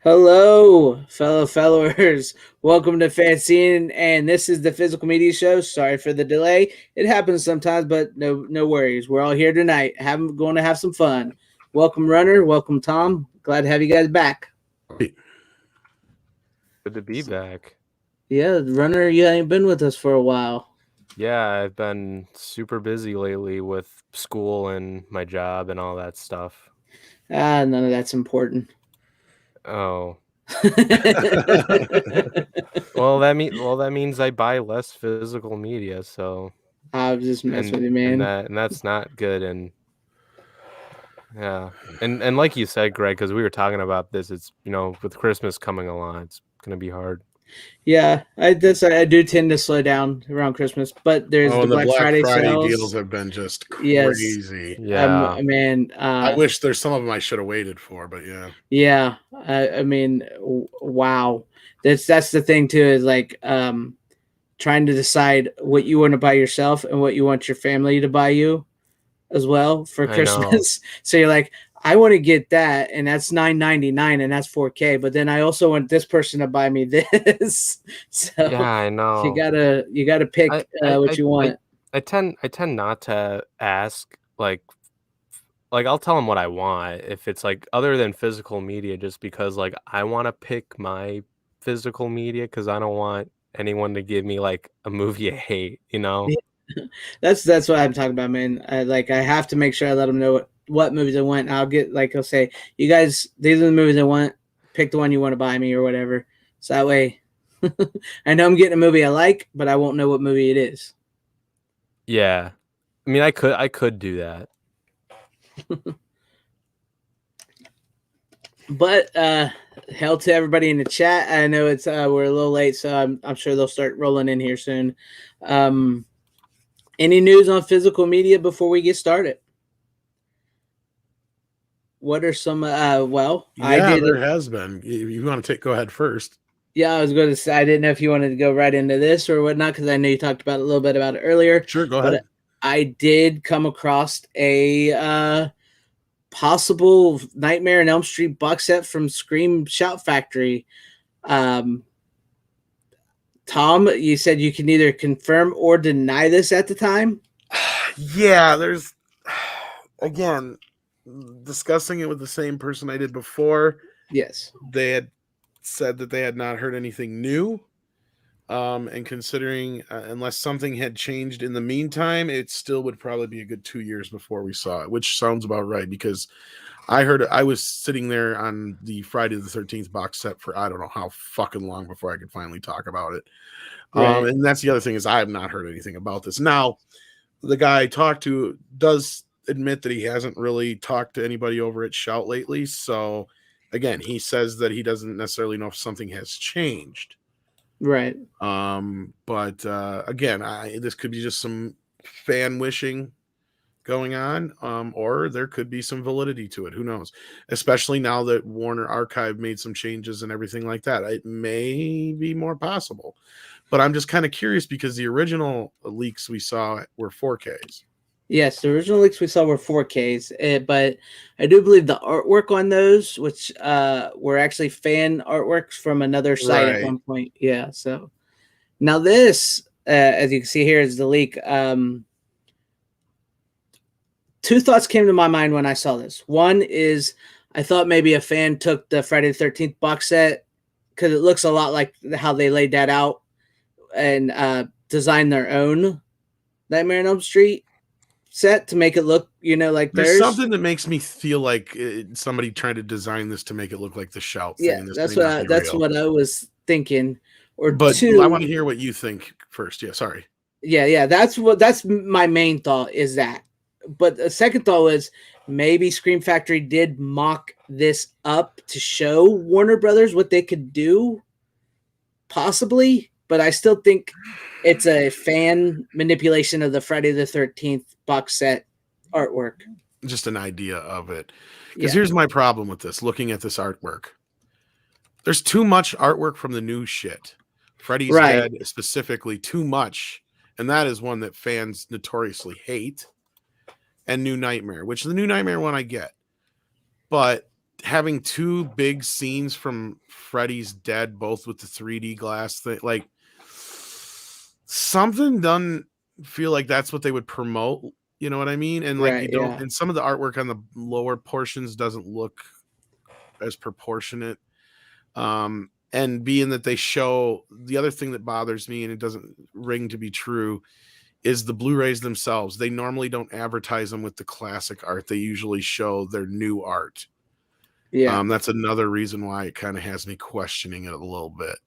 Hello, fellow followers. Welcome to FanZcene, and this is the Physical Media Show. Sorry for the delay. It happens sometimes, but no worries. We're all here tonight. Going to have some fun. Welcome, Runner. Welcome, Tom. Glad to have you guys back. Good to be back. Yeah, Runner, you ain't been with us for a while. Yeah, I've been super busy lately with school and my job and all that stuff. None of that's important. Oh, that means I buy less physical media, so I was just messing and with you, and man. that and that's not good. And yeah, and like you said, Greg, because we were talking about this, it's with Christmas coming along, it's gonna be hard. Yeah, I do tend to slow down around Christmas, but there's Oh, the and the Black Black Friday Friday deals sales. have been just Yes, crazy. Yeah, man. I wish there's some of them I should have waited for, but yeah. Yeah, I mean, wow. That's the thing too is like trying to decide what you want to buy yourself and what you want your family to buy you as well for I know. Christmas. So you're like, I want to get that, and that's $9.99, and that's 4K. But then I also want this person to buy me this. Yeah, So I you know. gotta I pick I what I you I want. I tend not to ask like I'll tell them what I want if it's like other than physical media, just because like I want to pick my physical media because I don't want anyone to give me like a movie I hate, you know? Yeah. That's what I'm talking about, man. I have to make sure I let them know what movies I want. I'll get like I'll say, you guys, these are the movies I want. Pick the one you want to buy me or whatever. So that way, I know I'm getting a movie I like, but I won't know what movie it is. Yeah. I mean, I could do that. But hell to everybody in the chat. I know it's we're a little late, so I'm sure they'll start rolling in here soon. Um, any news on physical media before we get started? What are some? Well, I Yeah, did. there has been. You want to go ahead first? Yeah, I was going to say I didn't know if you wanted to go right into this or whatnot because I know you talked about a little bit about it earlier. Sure, go But ahead. I did come across a possible Nightmare on Elm Street box set from Scream Shout Factory. Um, Tom, you said you can either confirm or deny this at the time. Yeah, there's again discussing it with the same person I did before. Yes. They had said that they had not heard anything new. And considering unless something had changed in the meantime, it still would probably be a good 2 years before we saw it, which sounds about right because I was sitting there on the Friday the 13th box set for I don't know how fucking long before I could finally talk about it. Right. And that's the other thing is I have not heard anything about this. Now, the guy I talked to does admit that he hasn't really talked to anybody over at Shout lately. So again, he says that he doesn't necessarily know if something has changed. Right. But again, this could be just some fan wishing going on, or there could be some validity to it. Who knows? Especially now that Warner Archive made some changes and everything like that, it may be more possible. But I'm just kind of curious because the original leaks we saw were 4Ks. Yes, the original leaks we saw were 4Ks, but I do believe the artwork on those, which were actually fan artworks from another site at Right. one point. Yeah, so now this, as you can see here, is the leak. Two thoughts came to my mind when I saw this. One is I thought maybe a fan took the Friday the 13th box set because it looks a lot like how they laid that out and designed their own Nightmare on Elm Street set to make it look, like There's theirs. something that makes me feel like somebody tried to design this to make it look like the Shout thing, Yeah, and this that's may not be that's real. what I was thinking. Or But I want two, to hear what you think first. Yeah, sorry. yeah, that's my main thought is that. But the second thought was maybe Scream Factory did mock this up to show Warner Brothers what they could do, possibly. But I still think it's a fan manipulation of the Friday the 13th box set artwork. Just an idea of it. Because Yeah, here's my problem with this, looking at this artwork. There's too much artwork from the new shit. Freddy's right. Dead specifically, too much. And that is one that fans notoriously hate. And New Nightmare, which the New Nightmare one I get. But having two big scenes from Freddy's Dead, both with the 3D glass thing, like something doesn't feel like that's what they would promote. You know what I mean? And like you Right. don't, Yeah. and some of the artwork on the lower portions doesn't look as proportionate. And being that they show, the other thing that bothers me, and it doesn't ring to be true, is the Blu-rays themselves. They normally don't advertise them with the classic art. They usually show their new art. Yeah. That's another reason why it kind of has me questioning it a little bit.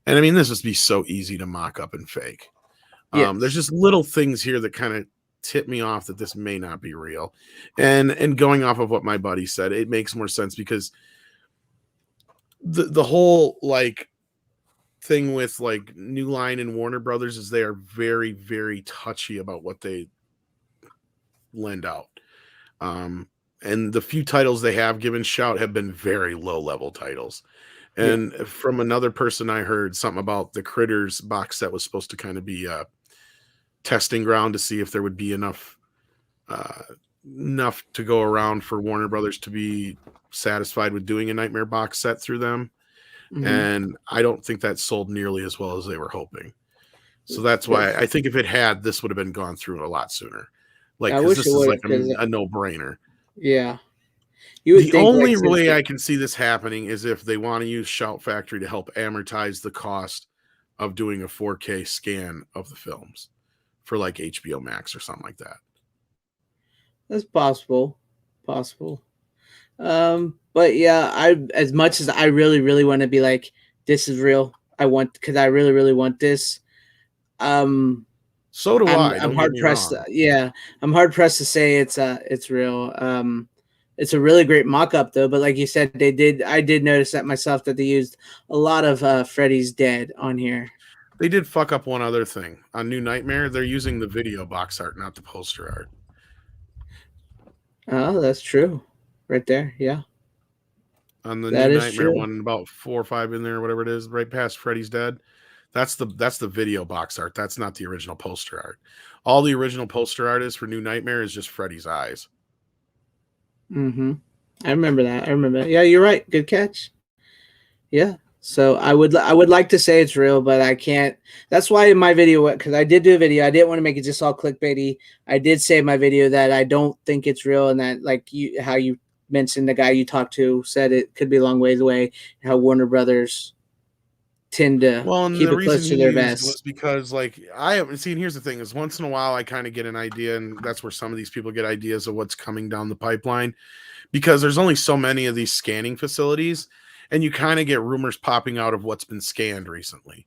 And I mean, this would be so easy to mock up and fake. Yes. There's just little things here that kind of tip me off that this may not be real. And going off of what my buddy said, it makes more sense because the whole like thing with like New Line and Warner Brothers is they are very, very touchy about what they lend out. And the few titles they have given shout have been very low level titles. And from another person, I heard something about the Critters box set was supposed to kind of be a testing ground to see if there would be enough to go around for Warner Brothers to be satisfied with doing a Nightmare box set through them. Mhm. And I don't think that sold nearly as well as they were hoping. So that's why I think if it had, this would have been gone through a lot sooner. Like, I because wish this it is would like have, a no-brainer. yeah. You would The think only like, way I can see this happening is if they want to use Shout Factory to help amortize the cost of doing a 4K scan of the films for like HBO Max or something like that. that's possible. But yeah, as much as I really, really want to be like, this is real. Because I really, really want this. So do I. I'm Don't hard get me pressed. wrong. Yeah, I'm hard pressed to say it's real. It's a really great mock-up though. But like you said, I did notice that myself that they used a lot of Freddy's Dead on here. They did fuck up one other thing. On New Nightmare, they're using the video box art, not the poster art. Oh, that's true. Right there. Yeah. On the That New is Nightmare true. one, about 4 or 5 in there, whatever it is, right past Freddy's Dead. That's the video box art. That's not the original poster art. All the original poster art is for New Nightmare is just Freddy's eyes. Mm-hmm. I remember that. Yeah, you're right. Good catch. Yeah. So I would like to say it's real, but I can't. That's why in my video, because I did do a video, I didn't want to make it just all clickbaity. I did say in my video that I don't think it's real, and that like how you mentioned the guy you talked to said it could be a long ways away. How Warner Brothers tend to keep it close to their vest. Was because like I haven't seen. Here's the thing: is once in a while I kind of get an idea, and that's where some of these people get ideas of what's coming down the pipeline, because there's only so many of these scanning facilities. And you kind of get rumors popping out of what's been scanned recently.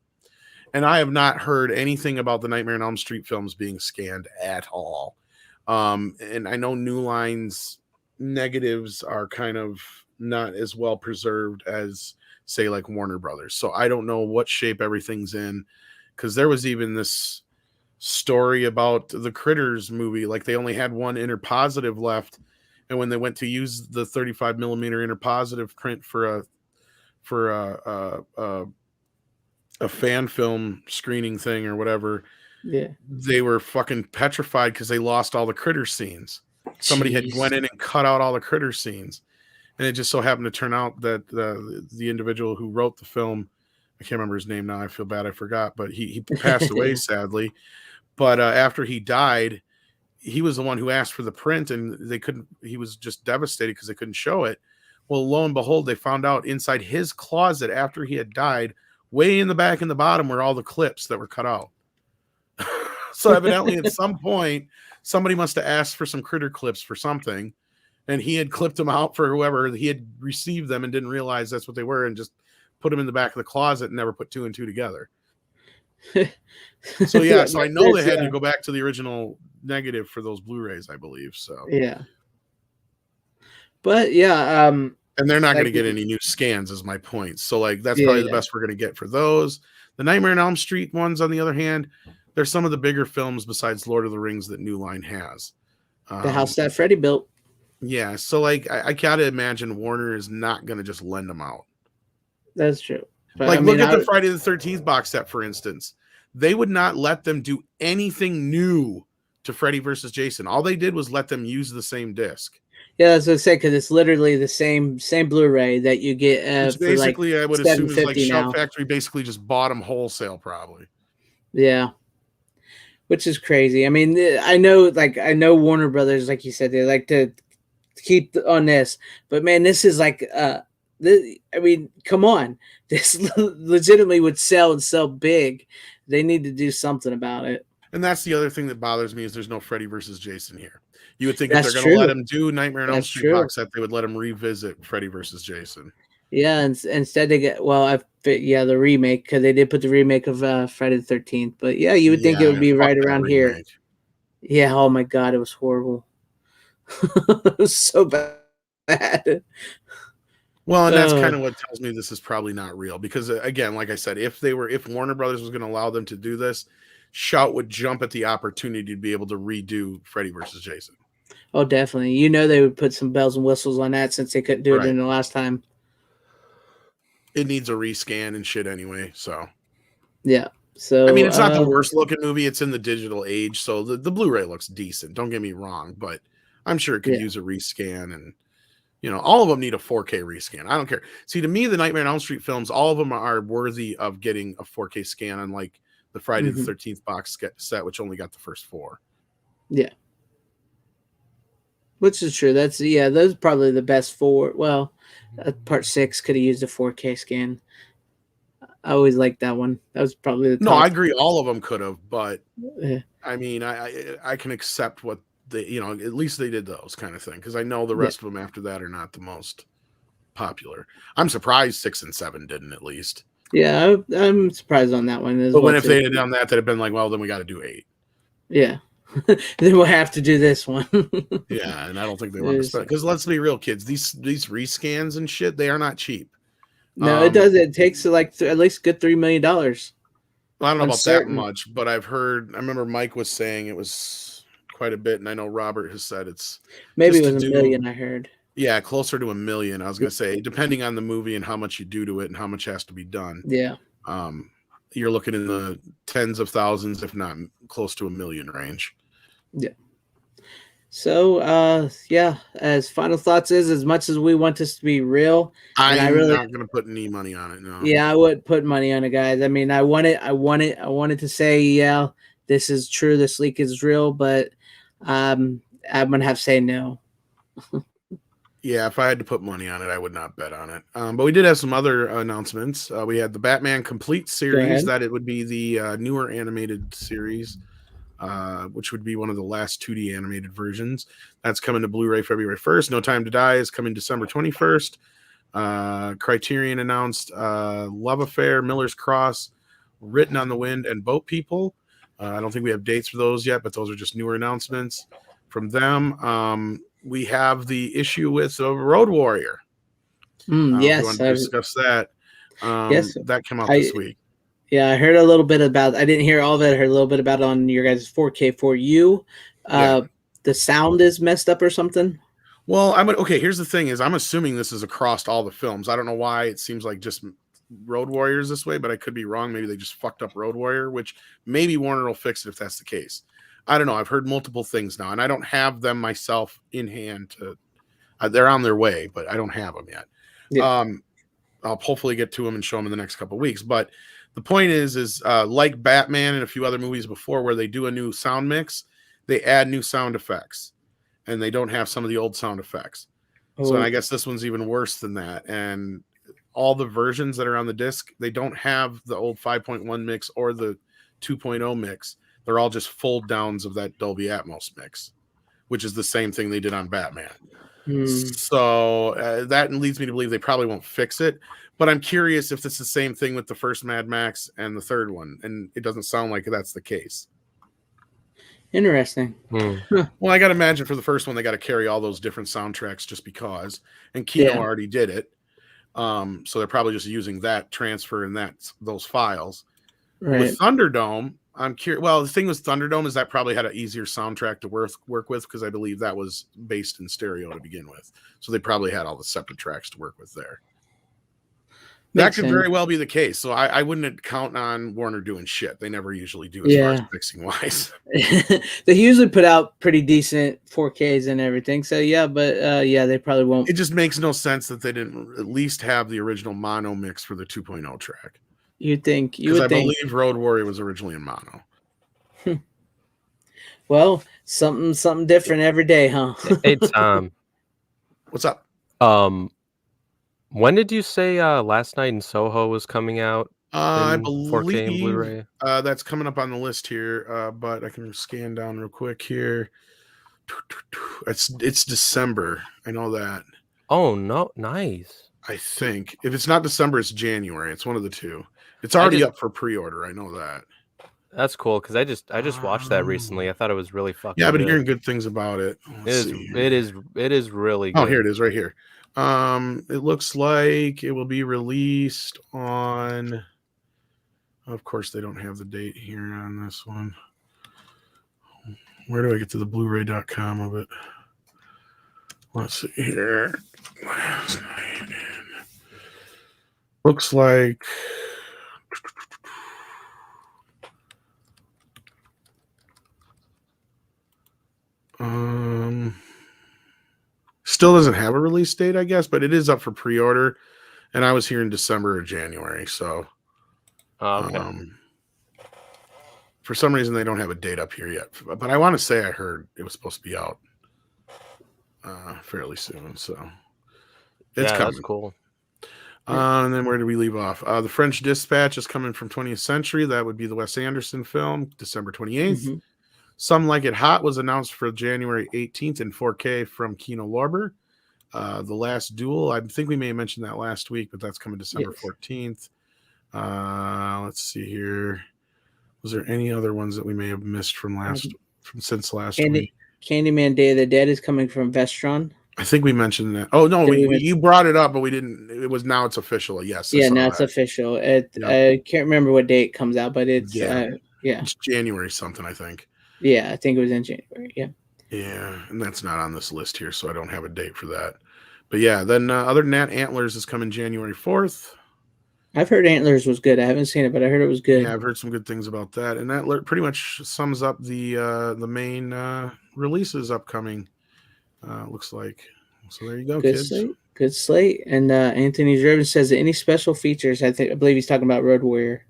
And I have not heard anything about the Nightmare on Elm Street films being scanned at all. And I know New Line's negatives are kind of not as well preserved as, say, like Warner Brothers. So I don't know what shape everything's in. Because there was even this story about the Critters movie. Like they only had one interpositive left. And when they went to use the 35 millimeter interpositive print for a fan film screening thing or whatever, they were fucking petrified because they lost all the critter scenes. Somebody had went in and cut out all the critter scenes, and it just so happened to turn out that the individual who wrote the film, I can't remember his name now, I feel bad I forgot, but he passed away sadly. But after he died, he was the one who asked for the print, and he was just devastated because they couldn't show it. Well, lo and behold, they found out inside his closet after he had died, way in the back and the bottom, were all the clips that were cut out. So evidently at some point, somebody must have asked for some critter clips for something, and he had clipped them out for whoever. He had received them and didn't realize that's what they were and just put them in the back of the closet and never put two and two together. So yeah, so I know they had to go back to the original negative for those Blu-rays, I believe. So yeah. But yeah, and they're not going to get any new scans, is my point. So like that's probably the best we're going to get for those. The Nightmare on Elm Street ones, on the other hand, they're some of the bigger films besides Lord of the Rings that New Line has. The house that Freddy built. Yeah, so like I gotta imagine Warner is not going to just lend them out. That's true. But like, look at the Friday the 13th box set, for instance. They would not let them do anything new to Freddy versus Jason. All they did was let them use the same disc. Yeah, that's what I say, because it's literally the same Blu-ray that you get Which for like basically I would assume is like $7.50 Shout now. Factory basically just bought them wholesale, probably. Yeah, which is crazy. I mean, I know Warner Brothers, like you said, they like to keep on this, but man, this is like I mean, come on, this legitimately would sell and sell big. They need to do something about it. And that's the other thing that bothers me is there's no Freddy versus Jason here. You would think if That's they're going to let true. him do Nightmare on Elm That's Street true. box set, they would let him revisit Freddy versus Jason. Yeah, and instead they get the remake, because they did put the remake of Friday the 13th. But yeah, you would think it would be right around here. Yeah. Oh my God, it was horrible. It was so bad. Well, and that's kind of what tells me this is probably not real, because again, like I said, if Warner Brothers was going to allow them to do this, Shout would jump at the opportunity to be able to redo Freddy versus Jason. Oh, definitely. You know they would put some bells and whistles on that, since they couldn't do it in the last time. It needs a rescan and shit anyway, so. Yeah. So I mean, it's not the worst looking movie. It's in the digital age, so the Blu-ray looks decent. Don't get me wrong, but I'm sure it could use a rescan, and all of them need a 4K rescan. I don't care. See, to me, the Nightmare on Elm Street films, all of them are worthy of getting a 4K scan, unlike the Friday the 13th box set, which only got the first 4. Yeah. Which is true. Those are probably the best 4. Well, part 6 could have used a 4K scan. I always liked that one. That was probably the top. No, I agree. All of them could have, but I mean, I can accept what at least they did those kind of thing, because I know the rest of them after that are not the most popular. I'm surprised 6 and 7 didn't, at least. Yeah, I'm surprised on that one. But if they had done that, they'd have been like, well, then we got to do 8. Yeah. Then we'll have to do this one. Yeah, and I don't think they want to spend, because let's be real, kids, these rescans and shit, they are not cheap. No, it does. It takes like at least a good $3 million. Well, I don't know about that much, but I remember Mike was saying it was quite a bit, and I know Robert has said it's maybe it was $1 million, I heard. Yeah, closer to $1 million. I was gonna say, depending on the movie and how much you do to it and how much has to be done. Yeah. You're looking in the tens of thousands, if not close to $1 million range. Yeah. So, as final thoughts is, as much as we want this to be real, I'm not going to put any money on it. No. Yeah, I would put money on it, guys. I mean, I wanted to say, yeah, this is true. This leak is real, but I'm going to have to say no. Yeah, if I had to put money on it, I would not bet on it. But we did have some other announcements. We had the Batman Complete series, that it would be the newer animated series, which would be one of the last 2D animated versions. That's coming to Blu-ray February 1st. No Time to Die is coming December 21st. Criterion announced Love Affair, Miller's Cross, Written on the Wind, and Boat People. I don't think we have dates for those yet, but those are just newer announcements from them. We have the issue with Road Warrior. Yes, we want to discuss that. Yes, that came out this week. Yeah, I heard a little bit about. I didn't hear all of it. I heard a little bit about it on your guys' 4K4U. The sound is messed up or something. Well, here's the thing: I'm assuming this is across all the films. I don't know why it seems like just Road Warrior is this way, but I could be wrong. Maybe they just fucked up Road Warrior, which maybe Warner will fix it if that's the case. I don't know. I've heard multiple things now, and I don't have them myself in hand. They're on their way, but I don't have them yet. Yeah. I'll hopefully get to them and show them in the next couple of weeks. But the point is like Batman and a few other movies before, where they do a new sound mix, they add new sound effects, and they don't have some of the old sound effects. So I guess this one's even worse than that. And all the versions that are on the disc, they don't have the old 5.1 mix or the 2.0 mix. They're all just fold downs of that Dolby Atmos mix, which is the same thing they did on Batman. So that leads me to believe they probably won't fix it. But I'm curious if it's the same thing with the first Mad Max and the third one. And it doesn't sound like that's the case. Interesting. Well, I got to imagine for the first one, they got to carry all those different soundtracks just because. And Kino already did it. So they're probably just using that transfer and those files. Right. With Thunderdome, I'm curious. Well, the thing with Thunderdome is that probably had an easier soundtrack to work with, because I believe that was based in stereo to begin with. So they probably had all the separate tracks to work with there. That could very well be the case. So I wouldn't count on Warner doing shit. They never usually do as far as fixing wise. They usually put out pretty decent 4Ks and everything. So yeah, but they probably won't. It just makes no sense that they didn't at least have the original mono mix for the 2.0 track. You'd think. Because I believe Road Warrior was originally in mono. Well, something different every day, huh? Hey, Tom. What's up? When did you say Last Night in Soho was coming out? I believe 4K and Blu-ray. That's coming up on the list here, but I can scan down real quick here. It's December. I know that. Oh no, nice. I think if it's not December, it's January. It's one of the two. It's already up for pre-order. I know that. That's cool because I just watched that recently. I thought it was really fucking. Yeah, I've been good. hearing good things about it. It is really good. Oh, here it is, right here. It looks like it will be released on. Of course, they don't have the date here on this one. Where do I get to the Blu-ray.com of it? Let's see here. Looks like. Still doesn't have a release date, I guess, but it is up for pre-order, and I was here in December or January, so okay. For some reason they don't have a date up here yet, but I want to say I heard it was supposed to be out fairly soon, so it's coming. That's cool. And then where did we leave off? The French Dispatch is coming from 20th Century. That would be the Wes Anderson film, December 28th. Mm-hmm. Some Like It Hot was announced for January 18th in 4K from Kino Lorber. The Last Duel, I think we may have mentioned that last week, but that's coming December 14th. Let's see here. Was there any other ones that we may have missed from since last week? Candyman Day of the Dead is coming from Vestron. I think we mentioned that. Oh no, you brought it up, but we didn't. It was now it's official. Yes. Yeah, now it's official. I can't remember what date it comes out, but it's it's January something, I think. Yeah, I think it was in January. Yeah. Yeah, and that's not on this list here, so I don't have a date for that. But yeah, then other than that, Antlers is coming January 4th. I've heard Antlers was good. I haven't seen it, but I heard it was good. Yeah, I've heard some good things about that, and that pretty much sums up the main releases upcoming. Looks like. So there you go, good kids. Slate. Good slate. And Anthony Gervin says, any special features? I believe he's talking about Road Warrior.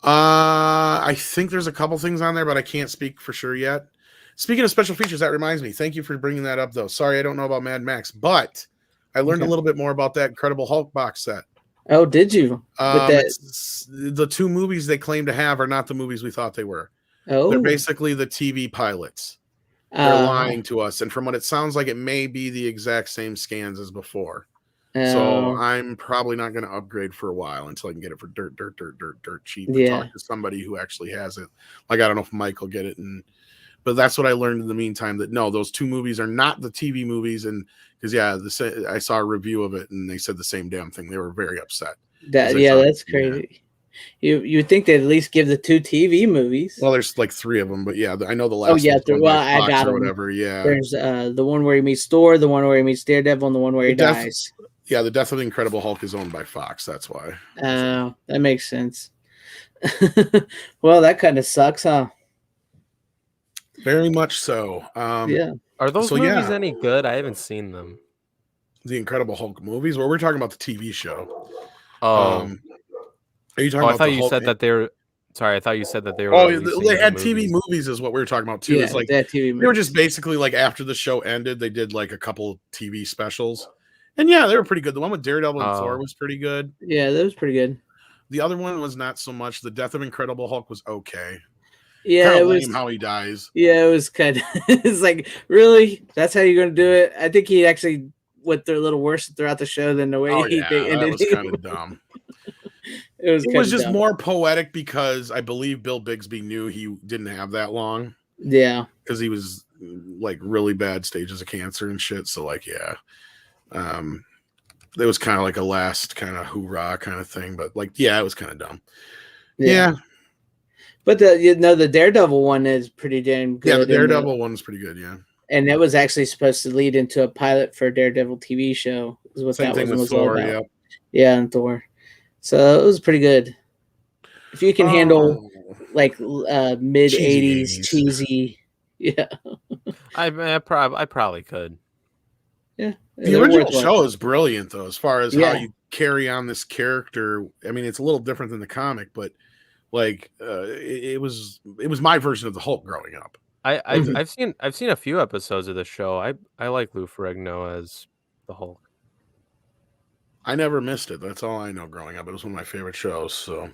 I think there's a couple things on there, but I can't speak for sure yet. Speaking of special features, that reminds me. Thank you for bringing that up, though. Sorry, I don't know about Mad Max, but I learned a little bit more about that Incredible Hulk box set. Oh, did you? The two movies they claim to have are not the movies we thought they were. Oh, they're basically the TV pilots. They're lying to us, and from what it sounds like, it may be the exact same scans as before. So I'm probably not going to upgrade for a while until I can get it for dirt cheap. And talk to somebody who actually has it. Like, I don't know if Mike will get it, but that's what I learned in the meantime. That no, those two movies are not the TV movies, and because I saw a review of it, and they said the same damn thing. They were very upset. That's crazy. Yeah. You would think they'd at least give the two TV movies. Well, there's like three of them, but yeah, I know the last. I got them. Whatever. Yeah, there's the one where he meets Thor, the one where he meets Daredevil, and the one where he dies. Yeah, the Death of the Incredible Hulk is owned by Fox. That's why. That makes sense. Well, that kind of sucks, huh? Very much so. Yeah. Are those movies any good? I haven't seen them. The Incredible Hulk movies? Well, we're talking about the TV show. Oh. Are you talking about I thought you said that they're... Sorry, I thought you said that they were... Oh, they had TV movies is what we were talking about, too. Yeah, it's like they were just basically like after the show ended, they did like a couple TV specials. And yeah, they were pretty good. The one with Daredevil and Thor was pretty good. Yeah, that was pretty good. The other one was not so much. The Death of Incredible Hulk was okay. Yeah, it was how he dies. Yeah, it was kind of. It's like, really? That's how you're going to do it? I think he actually went through a little worse throughout the show than the way they ended. That was kind of dumb. It was just more poetic because I believe Bill Bixby knew he didn't have that long. Yeah, because he was like really bad stages of cancer and shit. So like, yeah. It was kind of like a last kind of hoorah kind of thing, but like, yeah, it was kind of dumb. Yeah. But the Daredevil one is pretty damn good. Yeah, the Daredevil one's pretty good, yeah. And that was actually supposed to lead into a pilot for a Daredevil TV show. Is what Same that thing was with Thor, all about. Yeah, and Thor. So it was pretty good. If you can handle Oh, like mid cheesy 80s 80s. cheesy, yeah, I probably could. yeah, The they're original worth show watching. is brilliant, though, as far as how Yeah. you carry on this character. I mean, it's a little different than the comic, but like it was my version of the Hulk growing up. Mhm. I've seen a few episodes of the show. I like Lou Ferrigno as the Hulk. I never missed it. That's all I know growing up. It was one of my favorite shows. So, all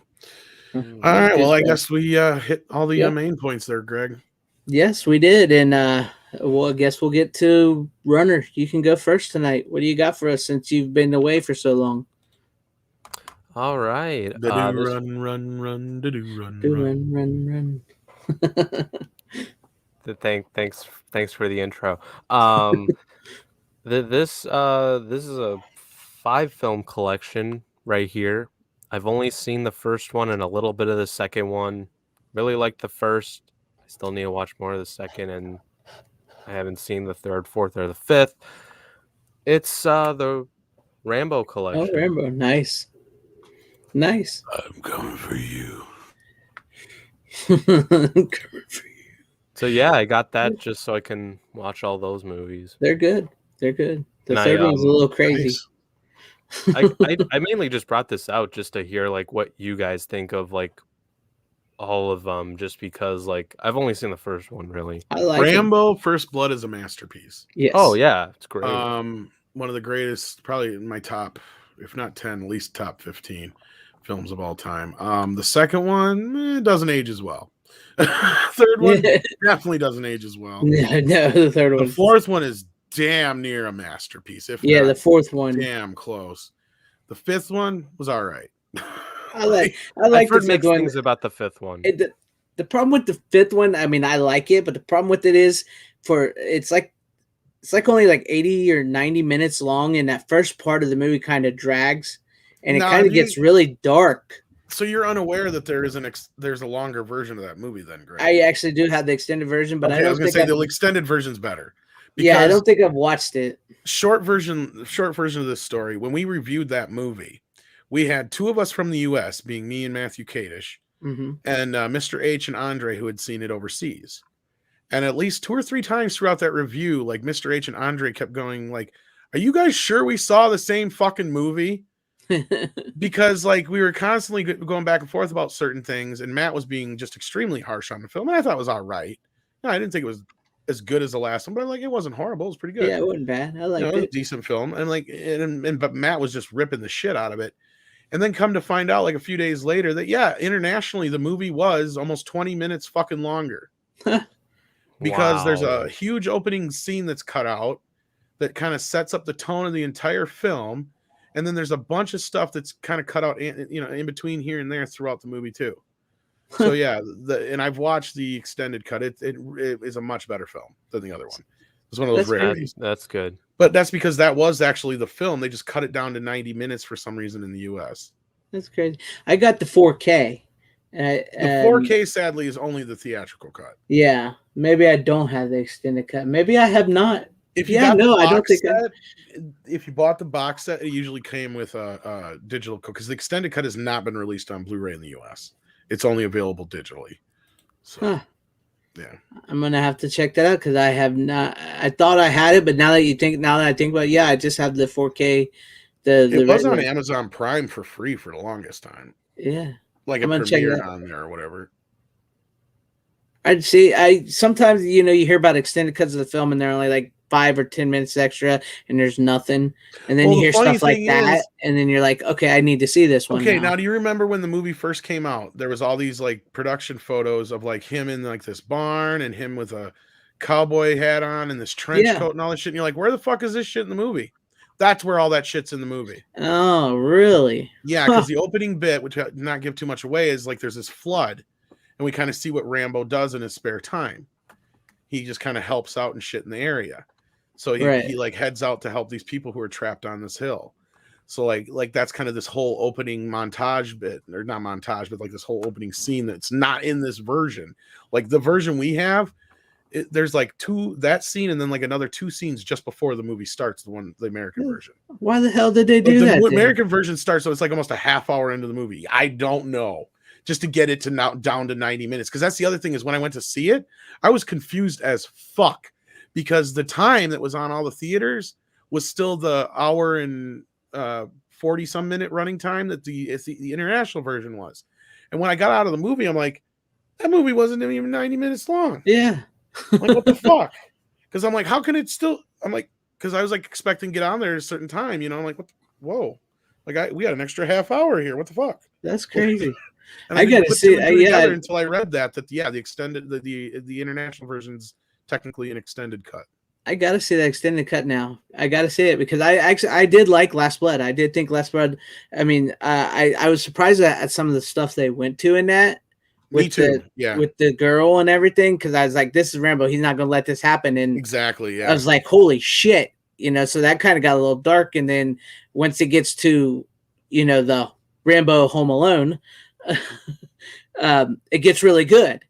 It's right. good Well, I stuff. guess we hit all the Yep. main points there, Greg. Yes, we did, and well, I guess we'll get to Runner. You can go first tonight. What do you got for us since you've been away for so long? All right. Da do This run, da do run, Do run. run. thanks for the intro. This is a 5-film collection right here. I've only seen the first one and a little bit of the second one. Really liked the first. I still need to watch more of the second, and I haven't seen the third, fourth, or the fifth. It's the Rambo Oh, collection. Rambo, nice. I'm coming for you. So yeah, I got that just so I can watch all those movies. They're good. The And third one's a little crazy. Nice. I mainly just brought this out just to hear like what you guys think of like all of them, just because like I've only seen the first one really. I like 'em. Rambo: First Blood is a masterpiece. Yes. Oh yeah, it's great. One of the greatest, probably in my top, if not 10, at least top 15 films of all time. The second one doesn't age as well. Third one definitely doesn't age as well. No, the third The one. fourth one is damn near a masterpiece. If Yeah, not the fourth one. damn close. The fifth one was all right. I like I've the heard fifth mixed one. things about the fifth one. The problem with the fifth one, I mean, I like it, but the problem with it is it's like only like 80 or 90 minutes long, and that first part of the movie kind of drags, and it Now, kind of gets really dark. So you're unaware that there's a longer version of that movie, then, Greg? I actually do have the extended version, but Okay, I was don't gonna think say the extended version's better. yeah, I Because don't think I've watched it. short version of this story, when we reviewed that movie, we had two of us from the US, being me and Matthew Kadish, Mm-hmm. and Mr. H and Andre, who had seen it overseas. And at least 2 or 3 times throughout that review, like Mr. H and Andre kept going like, "Are you guys sure we saw the same fucking movie?" Because like we were constantly going back and forth about certain things, and Matt was being just extremely harsh on the film, and I thought it was all right. No, I didn't think it was as good as the last one, but like it wasn't horrible. It was pretty good. Yeah, it wasn't bad. I liked It was a it. decent film, and like, but Matt was just ripping the shit out of it. And then come to find out, like a few days later, that yeah, internationally the movie was almost 20 minutes fucking longer. Because there's a huge opening scene that's cut out that kind of sets up the tone of the entire film, and then there's a bunch of stuff that's kind of cut out, in between here and there throughout the movie too. So yeah, and I've watched the extended cut. It is a much better film than the other one. It's one of those rarities. That's good. But that's because that was actually the film. They just cut it down to 90 minutes for some reason in the US. That's crazy. I got the 4K. The 4K, sadly, is only the theatrical cut. Yeah, maybe I don't have the extended cut. Maybe I have not. If you I don't think if you bought the box set, it usually came with a digital cut, because the extended cut has not been released on Blu-ray in the US. It's only available digitally. So, yeah, I'm gonna have to check that out because I have not. I thought I had it, but now that I think about it, yeah, I just have the 4K. It was on Amazon Prime for free for the longest time. Yeah, like it premiered on there or whatever. I'd see. I sometimes you hear about extended cuts of the film and they're only like 5 or 10 minutes extra, and there's nothing, and then you hear stuff like that, and then you're like, okay, I need to see this one. Okay, now do you remember when the movie first came out? There was all these like production photos of like him in like this barn and him with a cowboy hat on and this trench coat and all this shit. And you're like, where the fuck is this shit in the movie? That's where all that shit's in the movie. Oh, really? Yeah, because the opening bit, which did not give too much away, is like there's this flood, and we kind of see what Rambo does in his spare time. He just kind of helps out and shit in the area. So he like heads out to help these people who are trapped on this hill. So like that's kind of this whole opening montage bit, or not montage, but like this whole opening scene that's not in this version. Like the version we have there's like that scene and then like another 2 scenes just before the movie starts, the American version. Why the hell did they do that? The American version starts, so it's like almost a half hour into the movie. I don't know. Just to get it to now down to 90 minutes. Because that's the other thing is when I went to see it, I was confused as fuck because the time that was on all the theaters was still the hour and 40 some minute running time that the international version was. And when I got out of the movie, I'm like, that movie wasn't even 90 minutes long. Yeah. Like, what the fuck? Because I'm like, how can it still? I'm like, because I was like expecting to get on there at a certain time, you know. I'm like, whoa, like we got an extra half hour here. What the fuck? That's crazy. And I gotta see it. Until I read that the extended the international version's technically an extended cut. I gotta see that extended cut now. I gotta see it because I did like Last Blood. I did think Last Blood. I mean, I was surprised at some of the stuff they went to in that. Me too. With the girl and everything, because I was like, this is Rambo. He's not gonna let this happen. And exactly, yeah. I was like, holy shit, you know. So that kind of got a little dark. And then once it gets to, you know, the Rambo Home Alone, it gets really good.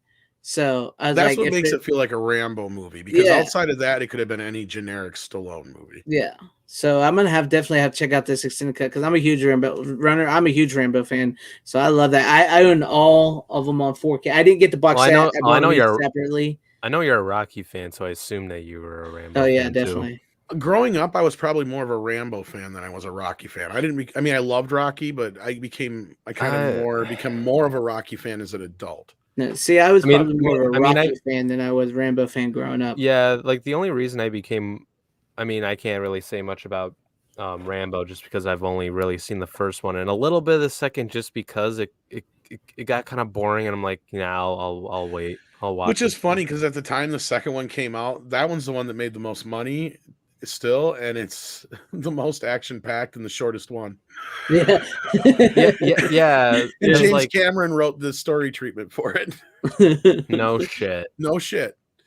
So I was that's like, what makes it feel like a Rambo movie, because outside of that, it could have been any generic Stallone movie. Yeah. So I'm gonna definitely have to check out this extended cut because I'm a huge Rambo runner. I'm a huge Rambo fan, so I love that. I own all of them on 4K. I didn't get the box set. I know you're separately. I know you're a Rocky fan, so I assume that you were a Rambo. Oh yeah, fan definitely. Too. Growing up, I was probably more of a Rambo fan than I was a Rocky fan. I loved Rocky, but I became more of a Rocky fan as an adult. No, see, I was probably more of a Rocky fan than I was Rambo fan growing up. Yeah, like the only reason I became, I can't really say much about Rambo just because I've only really seen the first one and a little bit of the second, just because it got kind of boring, and I'm like, I'll wait, I'll watch. Which is funny because at the time the second one came out, that one's the one that made the most money still, and it's the most action packed and the shortest one. Yeah. yeah. And James Cameron wrote the story treatment for it. No shit.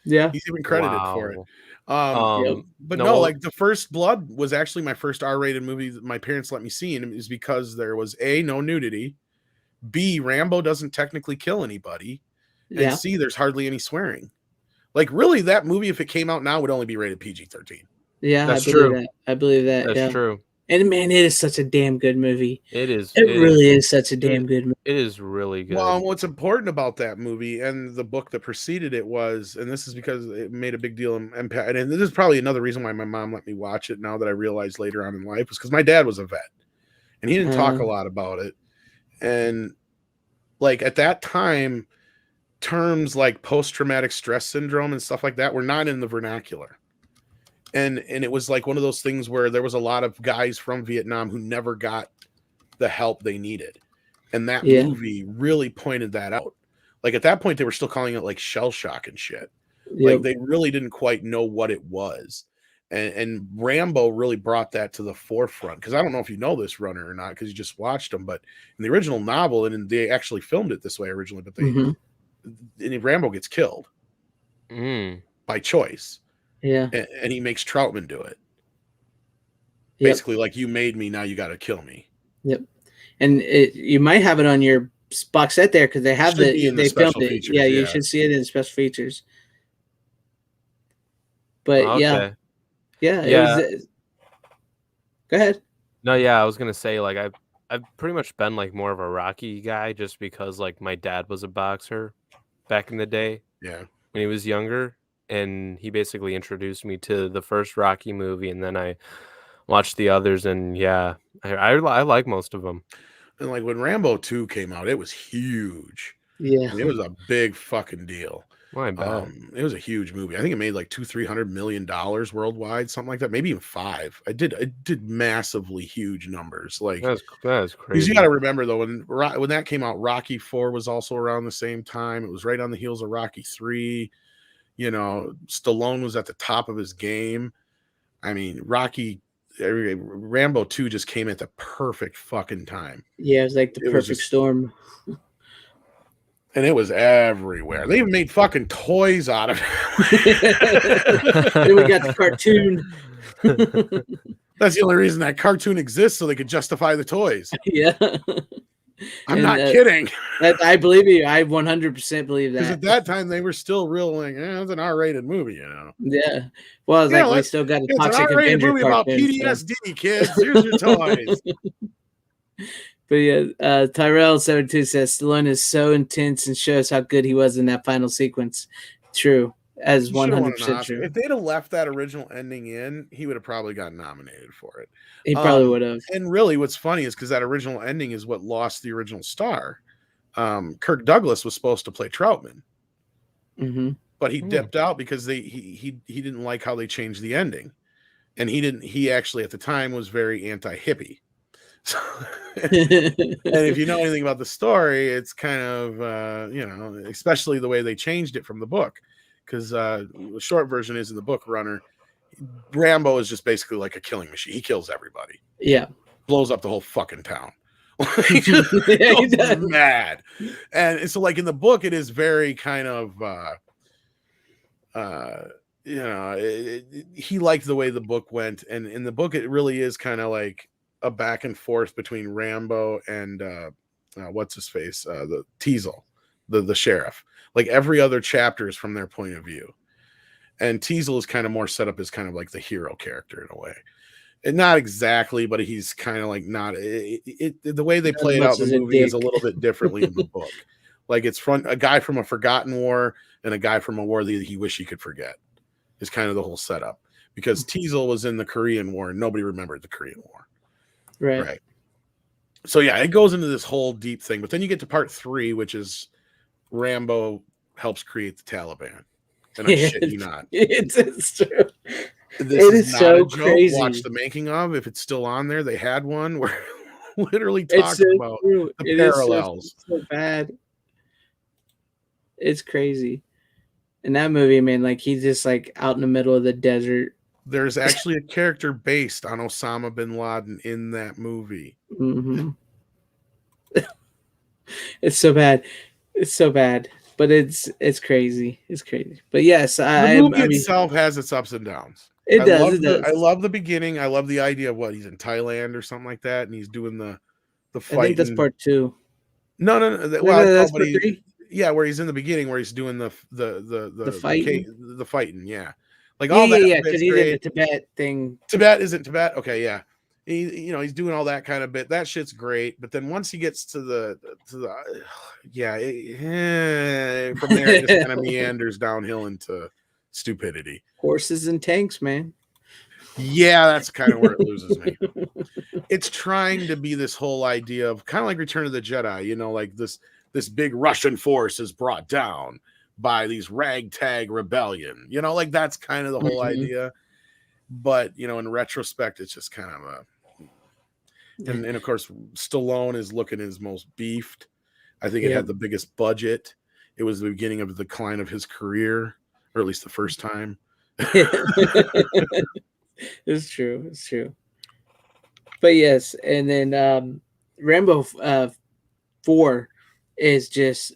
Yeah, he's even credited for it. But no, like the First Blood was actually my first R-rated movie that my parents let me see, and it was because there was A, no nudity, B, Rambo doesn't technically kill anybody, and C, there's hardly any swearing. Like, really, that movie, if it came out now, would only be rated PG-13. Yeah, that's true. I believe that. That's true. And man, it is such a damn good movie. It is. It really is such a damn good movie. It is really good. Well, what's important about that movie and the book that preceded it was, and this is because it made a big deal, and this is probably another reason why my mom let me watch it now that I realized later on in life, was because my dad was a vet, and he didn't talk a lot about it. And like at that time, terms like post-traumatic stress syndrome and stuff like that were not in the vernacular. And it was like one of those things where there was a lot of guys from Vietnam who never got the help they needed. And that movie really pointed that out. Like at that point, they were still calling it like shell shock and shit. Yep. Like they really didn't quite know what it was. And Rambo really brought that to the forefront. Because I don't know if you know this, Runner, or not, because you just watched them. But in the original novel, and they actually filmed it this way originally, but Rambo gets killed by choice. Yeah, and he makes Troutman do it. Basically, like, you made me, now you got to kill me. Yep. And you might have it on your box set there because they have they filmed it. Features, yeah, you should see it in the special features. But yeah. Go ahead. No, yeah, I was gonna say, like, I've pretty much been like more of a Rocky guy just because like my dad was a boxer back in the day. Yeah, when he was younger. And he basically introduced me to the first Rocky movie, and then I watched the others, and I like most of them. And like when Rambo 2 came out, it was huge. Yeah, it was a big fucking deal. Well, I bet. It was a huge movie. I think it made like $200-300 million worldwide, something like that, maybe even $5. It did massively huge numbers. Like that's crazy. Because you got to remember though, when that came out, Rocky 4 was also around the same time. It was right on the heels of Rocky 3. You know, Stallone was at the top of his game. I mean, Rambo 2 just came at the perfect fucking time. Yeah, it was like the perfect storm. And it was everywhere. They even made fucking toys out of it. Then we got the cartoon. That's the only reason that cartoon exists, so they could justify the toys. Yeah. I'm not kidding. I believe you. I 100% believe Because that. at that time they were still real like, it's an R-rated movie, you know. Yeah. Well, it's like we still got a it's Toxic an R-rated Avenger movie about cartoon, PTSD, kids. Here's your toys. But yeah, Tyrell 72 says Stallone is so intense and shows how good he was in that final sequence. True. As 100% true. If they'd have left that original ending in, he would have probably gotten nominated for it. He probably would have. And really, what's funny is because that original ending is what lost the original star. Kirk Douglas was supposed to play Troutman, but he dipped out because he didn't like how they changed the ending, and he actually at the time was very anti-hippie. So, and if you know anything about the story, it's kind of especially the way they changed it from the book, because the short version is in the book Runner, Rambo is just basically like a killing machine. He kills everybody. Yeah, blows up the whole fucking town. He goes mad. And so like in the book, it is very kind of he liked the way the book went, and in the book it really is kind of like a back and forth between Rambo and what's his face, the Teasel, the sheriff. Like every other chapter is from their point of view, and Teasel is kind of more set up as kind of like the hero character in a way. And not exactly, but he's kind of like not the way they play it out in the movie is a little bit differently in the book. Like it's from a guy from a forgotten war and a guy from a war that he wished he could forget is kind of the whole setup, because Teasel was in the Korean War and nobody remembered the Korean War. Right. So yeah, it goes into this whole deep thing, but then you get to part 3, which is Rambo helps create the Taliban. And I shit you not. It's true. This is not so crazy. Watch the making of, if it's still on there. They had one where literally talking about the parallels. So bad. It's crazy. In that movie, man, like he's just like out in the middle of the desert. There's actually a character based on Osama bin Laden in that movie. It's so bad. It's so bad. But it's crazy. It's crazy. But yes, the movie itself has its ups and downs. It does. I love the beginning. I love the idea of what he's in Thailand or something like that, and he's doing the fight. I think that's part 2. No. Well, that's part 3. Yeah, where he's in the beginning, where he's doing the fighting. The fighting. Yeah, like all that. Yeah, because he's in the Tibet thing. Tibet isn't Tibet. Okay, yeah. He's doing all that kind of bit. That shit's great. But then once he gets to the from there it just kind of meanders downhill into stupidity. Horses and tanks, man. Yeah, that's kind of where it loses me. It's trying to be this whole idea of kind of like Return of the Jedi, like this big Russian force is brought down by these ragtag rebellion. Like that's kind of the whole idea. But in retrospect, it's just kind of and of course Stallone is looking his most beefed. I think it had the biggest budget. It was the beginning of the decline of his career, or at least the first time. It's true. But yes, and then Rambo 4 is just,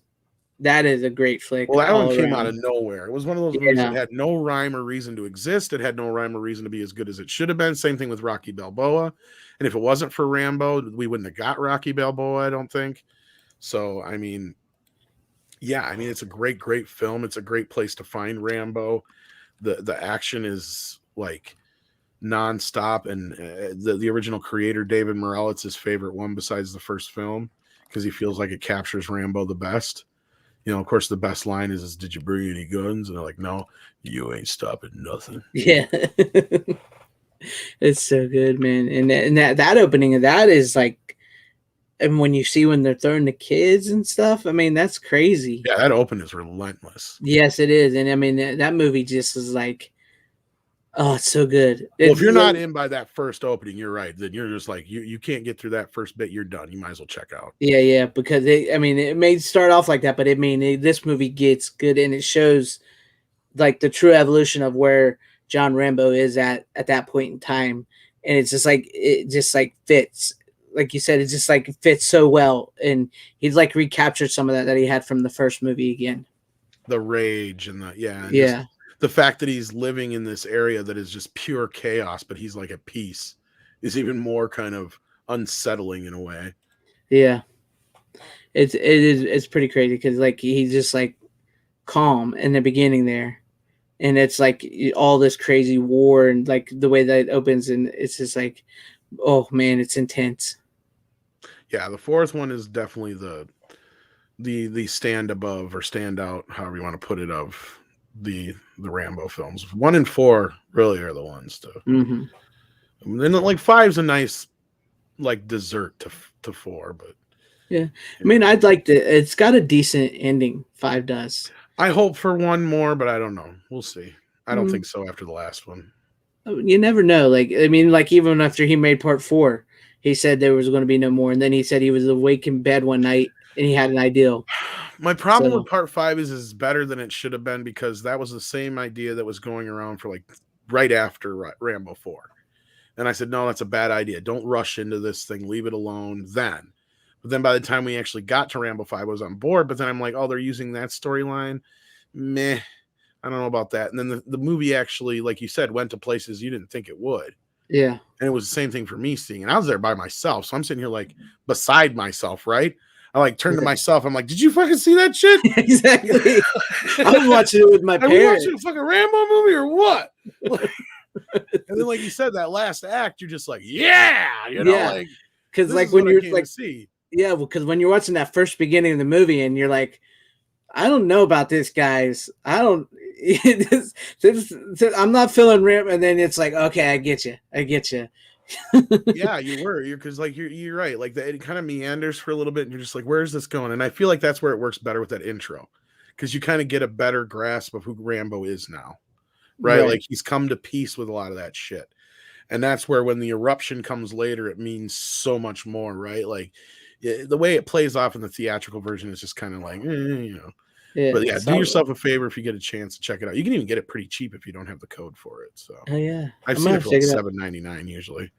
that is a great flick. Well, that one came out of nowhere. It was one of those movies that had no rhyme or reason to exist. It had no rhyme or reason to be as good as it should have been. Same thing with Rocky Balboa. And if it wasn't for Rambo, we wouldn't have got Rocky Balboa, I don't think. So, it's a great film. It's a great place to find Rambo. The action is like nonstop, and the original creator David Morrell, it's his favorite one besides the first film, because he feels like it captures Rambo the best. Of course, the best line is "Did you bring any guns?" And they're like, "No, you ain't stopping nothing." Yeah, it's so good, man. And that opening of that is like, and when they're throwing the kids and stuff, that's crazy. Yeah, that open is relentless. Yes, it is, and that movie just is like, oh, it's so good. Well, if you're not in by that first opening, you're right. Then you're just like, you can't get through that first bit. You're done. You might as well check out. Yeah, because it may start off like that, but this movie gets good, and it shows like the true evolution of where John Rambo is at that point in time, and it's just like fits. Like you said, it just like fits so well, and he's like recaptured some of that he had from the first movie again. The rage and the fact that he's living in this area that is just pure chaos, but he's like at peace, is even more kind of unsettling in a way. Yeah. it's pretty crazy because like he's just like calm in the beginning there, and it's like all this crazy war and like the way that it opens, and it's just like, oh man, it's intense. Yeah, the fourth one is definitely the stand above or stand out, however you want to put it, of the Rambo films. 1 and 4 really are the ones to. Mm-hmm. And then like 5's a nice like dessert to 4, but yeah, I mean, I'd like to. It's got a decent ending. 5 does. I hope for one more, but I don't know. We'll see. I don't think so after the last one. You never know. Like, I mean, like even after he made part 4, he said there was going to be no more, and then he said he was awake in bed one night and he had an ideal. My problem with part 5 is it's better than it should have been, because that was the same idea that was going around for like right after Rambo 4. And I said, no, that's a bad idea. Don't rush into this thing. Leave it alone then. But then by the time we actually got to Rambo 5, I was on board. But then I'm like, oh, they're using that storyline. Meh. I don't know about that. And then the movie actually, like you said, went to places you didn't think it would. Yeah. And it was the same thing for me seeing. And I was there by myself. So I'm sitting here like beside myself, right? I like turned to myself. I'm like, did you fucking see that shit? Exactly. I was watching it with my parents. Are we watching a fucking Rambo movie or what? And then, like you said, that last act, you're just like, yeah, you know, like, because like when you're like, yeah, well, because when you're watching that first beginning of the movie and you're like, I don't know about this, guys. I don't. I'm not feeling Ram, and then it's like, okay, I get you. Yeah, you're because like you're right. Like it kind of meanders for a little bit, and you're just like, where's this going? And I feel like that's where it works better with that intro, because you kind of get a better grasp of who Rambo is now, right? Like he's come to peace with a lot of that shit, and that's where when the eruption comes later, it means so much more, right? Like the way it plays off in the theatrical version is just kind of like, you know. Yeah, but yeah, do yourself a favor if you get a chance to check it out. You can even get it pretty cheap if you don't have the code for it. So, oh yeah, I've seen it for like $7.99 usually.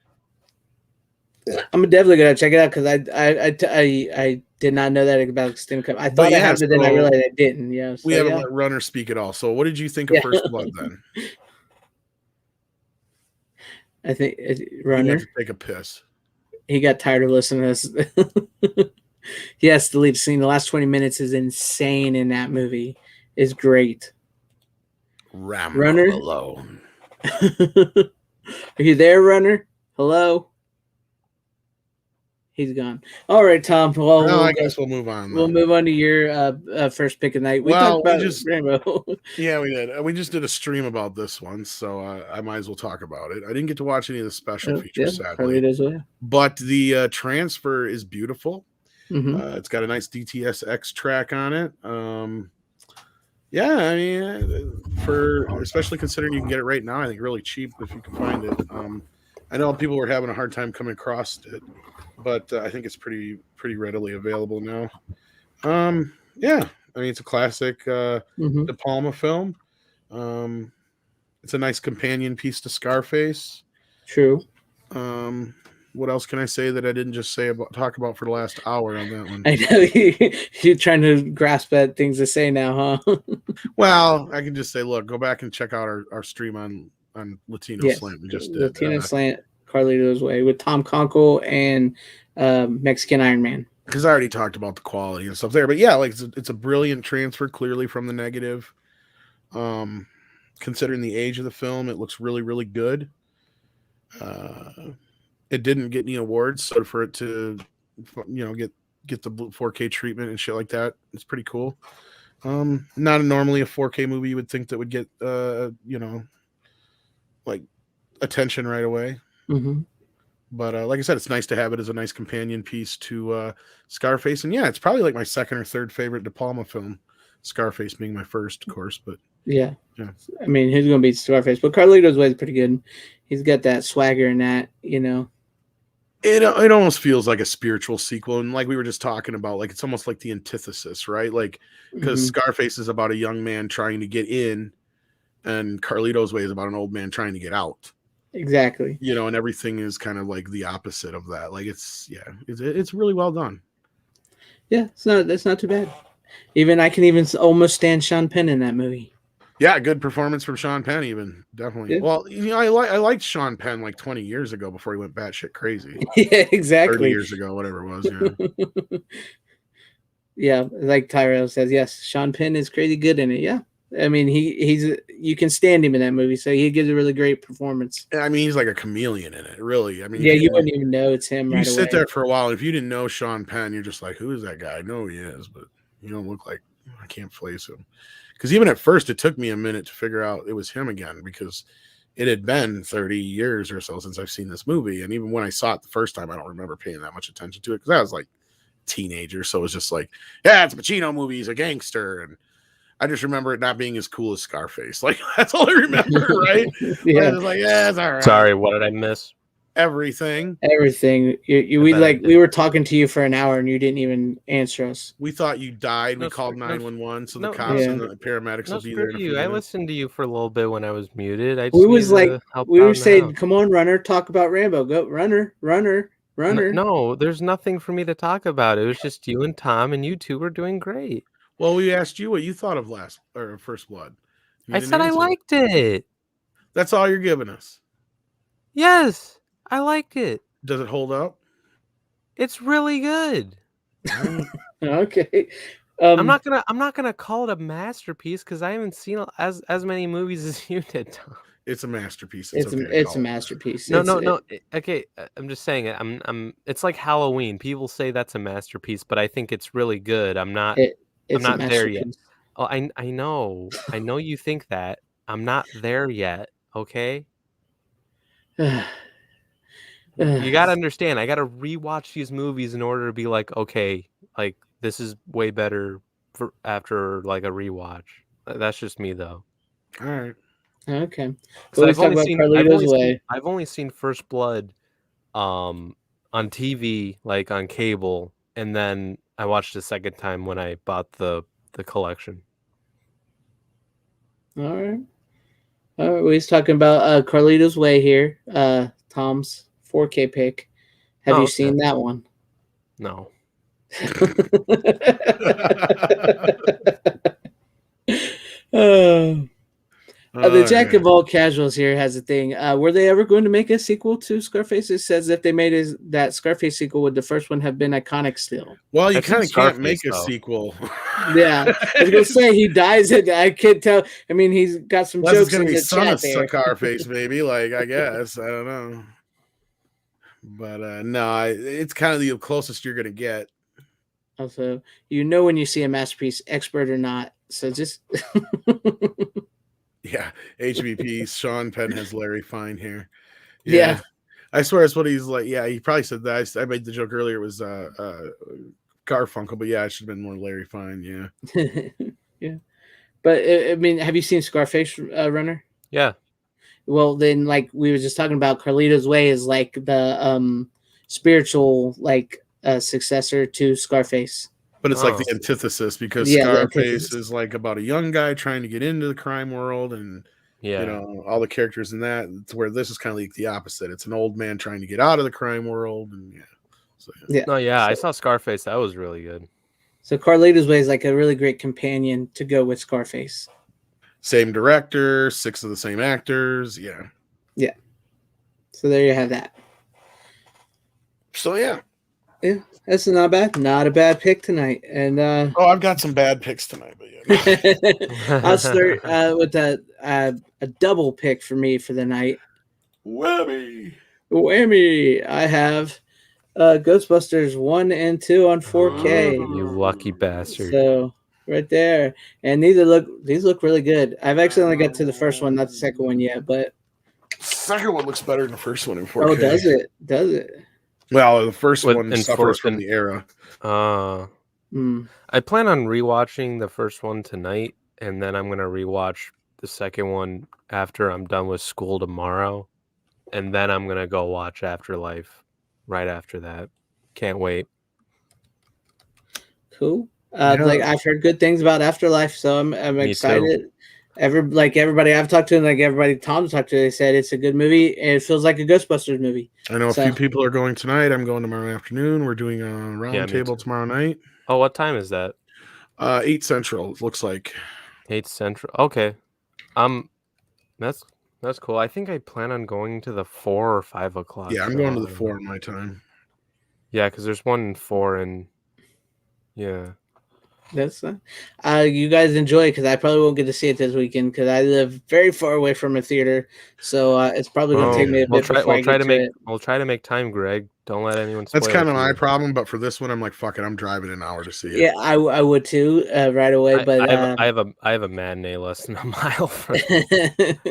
I'm definitely gonna check it out because I did not know that about Extended Cut. I thought I had, but then I realized I didn't. Yeah, so, we haven't let Runner speak at all. So, what did you think of First Blood then? I think Runner to take a piss. He got tired of listening to this. Yes, the lead scene. The last 20 minutes is insane in that movie. It's great. Runner alone. Are you there, Runner? Hello. He's gone. All right, Tom. Well, no, I guess we'll move on. We'll move on to your first pick of the night. We talked about Rambo. Yeah, we did. We just did a stream about this one, so I might as well talk about it. I didn't get to watch any of the special features, sadly. But the transfer is beautiful. Mm-hmm. It's got a nice DTSX track on it. Yeah, I mean, for especially considering you can get it right now, I think really cheap if you can find it. I know people were having a hard time coming across it, but I think it's pretty readily available now. Yeah, I mean, it's a classic De Palma film. It's a nice companion piece to Scarface. True. What else can I say that I didn't just talk about for the last hour on that one? I know you're trying to grasp at things to say now, huh? Well, I can just say, look, go back and check out our stream on Latino Slant. We just did Latino Slant, Carlito's Way with Tom Conkle and Mexican Iron Man. Because I already talked about the quality and stuff there, but yeah, like it's a brilliant transfer, clearly from the negative. Considering the age of the film, it looks really, really good. It didn't get any awards, so for it to, get the 4K treatment and shit like that, it's pretty cool. Not normally a 4K movie you would think that would get, like attention right away. Mm-hmm. But like I said, it's nice to have it as a nice companion piece to Scarface. And yeah, it's probably like my second or third favorite De Palma film. Scarface being my first, of course. But yeah. I mean, who's going to beat Scarface? But Carlito's Way is pretty good. He's got that swagger in that, It almost feels like a spiritual sequel. And like we were just talking about, like it's almost like the antithesis, right? Like, because Scarface is about a young man trying to get in, and Carlito's Way is about an old man trying to get out. Exactly. And everything is kind of like the opposite of that. Like it's really well done. Yeah, that's not too bad. I can even almost stand Sean Penn in that movie. Yeah, good performance from Sean Penn, even definitely. Yeah. Well, I liked Sean Penn like 20 years ago before he went batshit crazy. Yeah, exactly. 30 years ago, whatever it was. Yeah. Yeah, like Tyrell says, yes, Sean Penn is crazy good in it. Yeah, I mean he's you can stand him in that movie, so he gives a really great performance. I mean, he's like a chameleon in it, really. I mean, Yeah, you wouldn't even know it's him you right sit away. there for a while. If you didn't know Sean Penn, you're just like, who is that guy? I know he is, but you don't look like I can't place him. Because even at first, it took me a minute to figure out it was him again because it had been 30 years or so since I've seen this movie. And even when I saw it the first time, I don't remember paying that much attention to it because I was like teenager. So it was just like, yeah, it's a Pacino movie. He's a gangster. And I just remember it not being as cool as Scarface. Like, that's all I remember, right? Yeah. I was like, yeah, it's all right. Sorry, what did I miss? Everything. We were talking to you for an hour and you didn't even answer us. We thought you died. We called 911 so the cops and the paramedics will be there. I listened to you for a little bit when I was muted. We were saying, "Come on, Runner, talk about Rambo. Go, Runner." No, there's nothing for me to talk about. It was just you and Tom, and you two were doing great. Well, we asked you what you thought of First Blood. I said I liked it. That's all you're giving us. Yes. I like it. Does it hold up? It's really good. Okay. I'm not gonna call it a masterpiece because I haven't seen as many movies as you did, Tom. It's a masterpiece. It's a masterpiece. No. Okay, I'm just saying it. It's like Halloween. People say that's a masterpiece, but I think it's really good. I'm not there yet. Oh, I know. I know you think that. I'm not there yet. Okay. You got to understand, I got to rewatch these movies in order to be like, okay, like this is way better after like a rewatch. That's just me though. All right. Okay. So I've only seen First Blood on TV, like on cable, and then I watched the second time when I bought the collection. All right. We're talking about Carlito's Way here. Tom's 4K pick. Have you seen that one? No. The Jack of all casuals here has a thing. Were they ever going to make a sequel to Scarface? It says if they made that Scarface sequel, would the first one have been iconic still? Well, you kind of can't make a sequel. Yeah, I was gonna say he dies. I can't tell. I mean, he's got some jokes in the chat there. Scarface, maybe. Like, I guess I don't know, but no, it's kind of the closest you're gonna get. Also, when you see a masterpiece, expert or not. So just. Yeah, HBP. Sean Penn has Larry Fine here. Yeah, I swear it's what he's like. Yeah, he probably said that. I made the joke earlier. It was Garfunkel, but yeah, it should have been more Larry Fine. Yeah, yeah. But I mean, have you seen Scarface, Runner? Yeah. Well, then, like we were just talking about, Carlito's Way is like the spiritual successor to Scarface. But it's like the antithesis because Scarface is like about a young guy trying to get into the crime world and all the characters in that. It's where this is kind of like the opposite. It's an old man trying to get out of the crime world. And I saw Scarface. That was really good. So Carlito's Way is like a really great companion to go with Scarface. Same director, 6 of the same actors. Yeah. Yeah. So there you have that. So yeah. Yeah, that's not a bad pick tonight. And I've got some bad picks tonight, but yeah. I'll start with a double pick for me for the night. Whammy! I have Ghostbusters 1 and 2 on 4K. You lucky bastard! So right there, and these look really good. I've actually only got to the first one, not the second one yet, but second one looks better than the first one in 4K. Oh, does it? Does it? Well, the first one suffers from the era. I plan on rewatching the first one tonight, and then I'm going to rewatch the second one after I'm done with school tomorrow, and then I'm going to go watch Afterlife right after that. Can't wait. Cool. I've heard good things about Afterlife, so I'm excited. Too. Everybody I've talked to, and everybody Tom's talked to, they said it's a good movie. And it feels like a Ghostbusters movie. I know a few people are going tonight. I'm going tomorrow afternoon. We're doing a round table tomorrow night. Oh, what time is that? 8 Central. It looks like 8 Central. Okay. That's cool. I think I plan on going to the 4 or 5 o'clock. Yeah, I'm going to the 4 in my time. Yeah, because there's one in 4 and yeah. That's you guys enjoy it because I probably won't get to see it this weekend because I live very far away from a theater, so it's probably gonna Oh, take me yeah. a bit before I get to it. We'll try to make time, Greg. Don't let anyone That's spoil kind it of for my you. problem, but for this one, I'm like, fuck it, I'm driving an hour to see it. Yeah, I would too right away, but I have a matinee less than a mile from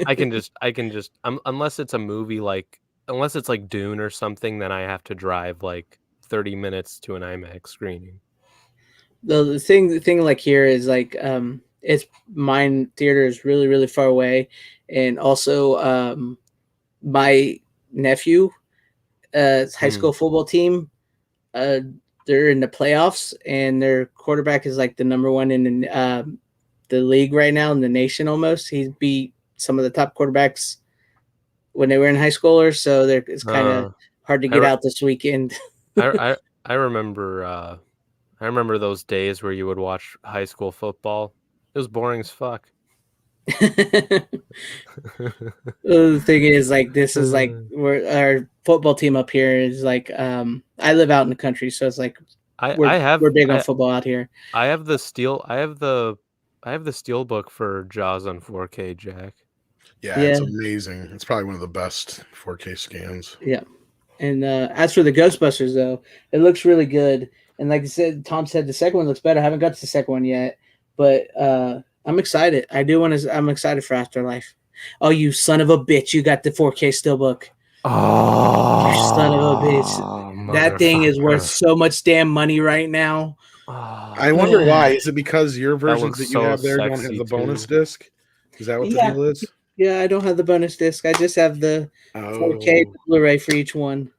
I can just unless it's a movie unless it's like Dune or something, then I have to drive like 30 minutes to an IMAX screening. the thing like here is like it's mine theater is really far away, and also my nephew high school football team uh they're in the playoffs and their quarterback is like the number one in the league right now in the nation almost. He's beat some of the top quarterbacks when they were in high schoolers, so it's kind of hard to I get re- out this weekend. I remember those days where you would watch high school football. It was boring as fuck. The thing is, like, this is like our football team up here is like I live out in the country, so it's like we're big on football out here. I have the steel book for Jaws on 4K, Jack. Yeah, it's amazing. It's probably one of the best 4K scans. Yeah. And as for the Ghostbusters, though, it looks really good. And like I said, Tom said the second one looks better. I haven't got to the second one yet, but I'm excited. I'm excited for Afterlife. Oh, you son of a bitch! You got the 4K steelbook. Oh, you son of a bitch! That thing is worth so much damn money right now. I wonder why. Is it because your versions that you have there don't have the bonus disc? Is that what the deal is? Yeah, I don't have the bonus disc. I just have the 4K Blu-ray for each one.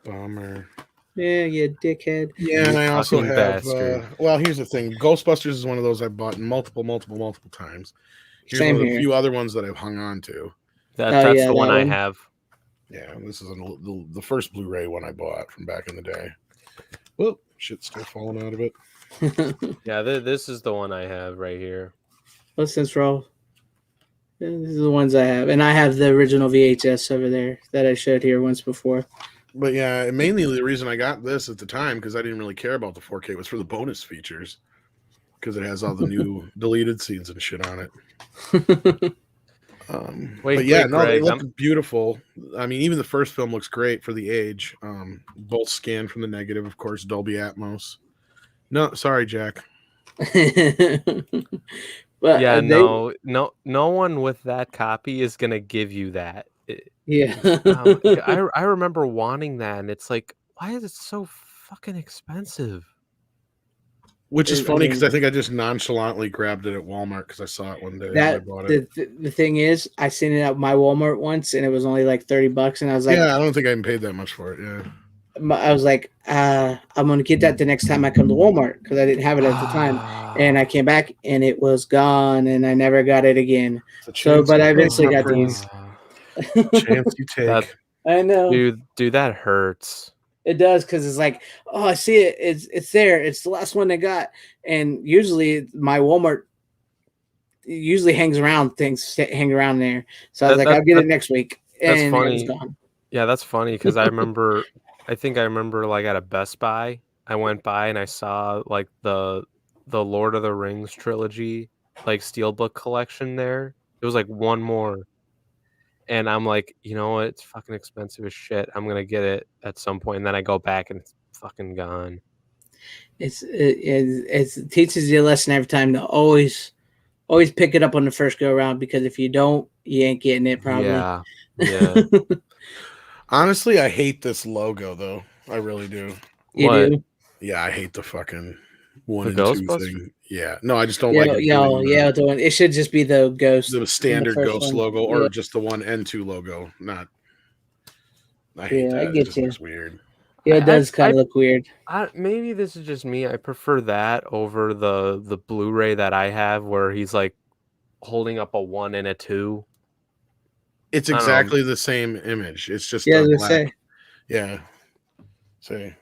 Bummer. Yeah, you dickhead. Yeah, and I also have. Well, here's the thing: Ghostbusters is one of those I've bought multiple times. Here's one of the few other ones that I've hung on to. That's the one I have. Yeah, this is the first Blu-ray one I bought from back in the day. Well, shit's still falling out of it. Yeah, this is the one I have right here. Listen, Roll. These are the ones I have, and I have the original VHS over there that I showed here once before. But yeah, mainly the reason I got this at the time because I didn't really care about the 4K was for the bonus features because it has all the new deleted scenes and shit on it. But yeah, they look beautiful. I mean, even the first film looks great for the age. Both scanned from the negative, of course, Dolby Atmos. No, sorry, Jack. But yeah, no one with that copy is gonna give you that. Yeah. I remember wanting that, and it's like, why is it so fucking expensive? Which is funny because I think I just nonchalantly grabbed it at Walmart because I saw it one day and I bought it. The thing is, I seen it at my Walmart once and it was only like $30, and I was like, yeah, I don't think I even paid that much for it. Yeah. I was like, I'm gonna get that the next time I come to Walmart because I didn't have it at the time, and I came back and it was gone, and I never got it again. So, but I eventually got these. Chance you take. I know, dude, that hurts. It does because it's like, oh, I see it. It's there. It's the last one they got, and usually my Walmart usually hangs around there. So I was like, I'll get it next week. That's and funny. It was gone. Yeah, that's funny because I remember. I think I remember like at a Best Buy, I went by and I saw like the Lord of the Rings trilogy, like steelbook collection there. It was like one more. And I'm like, you know what? It's fucking expensive as shit. I'm going to get it at some point. And then I go back and it's fucking gone. It teaches you a lesson every time to always pick it up on the first go around, because if you don't, you ain't getting it probably. Yeah. Honestly, I hate this logo though. I really do. You do? Yeah, I hate the fucking 1 and 2 thing. Yeah, no, I just don't like it. It should just be the ghost, the standard ghost logo, or just the 1 and 2 logo. Not. I hate that. I get it just looks weird. Yeah, it does kind of look weird. Maybe this is just me. I prefer that over the Blu-ray that I have, where he's like holding up a 1 and a 2. It's exactly the same image. It's just black. Yeah. Say,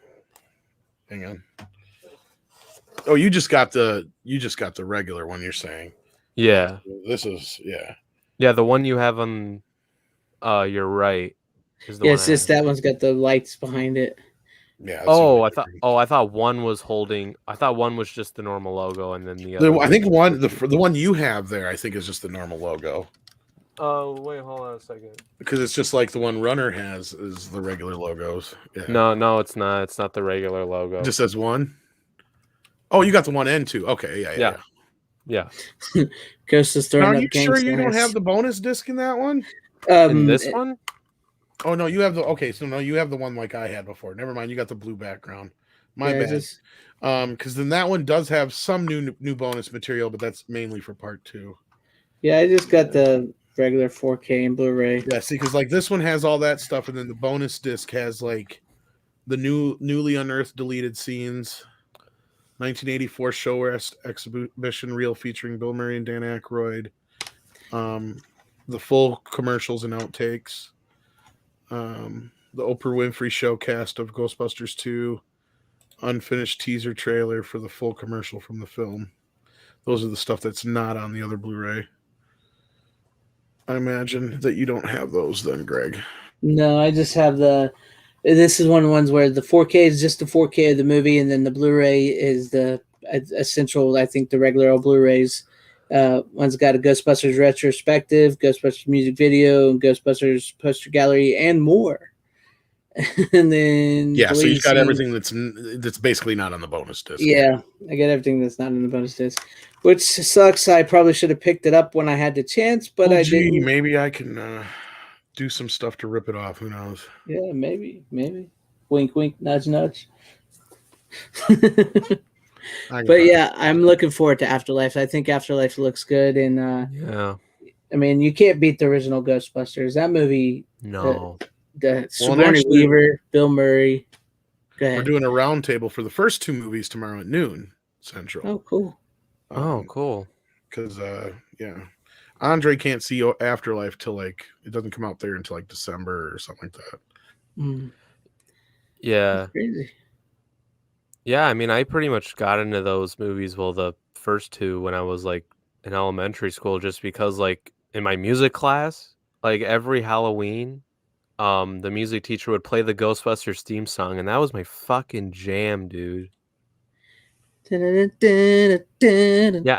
hang on. Oh, you just got the regular one. You're saying? Yeah. This is Yeah, the one you have on your right. It's just that one's got the lights behind it. Yeah. that's the Oh, only I thought. difference. Oh, I thought one was holding. I thought one was just the normal logo, and then the other. I think was- the one you have there, I think, is just the normal logo. Oh, wait, hold on a second. Because it's just like the one Runner has is the regular logos. Yeah. No, it's not. It's not the regular logo. It just says one. Oh, you got the one and two. Okay, yeah. Yeah. Ghost is Now, throwing are up you gang sure you don't have signs. the bonus disc in that one? In this one? Oh no, you have the so no, you have the one like I had before. Never mind, you got the blue background. My yeah, bad. Because then that one does have some new bonus material, but that's mainly for part 2. yeah, I just got the regular 4K and Blu-ray. Yeah, see, because like this one has all that stuff, and then the bonus disc has like the newly unearthed deleted scenes, 1984 show exhibition reel featuring Bill Murray and Dan Aykroyd, the full commercials and outtakes, the Oprah Winfrey show cast of Ghostbusters 2, unfinished teaser trailer for the full commercial from the film. Those are the stuff that's not on the other Blu-ray. I imagine that you don't have those then, Greg. No, I just have the. This is one of the ones where the 4K is just the 4K of the movie, and then the Blu-ray is the essential. I think the regular old Blu-rays. One's got a Ghostbusters retrospective, Ghostbusters music video, and Ghostbusters poster gallery, and more. And then So you've got scene. everything that's basically not on the bonus disc. Yeah, I got everything that's not in the bonus disc, which sucks. I probably should have picked it up when I had the chance, but I didn't. Maybe I can do some stuff to rip it off. Who knows? Yeah, maybe. Wink, wink, nudge, nudge. But yeah, I'm looking forward to Afterlife. I think Afterlife looks good, and Yeah. I mean, you can't beat the original Ghostbusters. That movie, No. the Sigourney Weaver, Bill Murray. Go ahead. We're doing a roundtable for the first 2 movies tomorrow at noon Central. Oh, cool. Cool. Because Andre can't see Afterlife till like it doesn't come out there until like December or something like that. Mm. Yeah. That's crazy. Yeah, I mean, I pretty much got into those movies, well, the first 2 when I was like in elementary school, just because like in my music class, like every Halloween, the music teacher would play the Ghostbusters theme song, and that was my fucking jam, dude. Yeah,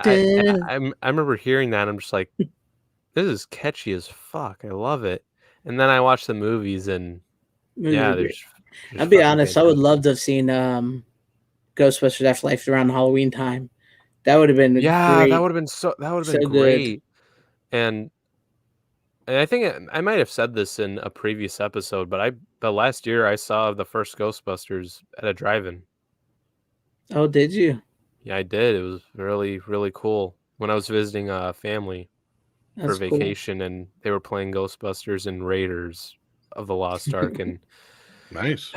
I remember hearing that, and I'm just like, this is catchy as fuck. I love it. And then I watched the movies, and yeah, I'll be honest, I would love to have seen Ghostbusters Afterlife around Halloween time. That would have been great. that would have been great. And I think I might have said this in a previous episode, but last year I saw the first Ghostbusters at a drive-in. Oh, did you? Yeah, I did. It was really, really cool. When I was visiting a family for vacation, and they were playing Ghostbusters and Raiders of the Lost Ark, and nice.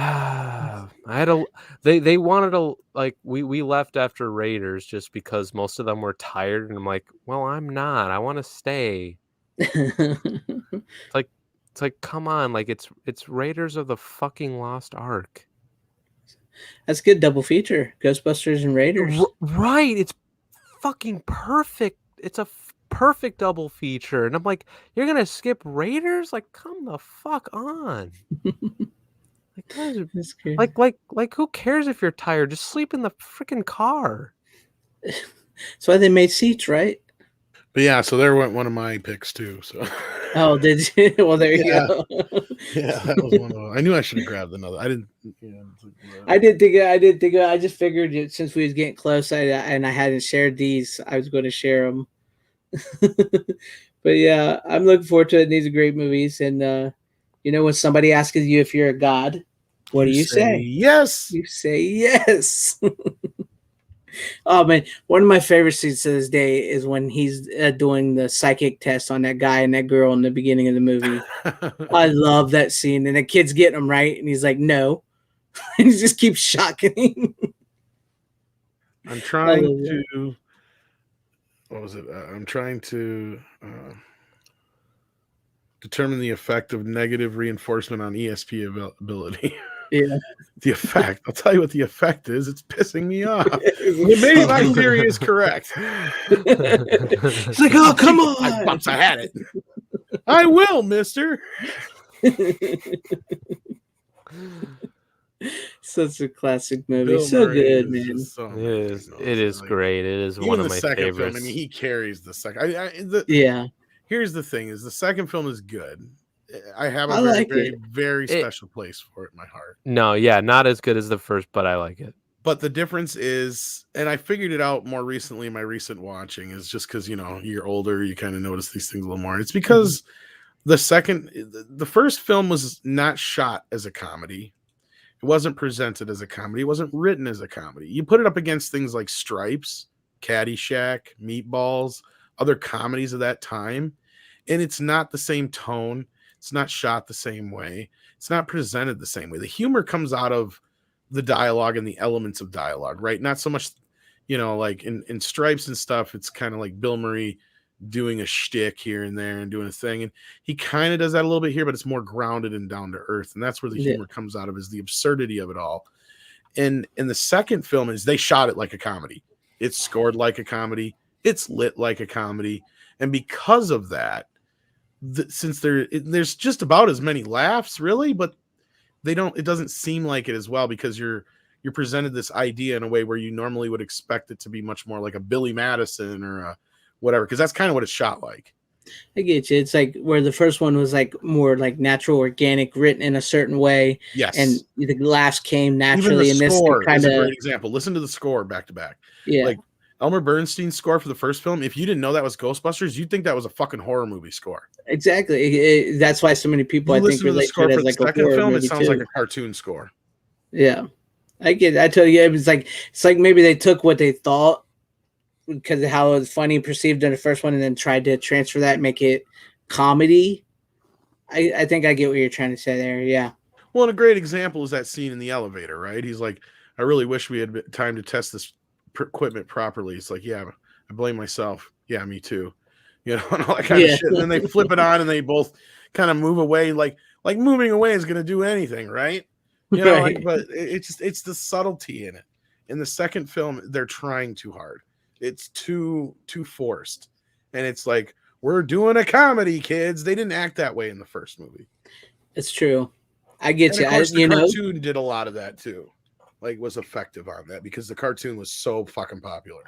They wanted to, like, we left after Raiders just because most of them were tired, and I'm like, well, I'm not. I want to stay. It's like come on, like it's Raiders of the fucking Lost Ark. That's a good double feature, Ghostbusters and Raiders. Right, it's fucking perfect. It's a perfect double feature, and I'm like, you're gonna skip Raiders? Like, come the fuck on. Like who cares if you're tired? Just sleep in the freaking car. That's why they made seats, right? But yeah, so there went one of my picks too. So. Oh, did you? Well, there you go. Yeah, that was one of them. I knew I should have grabbed another. I didn't. I did think. I just figured since we was getting close, and I hadn't shared these, I was going to share them. But yeah, I'm looking forward to it. These are great movies, and when somebody asks you if you're a god, what do you say? Yes. You say yes. Oh man, one of my favorite scenes to this day is when he's doing the psychic test on that guy and that girl in the beginning of the movie. I love that scene, and the kid's getting him right, and he's like, "No," and he just keeps shocking him. I'm trying to. What was it? I'm trying to determine the effect of negative reinforcement on ESP ability. Yeah. The effect. I'll tell you what the effect is. It's pissing me off. Maybe my theory is correct. It's like, oh, come on. Once I had it. I will, mister. Such a classic movie. Bill So Murray good, is man. just so It amazing. is. Though. It is Like, great. It is even one of the my second film. I favorites. mean, he carries the second. Yeah, Here's the thing: is the second film is good. I have a I very, like very, it. very It special place for it in my heart. no, yeah, not as good as the first, but I like it. But the difference is, and I figured it out more recently in my recent watching, is just because you're older, you kind of notice these things a little more. It's because the first film was not shot as a comedy. It wasn't presented as a comedy. It wasn't written as a comedy. You put it up against things like Stripes, Caddyshack, Meatballs, other comedies of that time, and it's not the same tone. It's not shot the same way. It's not presented the same way. The humor comes out of the dialogue and the elements of dialogue, right? Not so much, like in Stripes and stuff, it's kind of like Bill Murray doing a shtick here and there and doing a thing. And he kind of does that a little bit here, but it's more grounded and down to earth. And that's where the Yeah. humor comes out of, is the absurdity of it all. And the second film is they shot it like a comedy. It's scored like a comedy. It's lit like a comedy. And because of that, since there's just about as many laughs really, but it doesn't seem like it as well, because you're presented this idea in a way where you normally would expect it to be much more like a Billy Madison or a whatever, because that's kind of what it's shot like. I get you. It's like where the first one was like more like natural, organic, written in a certain way. Yes. And the laughs came naturally. Even the and score this is a kind of great example. Listen to the score back to back. yeah. Like Elmer Bernstein's score for the first film, if you didn't know that was Ghostbusters, you'd think that was a fucking horror movie score. Exactly. That's why so many people, I think, Listen to the relate to score it for as the like a second horror film, it movie sounds too. like a cartoon score. Yeah, I get it. I tell you, it's like maybe they took what they thought because of how it was funny perceived in the first one, and then tried to transfer that and make it comedy. I think I get what you're trying to say there. Yeah. Well, and a great example is that scene in the elevator, right? He's like, I really wish we had time to test this equipment properly. It's like, yeah, I blame myself. Yeah, me too. And all that kind of shit. And then they flip it on and they both kind of move away. Like moving away is going to do anything, right? Right. But it's the subtlety in it. In the second film, they're trying too hard. It's too forced. And it's like, we're doing a comedy, kids. They didn't act that way in the first movie. It's true. I get And you. of course, the cartoon did a lot of that too. Like, was effective on that because the cartoon was so fucking popular.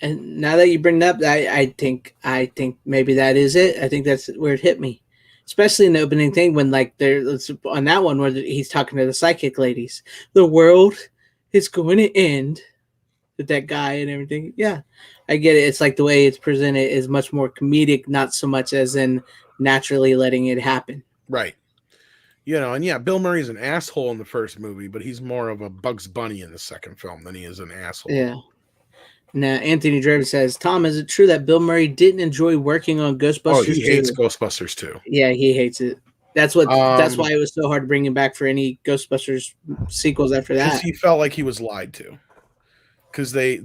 And now that you bring it up, I think maybe that is it. I think that's where it hit me, especially in the opening thing when like there's on that one where he's talking to the psychic ladies. The world is going to end with that guy and everything. Yeah, I get it. It's like the way it's presented is much more comedic, not so much as in naturally letting it happen. Right. And yeah, Bill Murray's an asshole in the first movie, but he's more of a Bugs Bunny in the second film than he is an asshole. Yeah. Now, Anthony Draven says, Tom, is it true that Bill Murray didn't enjoy working on Ghostbusters 2? Oh, he hates Ghostbusters 2. Yeah, he hates it. That's why it was so hard to bring him back for any Ghostbusters sequels after that. Because he felt like he was lied to. Because they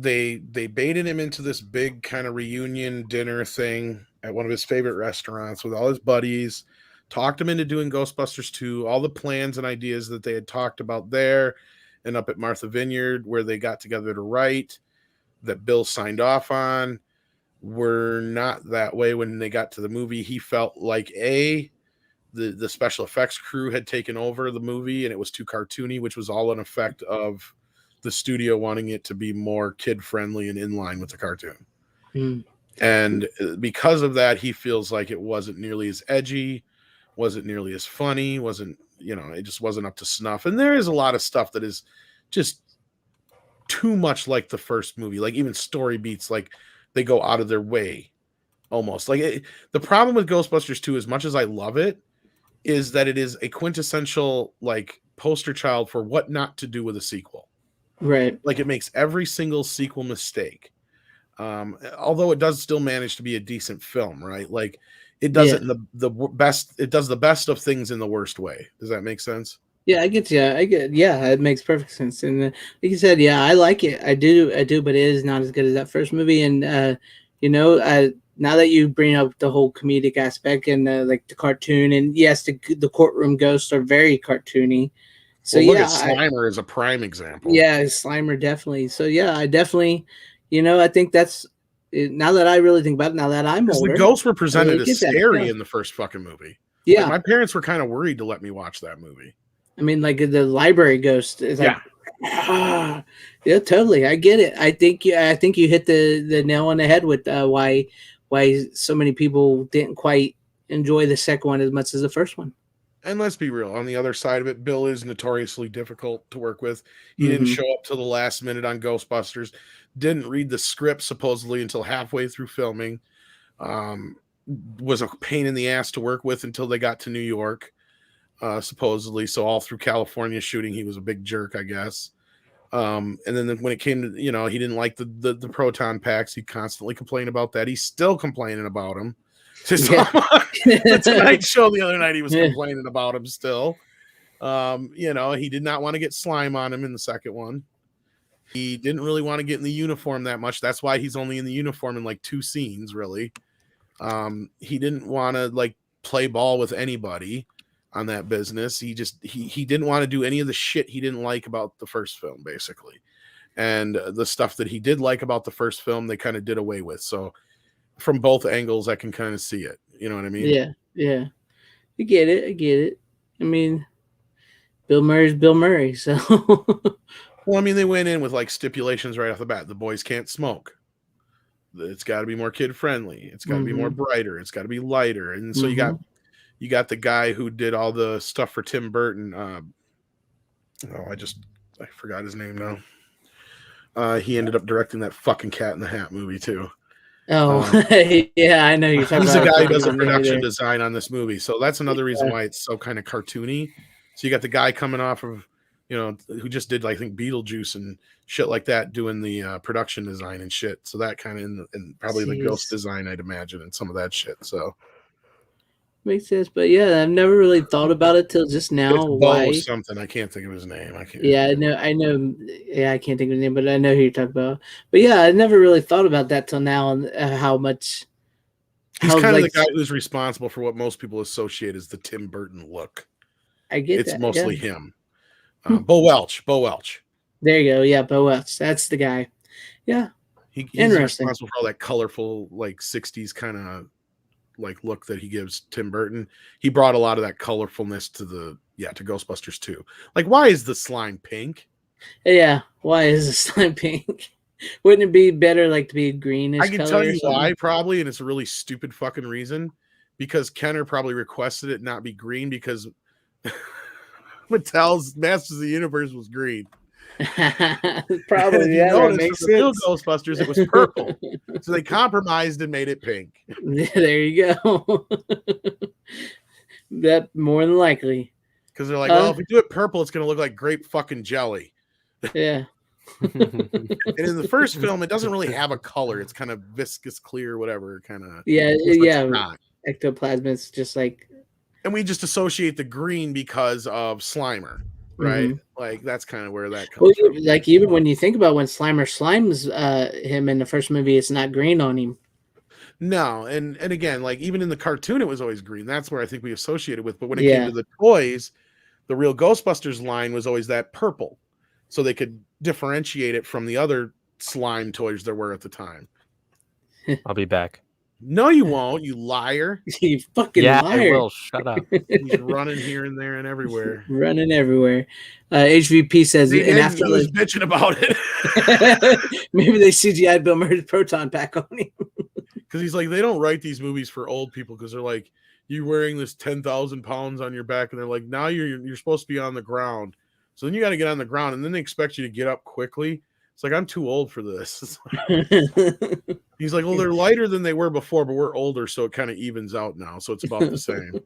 baited him into this big kind of reunion dinner thing at one of his favorite restaurants with all his buddies, talked him into doing Ghostbusters 2, all the plans and ideas that they had talked about there and up at Martha Vineyard where they got together to write that Bill signed off on were not that way when they got to the movie. He felt like the special effects crew had taken over the movie and it was too cartoony, which was all an effect of the studio wanting it to be more kid friendly and in line with the cartoon. Mm. And because of that, he feels like it wasn't nearly as edgy, wasn't nearly as funny, it just wasn't up to snuff. And there is a lot of stuff that is just too much like the first movie, like even story beats, like they go out of their way almost. Like the problem with Ghostbusters 2, as much as I love it, is that it is a quintessential like poster child for what not to do with a sequel. Right. Like it makes every single sequel mistake. Although it does still manage to be a decent film, right? Like it does it in the best. It does the best of things in the worst way. Does that make sense? Yeah, I get you. Yeah, it makes perfect sense. And like you said, yeah, I like it. I do, but it is not as good as that first movie. And now that you bring up the whole comedic aspect and like the cartoon, and yes, the courtroom ghosts are very cartoony. So look yeah, at Slimer is a prime example. Yeah, Slimer definitely. So yeah, I definitely, I think that's now that I really think about it. Now that I'm older, the ghosts were presented as scary in in the first fucking movie. Yeah, like, my parents were kind of worried to let me watch that movie. I mean, like the library ghost is like, Yeah. yeah, totally. I get it. I think you hit the nail on the head with why so many people didn't quite enjoy the second one as much as the first one. And let's be real, on the other side of it, Bill is notoriously difficult to work with. He didn't Mhm. show up till the last minute on Ghostbusters, didn't read the script supposedly until halfway through filming, was a pain in the ass to work with until they got to New York, supposedly. So all through California shooting, he was a big jerk, I guess. And then when it came to, he didn't like the proton packs. He constantly complained about that. He's still complaining about them. Yeah. The Tonight Show the other night, he was Yeah. complaining about him still. He did not want to get slime on him in the second one. He didn't really want to get in the uniform that much. That's why he's only in the uniform in like 2 scenes, really. He didn't want to like play ball with anybody on that business. He didn't want to do any of the shit he didn't like about the first film, basically. And the stuff that he did like about the first film, they kind of did away with. So from both angles, I can kind of see it. You know what I mean? Yeah. I get it. I mean, Bill Murray's Bill Murray, so. Well, I mean, they went in with like stipulations right off the bat. The boys can't smoke. It's got to be more kid friendly. It's got to be more brighter. It's got to be lighter. And so you got the guy who did all the stuff for Tim Burton. I forgot his name now. He ended up directing that fucking Cat in the Hat movie too. Oh, yeah, I know you're talking He's about. the guy who does the production design on this movie. So that's another reason why it's so kind of cartoony. So you got the guy coming off of, who just did, I think, Beetlejuice and shit like that, doing the production design and shit. So that kind of, and probably the ghost design, I'd imagine, and some of that shit. So makes sense. But yeah, I've never really thought about it till just now. it's Why? something. I can't think of his name. I can't. Yeah, I know. Yeah, I can't think of his name, but I know who you're talking about. But yeah, I never really thought about that till now, and how much. He's kind of the guy who's responsible for what most people associate as the Tim Burton look. I get it's that, mostly him. Bo Welch. There you go. Yeah, Bo Welch. That's the guy. Yeah. He's responsible for all that colorful, like 60s kind of like look that he gives Tim Burton. He brought a lot of that colorfulness to Ghostbusters 2. Like, why is the slime pink? Yeah. Why is the slime pink? Wouldn't it be better like to be greenish? I can tell you why, probably, and it's a really stupid fucking reason. Because Kenner probably requested it not be green because Mattel's Masters of the Universe was green. Probably, yeah. That makes sense. Real Ghostbusters, it was purple, so they compromised and made it pink. There you go. That more than likely. Because they're like, well, if we do it purple, it's going to look like grape fucking jelly. Yeah. And in the first film, it doesn't really have a color. It's kind of viscous, clear, whatever kind of. Yeah. Ectoplasm is just like. And we just associate the green because of Slimer, right? Like that's kind of where that comes from. Like even when you think about when Slimer slimes him in the first movie, it's not green on him. No, and again, like even in the cartoon, it was always green. That's where I think we associated with. But when it came to the toys, the real Ghostbusters line was always that purple, so they could differentiate it from the other slime toys there were at the time. I'll be back. No, you won't, you liar. You fucking liar. I will. Shut up. He's running here and there and everywhere. Running everywhere. HVP says, and after he was bitching about it. Maybe they CGI'd Bill Murray's proton pack on him. Because he's like, they don't write these movies for old people because they're like, you wearing this 10,000 pounds on your back, and they're like, now you're supposed to be on the ground. So then you got to get on the ground, and then they expect you to get up quickly. It's like, I'm too old for this. He's like, well, they're lighter than they were before, but we're older, so it kind of evens out now. So it's about the same.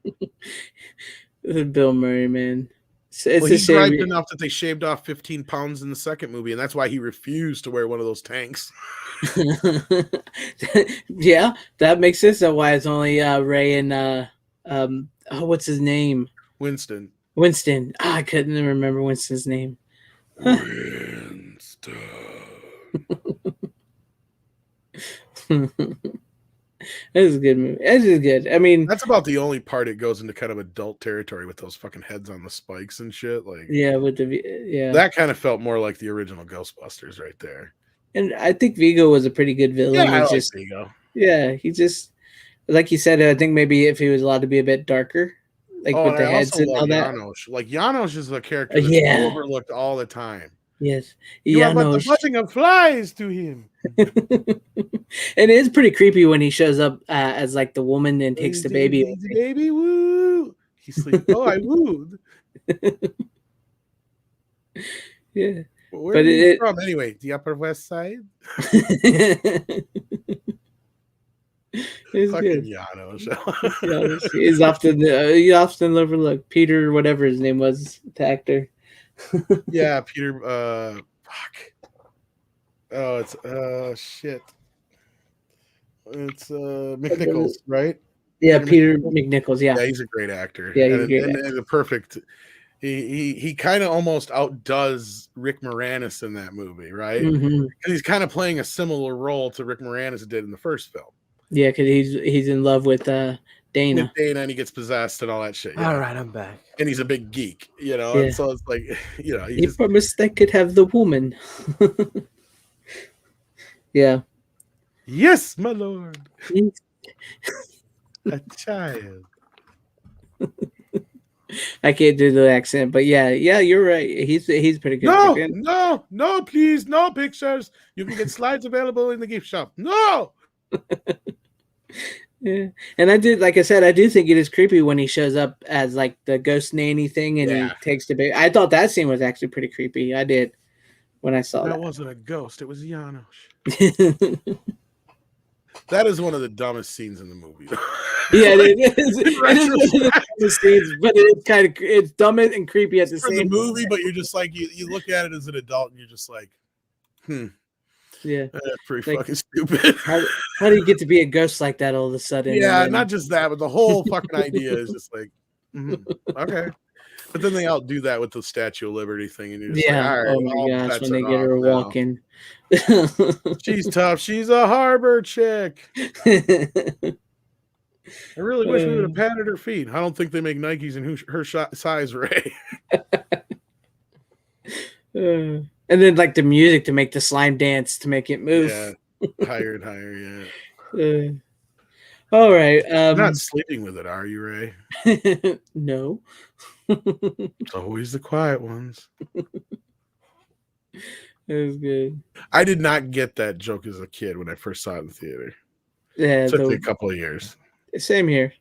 Bill Murray, man. He's griped enough that they shaved off 15 pounds in the second movie, and that's why he refused to wear one of those tanks. Yeah, that makes sense. That's why it's only Ray and what's his name? Winston. I couldn't remember Winston's name. Winston. This is a good movie. This is good. I mean, that's about the only part it goes into kind of adult territory with those fucking heads on the spikes and shit. Like, that kind of felt more like the original Ghostbusters right there. And I think Vigo was a pretty good villain. Yeah, I like Vigo. Yeah, he just, like you said, I think maybe if he was allowed to be a bit darker, like Oh, with and the I heads also and love all that. Janos. Like Janos is a character that's Yeah. overlooked all the time. Yes. You are but the Janos. buzzing of flies to him. And it is pretty creepy when he shows up as like the woman and takes the baby. The baby, woo. He's sleeping. Oh, I wooed. Yeah. Where But are you from anyway? The Upper West Side? It's Fucking good. Janos. Janos. He's often overlooked. Peter, whatever his name was, the actor. Yeah, Peter. Fuck. Oh, it's shit. It's McNichols, right? Yeah, Peter McNichols. Yeah, Yeah, he's a great actor. Yeah, he's and, a great and, actor. and the perfect. He kind of almost outdoes Rick Moranis in that movie, right? Mm-hmm. Because he's kind of playing a similar role to Rick Moranis did in the first film. Yeah, because he's in love with Dana. With Dana, and he gets possessed and all that shit. Yeah. All right, I'm back. And he's a big geek, you know. Yeah. And so it's like, you know, he promised I could have the woman. Yeah. Yes, my lord. A child. I can't do the accent, but yeah, you're right. He's pretty good. No, please, no pictures. You can get slides available in the gift shop. No. Yeah, and I do, like I said, I do think it is creepy when he shows up as like the ghost nanny thing, and he takes the baby. I thought that scene was actually pretty creepy. I did when I saw that. That wasn't a ghost; it was Janos. That is one of the dumbest scenes in the movie. Yeah, it is. It is one of the dumbest scenes, but it's dumb and creepy at the same time. The movie, but you're just like you look at it as an adult, and you're just like, yeah, that's pretty fucking stupid. How do you get to be a ghost like that all of a sudden? Yeah, not just that, but the whole fucking idea is just like, okay. But then they outdo that with the Statue of Liberty thing, and you're just like, all right, oh my gosh, when they get her walking. She's tough. She's a harbor chick. I really wish we would have patted her feet. I don't think they make Nikes in her size, Ray. And then like the music to make the slime dance to make it move. Yeah, higher and higher. Yeah. All right. You're not sleeping with it, are you, Ray? No. It's always the quiet ones. It was good. I did not get that joke as a kid when I first saw it in the theater. Yeah, it took me a couple of years. Same here.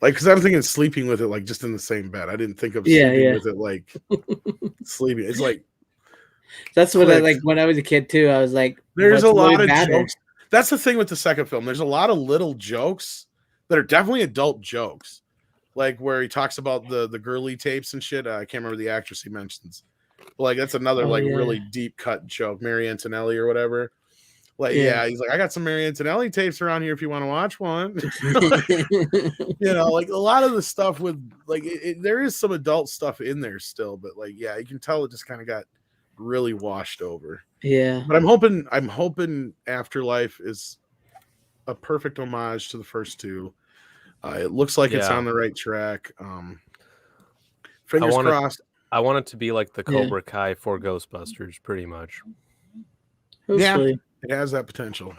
Like, because I'm thinking sleeping with it, like just in the same bed. I didn't think of sleeping with it like sleeping. It's like that's what I like when I was a kid too. I was like, there's a lot of jokes. That's the thing with the second film. There's a lot of little jokes that are definitely adult jokes, like where he talks about the girly tapes and shit. I can't remember the actress he mentions. But like that's another really deep cut joke, Mary Antonelli or whatever. Like he's like, I got some Mary Antonelli tapes around here if you want to watch one. You know, like a lot of the stuff with like there is some adult stuff in there still, but like you can tell it just kind of got really washed over. Yeah. But I'm hoping Afterlife is a perfect homage to the first two. It looks like it's on the right track. Fingers crossed. I want it to be like the Cobra Kai for Ghostbusters, pretty much. Hopefully. Yeah, it has that potential.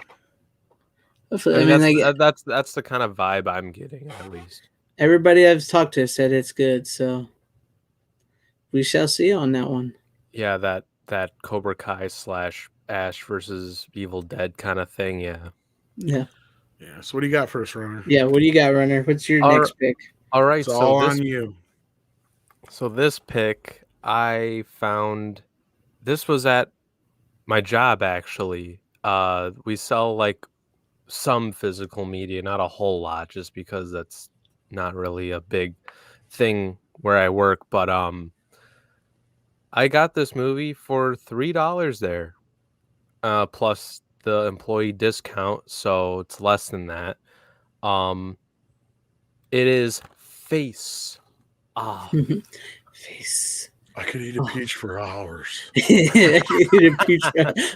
Hopefully. I mean, that's the kind of vibe I'm getting, at least. Everybody I've talked to said it's good, so we shall see on that one. Yeah, that Cobra Kai / Ash versus Evil Dead kind of thing. Yeah. Yeah. So what do you got for us, Runner? Yeah. What do you got, Runner? What's your next pick? All right. It's all on you. So this pick, I found this was at my job, actually. We sell like some physical media, not a whole lot, just because that's not really a big thing where I work. But I got this movie for $3 there, plus the employee discount, so it's less than that. It is Face Off. Face. I could eat a peach for hours. I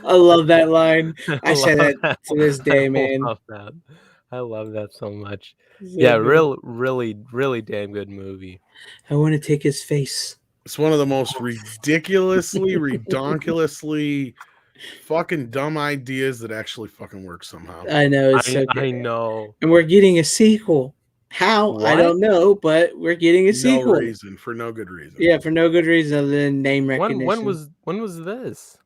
love that line. I say that to this day, man. I love that so much. Yeah, really damn good movie. I want to take his face. It's one of the most ridiculously, redonkulously fucking dumb ideas that actually fucking works somehow. I know. It's so good. I know. And we're getting a sequel. How? I What? don't know, but we're getting a No sequel. reason, for no good reason. Yeah, for no good reason other than name recognition. When was this?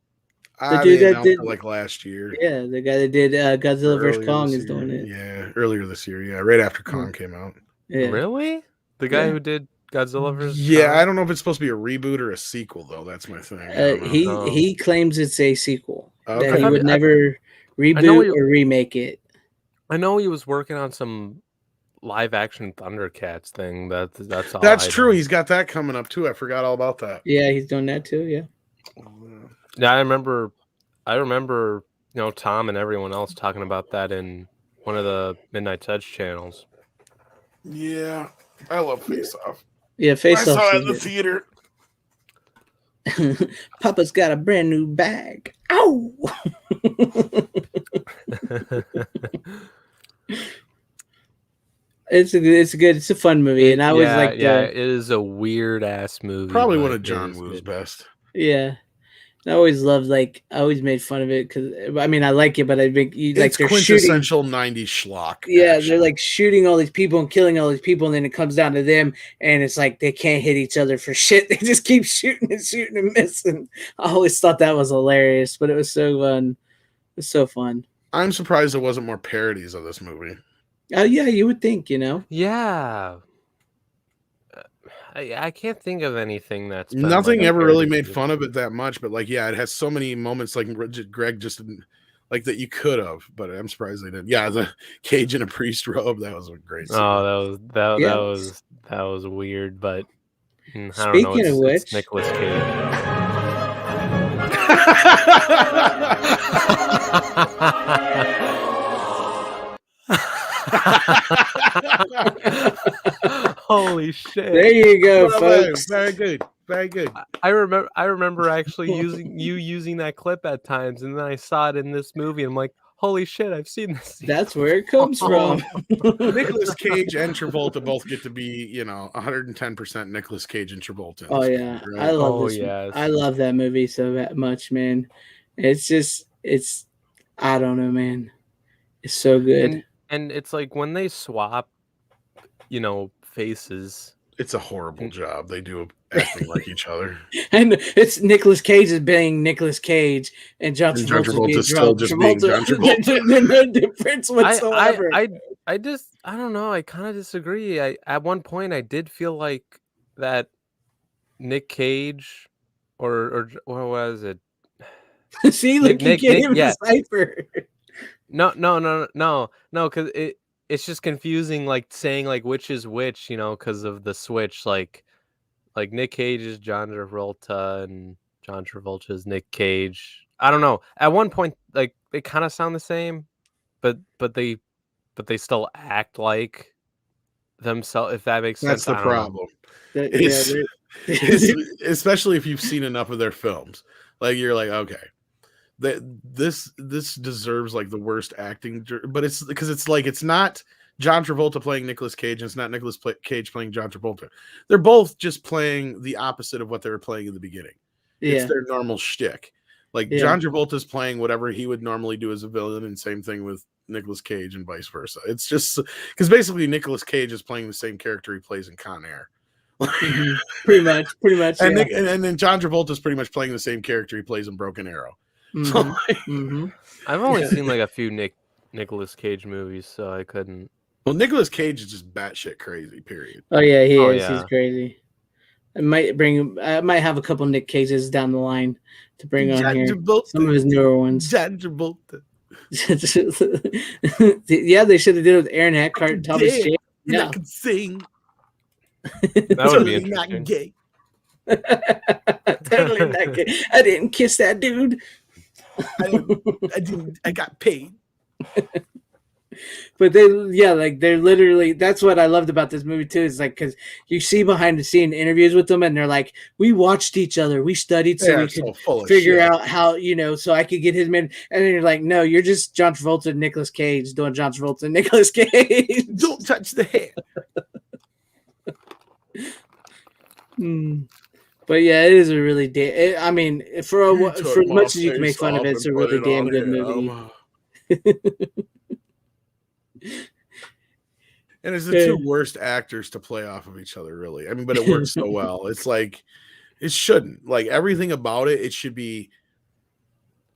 The They dude that announced did it like last year. Yeah, the guy that did Godzilla vs Earlier Kong this is year. doing it. Yeah, earlier this year. Yeah, right after Kong came out. Yeah. Really? The guy Yeah. who did Godzilla vs. Yeah, Kong? I don't know if it's supposed to be a reboot or a sequel, though. That's my thing. I don't know. He claims it's a sequel. Okay. That he would never reboot or remake it. I know he was working on some live action Thundercats thing. That's all. That's true. He's got that coming up too. I forgot all about that. Yeah, he's doing that too. Yeah. Yeah, I remember. Tom and everyone else talking about that in one of the Midnight Touch channels. Yeah, I love Face Off. Yeah, Face Off. I saw it in the theater. Papa's got a brand new bag. Ow! It's a fun movie, and I always like it is a weird ass movie. Probably one of John Woo's best. Yeah. I always loved, I always made fun of it because, I mean, I like it, but I think it's they're quintessential 90s schlock. Yeah, action. They're like shooting all these people and killing all these people, and then it comes down to them, and it's like they can't hit each other for shit. They just keep shooting and missing. I always thought that was hilarious, but it was so fun. It was so fun. I'm surprised there wasn't more parodies of this movie. Oh, yeah, you would think, Yeah. I can't think of anything that's been nothing ever really made fun of it that much, but it has so many moments like Greg just didn't like that you could have, but I'm surprised they didn't. Yeah, the Cage in a priest robe, that was a great scene. Oh, that was weird, but I don't know. Speaking of which, it's Nicolas Cage. Holy shit! There you go, folks. Very good, very good. I remember actually using that clip at times, and then I saw it in this movie. And I'm like, holy shit! I've seen this. That's where it comes from. Nicolas Cage and Travolta both get to be, 110% Nicolas Cage and Travolta. Oh yeah, movie, right? I love this. Yes. I love that movie so much, man. It's I don't know, man. It's so good. And it's like when they swap, faces. It's a horrible job. They do acting like each other. And it's Nicolas Cage is being Nicolas Cage, and John Travolta is still just being John Travolta. No difference whatsoever. I don't know. I kind of disagree. At one point I did feel like that Nick Cage, or what was it? See, look, you can't even decipher. No, because it's just confusing, saying which is which, because of the switch. Like Nick Cage is John Travolta and John Travolta is Nick Cage. I don't know. At one point, they kind of sound the same, but they still act like themselves. If that makes sense. That's the problem. Especially if you've seen enough of their films. You're like, okay. This deserves the worst acting, but it's because it's not John Travolta playing Nicolas Cage, and it's not Nicolas Cage playing John Travolta. They're both just playing the opposite of what they were playing in the beginning. Yeah. It's their normal shtick. John Travolta's playing whatever he would normally do as a villain, and same thing with Nicolas Cage and vice versa. It's just because basically Nicolas Cage is playing the same character he plays in Con Air. pretty much. And, and then John Travolta's pretty much playing the same character he plays in Broken Arrow. Mm-hmm. I've only seen a few Nicolas Cage movies, so I couldn't. Well, Nicolas Cage is just batshit crazy. Period. Oh yeah, he is. Yeah. He's crazy. I might have a couple Nick Cages down the line to bring on here. Some of his newer ones. John Travolta. Yeah, they should have did it with Aaron Eckhart and Thomas Jane. Yeah, I can sing. That would be interesting. Not gay. Totally not gay. I didn't kiss that dude. I got paid. But they're literally, that's what I loved about this movie too, is because you see behind the scene interviews with them, and they're like, we watched each other, we studied so we could figure out how, so I could get his man. And then you're like, no, you're just John Travolta and Nicolas Cage doing John Travolta and Nicolas Cage. Don't touch the hair. But yeah, it is a really for as much as you can make fun of it, it's a really damn good movie. And it's the two worst actors to play off of each other, really. I mean, but it works so well. It's like, it shouldn't. Like, everything about it, it should be.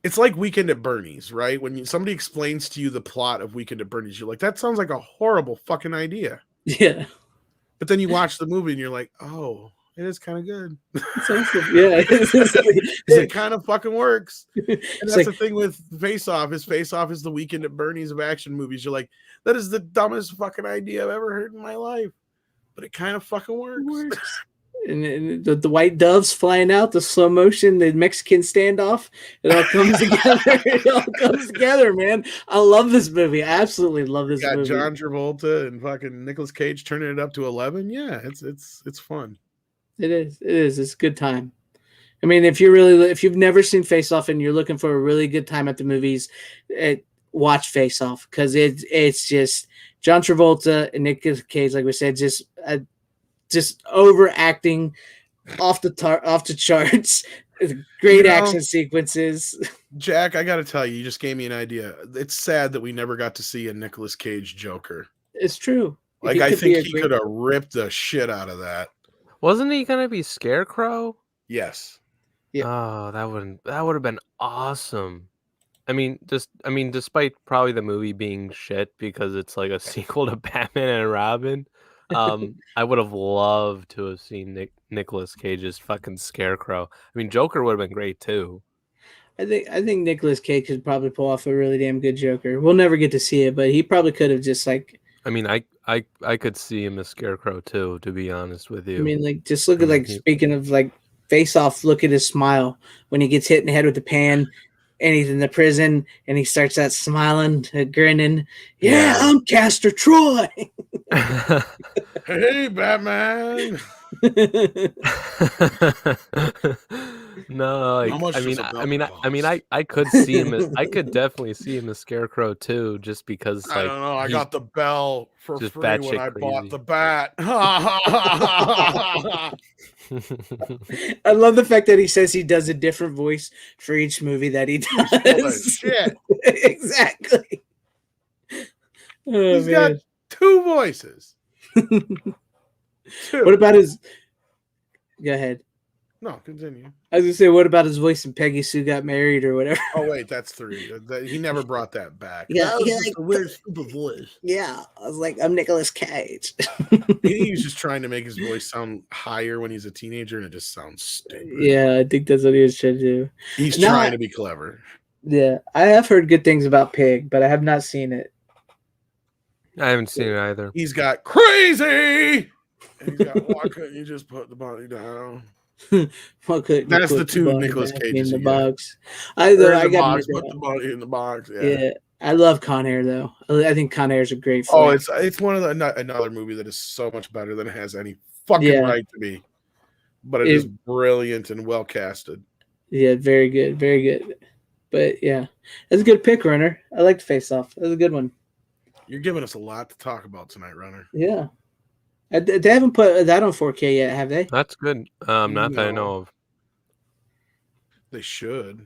It's like Weekend at Bernie's, right? When somebody explains to you the plot of Weekend at Bernie's, you're like, that sounds like a horrible fucking idea. Yeah. But then you watch the movie and you're like, oh, it is kind of good. Yeah. It kind of fucking works. And that's like, the thing with Face Off. Face Off is the Weekend at Bernie's of action movies. You're like, that is the dumbest fucking idea I've ever heard in my life. But it kind of fucking works. And the white doves flying out, the slow motion, the Mexican standoff, it all comes together. It all comes together, man. I love this movie. I absolutely love this movie. John Travolta and fucking Nicolas Cage turning it up to 11. Yeah, it's fun. It is. It's a good time. I mean, if you've never seen Face Off and you're looking for a really good time at the movies, watch Face Off, because it's just John Travolta and Nicolas Cage, like we said, just overacting off the charts. Great action sequences. Jack, I got to tell you just gave me an idea. It's sad that we never got to see a Nicolas Cage Joker. It's true. Like, I think he could have ripped the shit out of that. Wasn't he gonna be Scarecrow? Yes. Yeah. Oh, that would have been awesome. I mean, despite probably the movie being shit because it's like a sequel to Batman and Robin, I would have loved to have seen Nicolas Cage's fucking Scarecrow. I mean, Joker would have been great too. I think Nicolas Cage could probably pull off a really damn good Joker. We'll never get to see it, but he probably could have just like. I mean, I could see him as Scarecrow too, to be honest with you. I mean, like, just look at, like, speaking of, like, Face Off, look at his smile when he gets hit in the head with the pan and he's in the prison and he starts that smiling, grinning. Yeah, I'm Castor Troy. Hey, Batman. No, like, I could see him. I could definitely see him as Scarecrow too, just because. Like, I don't know. I got the bell for free when I bought the bat. I love the fact that he says he does a different voice for each movie that he does. Shit. Exactly. He's got two voices. What about his? Go ahead. No, continue. I was gonna say, what about his voice in Peggy Sue Got Married or whatever? Oh wait, that's 3. He never brought that back. Yeah, that was just a weird, stupid voice. Yeah, I was like, I'm Nicolas Cage. He's just trying to make his voice sound higher when he's a teenager, and it just sounds stupid. Yeah, I think that's what he was trying to do. He's trying to be clever. Yeah, I have heard good things about Pig, but I have not seen it. I haven't seen it either. He's got crazy. And he's got, why couldn't you just put the body down? That's the two Nicolas Cages in the box. I got put the body in the box. Yeah, I love Con Air though. I think Con Air is a great film. Oh, it's one of another movie that is so much better than it has any fucking right to be. But it is brilliant and well casted. Yeah, very good, very good. But yeah, that's a good pick, Runner. I like Face Off. That's a good one. You're giving us a lot to talk about tonight, Runner. Yeah. They haven't put that on 4K yet, have they? That's good. Not that I know of. They should.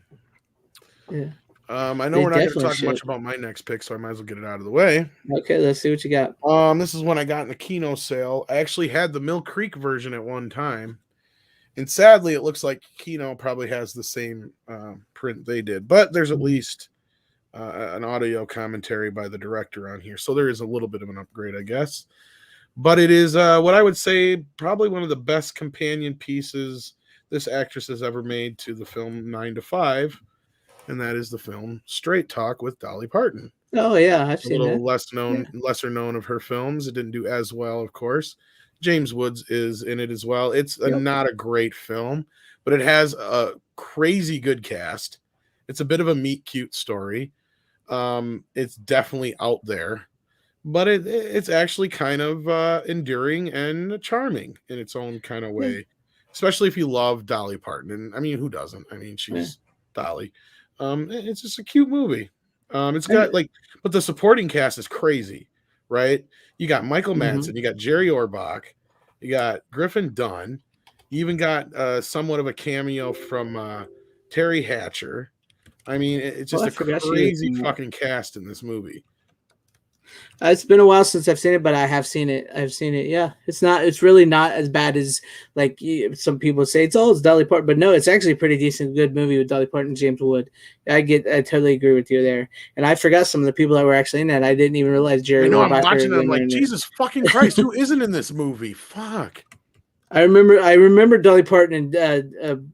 Yeah. I know we're not going to talk much about my next pick, so I might as well get it out of the way. Okay, let's see what you got. This is one I got in the Kino sale. I actually had the Mill Creek version at one time. And sadly, it looks like Kino probably has the same print they did. But there's at least an audio commentary by the director on here. So there is a little bit of an upgrade, I guess. But it is what I would say probably one of the best companion pieces this actress has ever made to the film 9 to 5. And that is the film Straight Talk with Dolly Parton. Oh, yeah, I've seen that. Lesser known of her films. It didn't do as well, of course. James Woods is in it as well. It's not a great film, but it has a crazy good cast. It's a bit of a meet cute story. It's definitely out there, but it's actually kind of enduring and charming in its own kind of way, especially if you love Dolly Parton. And I mean, who doesn't? I mean, she's Dolly. It's just a cute movie. It's got but the supporting cast is crazy, right? You got Michael Madsen, you got Jerry Orbach, you got Griffin Dunn, you even got somewhat of a cameo from Terry Hatcher. I mean, it's just a crazy fucking cast in this movie. It's been a while since I've seen it, but I have seen it. I've seen it. Yeah, it's not. It's really not as bad as like some people say. It's Dolly Parton, but no, it's actually a pretty decent, good movie with Dolly Parton and James Wood. I totally agree with you there. And I forgot some of the people that were actually in that. I didn't even realize Jerry. I know. I'm Rohrbacher watching it. was I'm like, in it. Jesus fucking Christ, who isn't in this movie? Fuck. I remember Dolly Parton and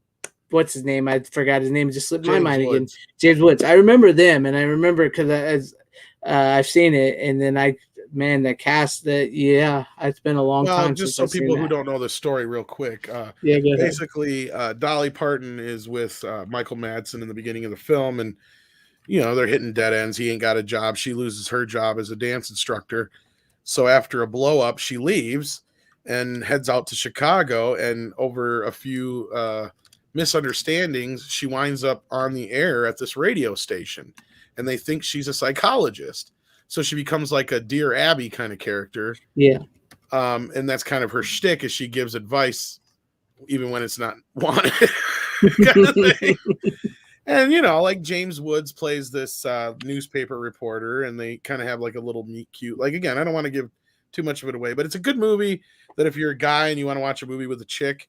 what's his name? I forgot his name. It just slipped my mind again. James Woods. I remember them, and I remember because I've seen it, and then the cast that it's been a long time. Just since so I've people seen who that. don't know the story, real quick. Go ahead. Basically, Dolly Parton is with Michael Madsen in the beginning of the film, and they're hitting dead ends. He ain't got a job. She loses her job as a dance instructor. So after a blow up, she leaves and heads out to Chicago, and over a few misunderstandings, she winds up on the air at this radio station, and they think she's a psychologist. So she becomes like a Dear Abby kind of character. Yeah. And that's kind of her shtick, is she gives advice even when it's not wanted. Kind of thing. And like James Woods plays this newspaper reporter, and they kind of have like a little meet cute. Like, again, I don't want to give too much of it away, but it's a good movie that if you're a guy and you want to watch a movie with a chick,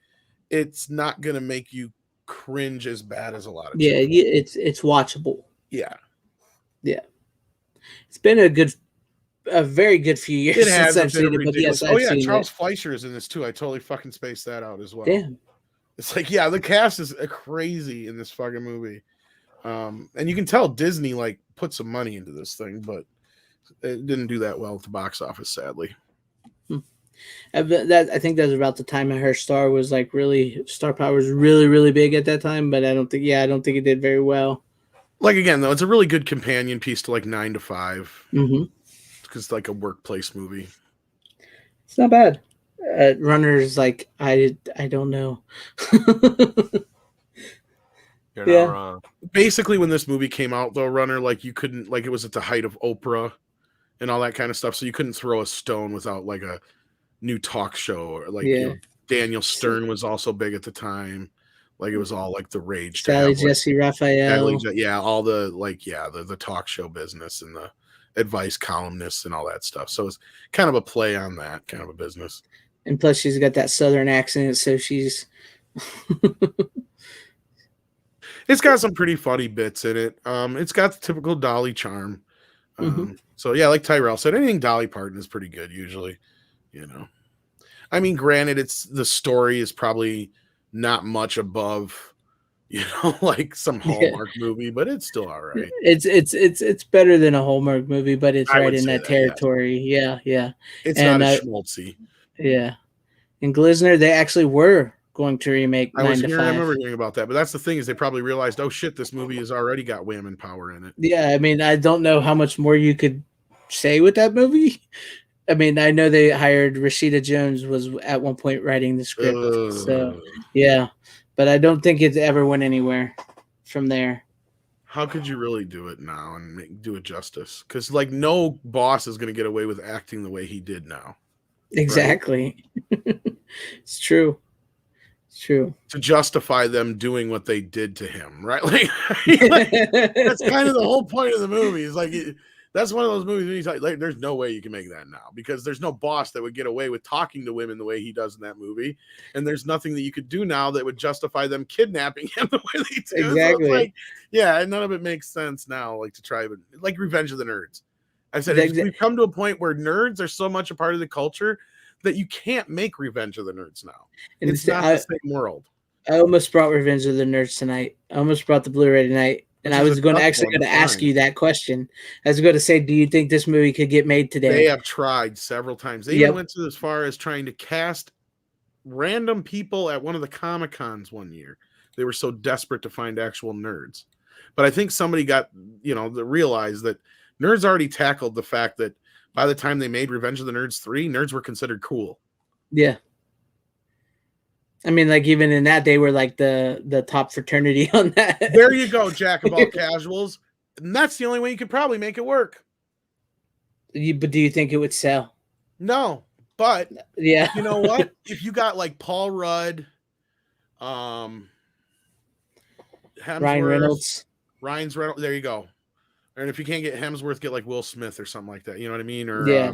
it's not going to make you cringe as bad as a lot of chicks. It's watchable. Yeah. It's been a very good few years since I've seen it, but yes, I've seen Charles it. Fleischer is in this too. I totally fucking spaced that out as well. Damn. It's like, the cast is crazy in this fucking movie. And you can tell Disney like put some money into this thing, but it didn't do that well at the box office, sadly. I think that was about the time her star was like star power was really, really big at that time, but I don't think it did very well. Like, again, though, it's a really good companion piece to like 9 to 5. Mm-hmm. Because it's like a workplace movie. It's not bad. Runner's like, I don't know. You're not wrong. Basically, when this movie came out, though, Runner, like, you couldn't, like, it was at the height of Oprah and all that kind of stuff, so you couldn't throw a stone without like a new talk show, or like Daniel Stern was also big at the time. Like, it was all like the rage. Sally Jesse Raphael. All the the talk show business and the advice columnists and all that stuff. So it's kind of a play on that kind of a business. And plus, she's got that Southern accent, so she's. It's got some pretty funny bits in it. It's got the typical Dolly charm. So yeah, like Tyrell said, anything Dolly Parton is pretty good usually. I mean, granted, the story is probably not much above, like some Hallmark movie, but it's still all right. It's better than a Hallmark movie, but it's right in that territory. Yeah. It's not as schmaltzy. Yeah. In Glisner, they actually were going to remake 9 to 5. I remember hearing about that, but that's the thing, is they probably realized, oh shit, this movie has already got women power in it. Yeah, I mean, I don't know how much more you could say with that movie. I mean, I know they hired Rashida Jones was at one point writing the script. So, yeah. But I don't think it ever went anywhere from there. How could you really do it now and do it justice? Because, like, no boss is going to get away with acting the way he did now. Exactly. Right? It's true. It's true. To justify them doing what they did to him, right? Like that's kind of the whole point of the movie. Is like that's one of those movies where like, there's no way you can make that now, because there's no boss that would get away with talking to women the way he does in that movie, and there's nothing that you could do now that would justify them kidnapping him the way they do. Exactly. So like, and none of it makes sense now. Like, to try, but like Revenge of the Nerds. I said we've come to a point where nerds are so much a part of the culture that you can't make Revenge of the Nerds now. And it's not the same world. I almost brought Revenge of the Nerds tonight. I almost brought the Blu-ray tonight. And I was going to ask you that question. I was going to say, do you think this movie could get made today? They have tried several times. They even went as far as trying to cast random people at one of the Comic-Cons one year. They were so desperate to find actual nerds. But I think somebody got, realized that nerds already tackled the fact that by the time they made Revenge of the Nerds 3, nerds were considered cool. Yeah. I mean, like, even in that, they were like the top fraternity on that. There you go, Jack of all casuals. And that's the only way you could probably make it work. But do you think it would sell? No, but yeah, you know what? If you got like Paul Rudd, Ryan Reynolds, there you go. And if you can't get Hemsworth, get like Will Smith or something like that. You know what I mean? Or Yeah.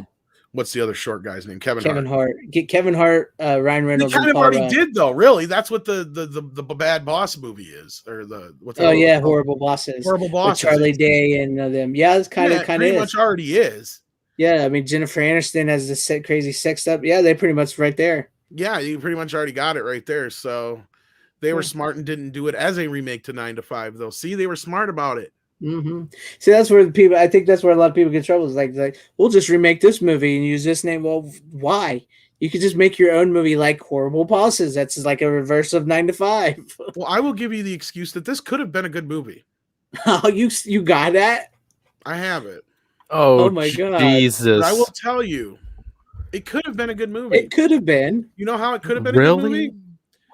what's the other short guy's name? Kevin Hart. Get Kevin Hart, Ryan He Reynolds, kind and of Paul already Rudd. did though. Really, that's what the Bad Boss movie is, or what's that? Oh yeah, Horrible Bosses. Horrible Bosses. With Charlie Day and them. Yeah, it's kind of pretty is. much already is. Yeah, I mean Jennifer Aniston has the crazy sex stuff. Yeah, they pretty much right there. Yeah, you pretty much already got it right there. So they were smart and didn't do it as a remake to 9 to 5 though. See, they were smart about it. Mm-hmm. See, that's where I think that's where a lot of people get in trouble. Is like we'll just remake this movie and use this name. Well, why? You could just make your own movie like Horrible Bosses. That's like a reverse of 9 to 5. Well, I will give you the excuse that this could have been a good movie. Oh, you got that? I have it. Oh my God. Jesus! But I will tell you, it could have been a good movie. It could have been. You know how it could have been a good movie?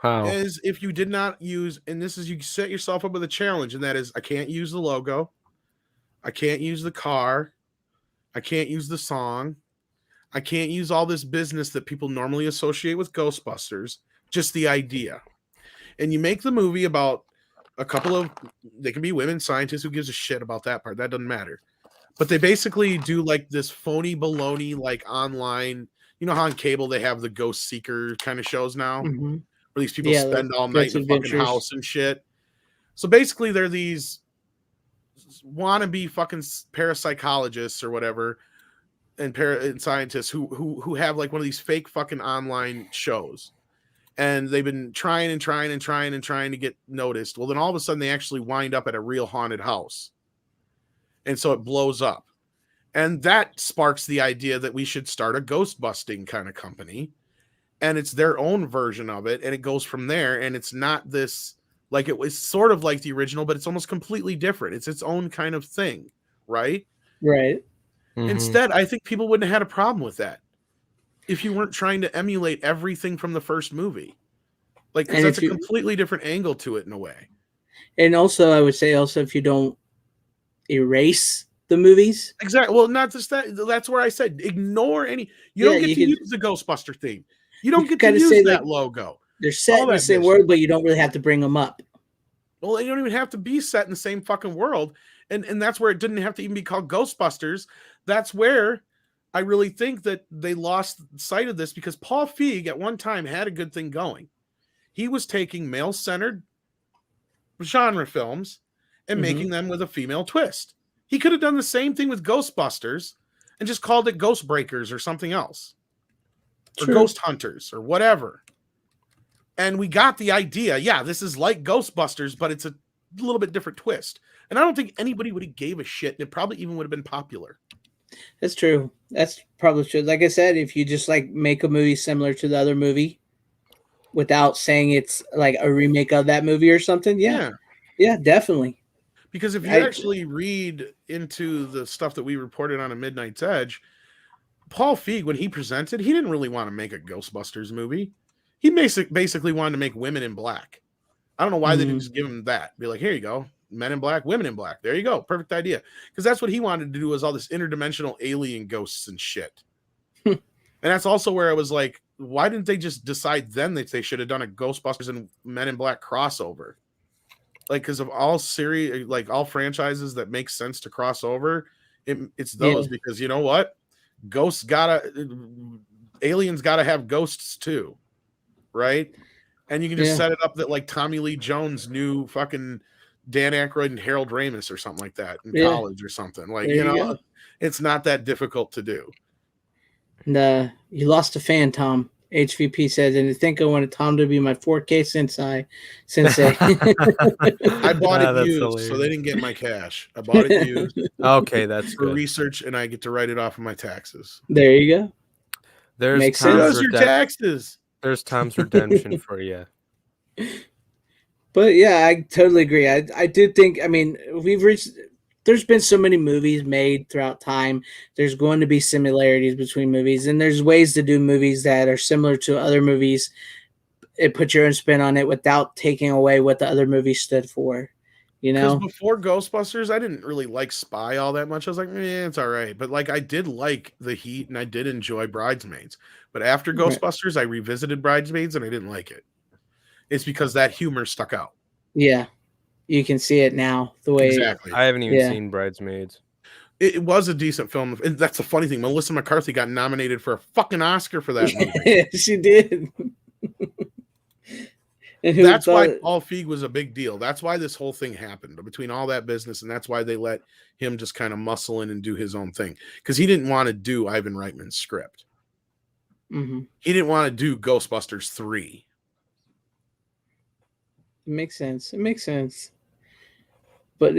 Wow. Is if you did not use, and this is you set yourself up with a challenge, and that is I can't use the logo, I can't use the car, I can't use the song, I can't use all this business that people normally associate with Ghostbusters, just the idea. And you make the movie about a couple of, they can be women scientists, who gives a shit about that part, that doesn't matter. But they basically do like this phony baloney, like online, you know how on cable they have the ghost seeker kind of shows now? Mm-hmm. Where these people spend all night in the fucking house and shit. So basically, they're these wannabe fucking parapsychologists or whatever, and scientists who have like one of these fake fucking online shows, and they've been trying to get noticed. Well, then all of a sudden, they actually wind up at a real haunted house, and so it blows up, and that sparks the idea that we should start a ghost busting kind of company. And it's their own version of it, and it goes from there. And it's not this, like, it was sort of like the original, but it's almost completely different. It's its own kind of thing, right? Right. Mm-hmm. Instead, I think people wouldn't have had a problem with that if you weren't trying to emulate everything from the first movie. Like, because that's a completely different angle to it in a way. And also, I would say if you don't erase the movies. Exactly. Well, not just that. That's where I said ignore any. You don't get to use the Ghostbuster theme. You don't get to use that logo. They're set in the same world, but you don't really have to bring them up. Well, they don't even have to be set in the same fucking world. And that's where it didn't have to even be called Ghostbusters. That's where I really think that they lost sight of this, because Paul Feig at one time had a good thing going. He was taking male-centered genre films and making them with a female twist. He could have done the same thing with Ghostbusters and just called it Ghost Breakers or something else. Or Ghost Hunters or whatever. And we got the idea. Yeah, this is like Ghostbusters, but it's a little bit different twist. And I don't think anybody would have gave a shit. And it probably even would have been popular. That's true. That's probably true. Like I said, if you just like make a movie similar to the other movie without saying it's like a remake of that movie or something. Yeah, definitely. Because if you actually read into the stuff that we reported on A Midnight's Edge, Paul Feig, when he presented, he didn't really want to make a Ghostbusters movie. He basically wanted to make Women in Black. I don't know why they didn't just give him that. Be like, here you go. Men in Black, Women in Black. There you go. Perfect idea. Because that's what he wanted to do, was all this interdimensional alien ghosts and shit. And that's also where I was like, why didn't they just decide then that they should have done a Ghostbusters and Men in Black crossover? Like, because of all series, like all franchises that make sense to cross over, it's those. Because you know what? Aliens gotta have ghosts too, right? And you can just set it up that like Tommy Lee Jones knew fucking Dan Aykroyd and Harold Ramis or something like that in college or something. Like, it's not that difficult to do. And you lost a fan, Tom. HVP says, and I think I wanted Tom to be my 4K sensei. I bought it used, hilarious. So they didn't get my cash. I bought it used. Okay, that's for good. Research, and I get to write it off of my taxes. There you go. There's your taxes. There's Tom's redemption for you. But yeah, I totally agree. I do think, I mean, there's been so many movies made throughout time. There's going to be similarities between movies, and there's ways to do movies that are similar to other movies and put your own spin on it without taking away what the other movie stood for. You know, because before Ghostbusters, I didn't really like Spy all that much. I was like, it's all right. But like, I did like The Heat, and I did enjoy Bridesmaids. But after Ghostbusters, I revisited Bridesmaids, and I didn't like it. It's because that humor stuck out. Yeah. you can see it now. The way Exactly. I haven't even Yeah. seen Bridesmaids. It was a decent film. And that's the funny thing. Melissa McCarthy got nominated for a fucking Oscar for that movie. she did. And who That's why thought- Paul Feig was a big deal. That's why this whole thing happened between all that business, and that's why they let him just kind of muscle in and do his own thing, because he didn't want to do Ivan Reitman's script. Mhm. He didn't want to do Ghostbusters 3. It makes sense. It makes sense. But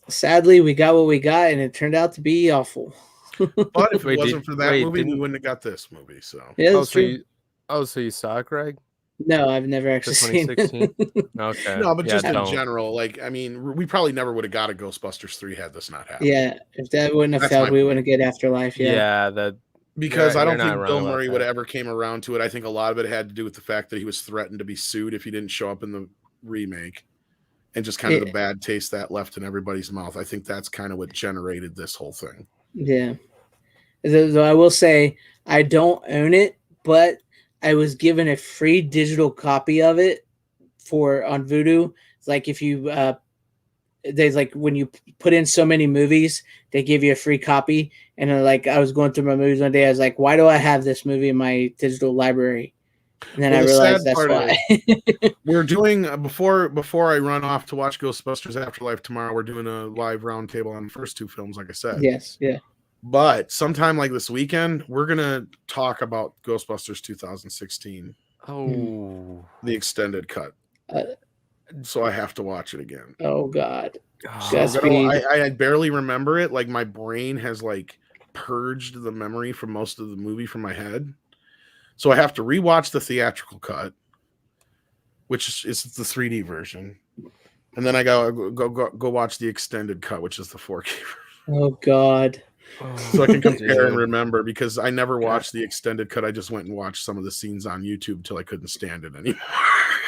sadly, we got what we got, and it turned out to be awful. But if it Wait, wasn't for that movie, we didn't- wouldn't have got this movie. So Yeah, Oh, that's so true. you saw it, Greg? No, I've never The actually seen it. 2016? Okay. no, but Yeah, just in don't. general, like I mean, we probably never would have got a Ghostbusters 3 had this not happened. Yeah, if that wouldn't have That's failed, my we point. wouldn't get Afterlife. Yeah. Yeah, that Because I don't you're not think wrong Bill about Murray would that. have ever came around to it. I think a lot of it had to do with the fact that he was threatened to be sued if he didn't show up in the remake, and just kind of the bad taste that left in everybody's mouth. I think that's kind of what generated this whole thing. Yeah. Though I will say I don't own it, but I was given a free digital copy of it on Vudu. It's like if you there's like when you put in so many movies, they give you a free copy. And like I was going through my movies one day, I was like, why do I have this movie in my digital library? And then Well, I the realized sad that's part why. We're doing before I run off to watch Ghostbusters Afterlife tomorrow. We're doing a live roundtable on the first two films, like I said. Yes, yeah. But sometime like this weekend, we're gonna talk about Ghostbusters 2016, Oh. the extended cut. So I have to watch it again. Oh God. Oh. That's I barely remember it. Like my brain has like purged the memory from most of the movie from my head. So I have to rewatch the theatrical cut, which is the 3D version, and then I go watch the extended cut, which is the 4K version. Oh God. So I can compare and Dude. remember, because I never watched the extended cut. I just went and watched some of the scenes on YouTube till I couldn't stand it anymore.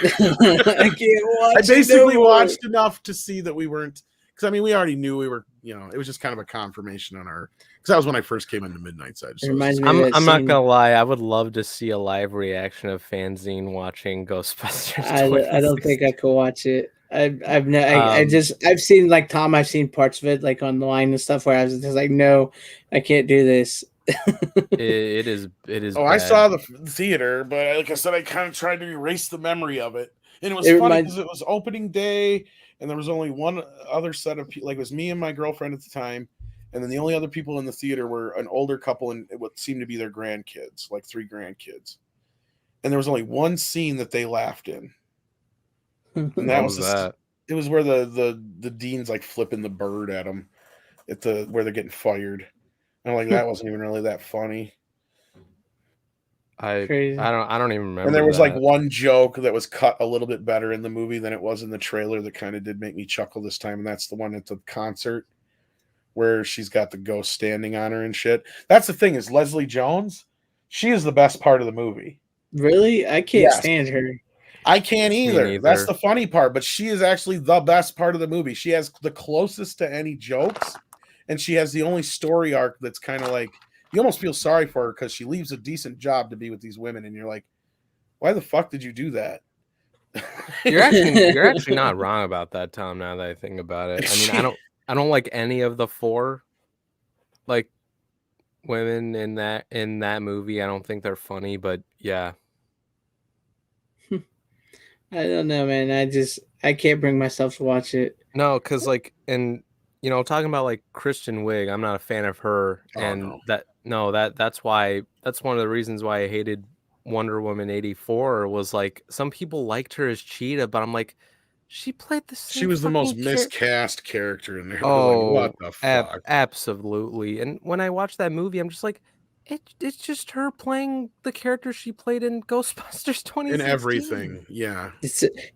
I can't watch. I basically it no more. watched enough to see that we weren't, because I mean we already knew we were, it was just kind of a confirmation on our, because that was when I first came into Midnight Side. So It reminds me. I'm not gonna lie, I would love to see a live reaction of FanZcene watching Ghostbusters. I don't think I could watch it. I've seen like Tom. I've seen parts of it like online and stuff where I was just like, no, I can't do this. It is. Oh, I bad. saw the theater, but like I said, I kind of tried to erase the memory of it. And it was It funny reminds- because it was opening day, and there was only one other set of people. Like it was me and my girlfriend at the time, and then the only other people in the theater were an older couple and what seemed to be their grandkids, like 3 grandkids. And there was only one scene that they laughed in, and What that was was that? It was where the dean's like flipping the bird at them where they're getting fired. And I'm like, that wasn't even really that funny. I don't even remember. And there was that. like one joke that was cut a little bit better in the movie than it was in the trailer that kind of did make me chuckle this time. And that's the one at the concert where she's got the ghost standing on her and shit. That's the thing, is Leslie Jones, she is the best part of the movie. Really, I can't Yes. stand her. I can't either. neither. That's the funny part, but she is actually the best part of the movie. She has the closest to any jokes, and she has the only story arc that's kind of like, you almost feel sorry for her because she leaves a decent job to be with these women, and you're like, why the fuck did you do that? You're actually not wrong about that, Tom. Now that I think about it, I mean, I don't like any of the 4 like women in that movie. I don't think they're funny, but yeah. I don't know, man. I can't bring myself to watch it. No, because like, and talking about like Kristen Wiig, I'm not a fan of her, Oh, and no. that's one of the reasons why I hated Wonder Woman 84 was like some people liked her as Cheetah, but I'm like, she played the same. She was the most fucking miscast character in there. Oh, Like, what the fuck? Absolutely. And when I watched that movie, I'm just like, it's just her playing the character she played in Ghostbusters 2016. In everything, yeah.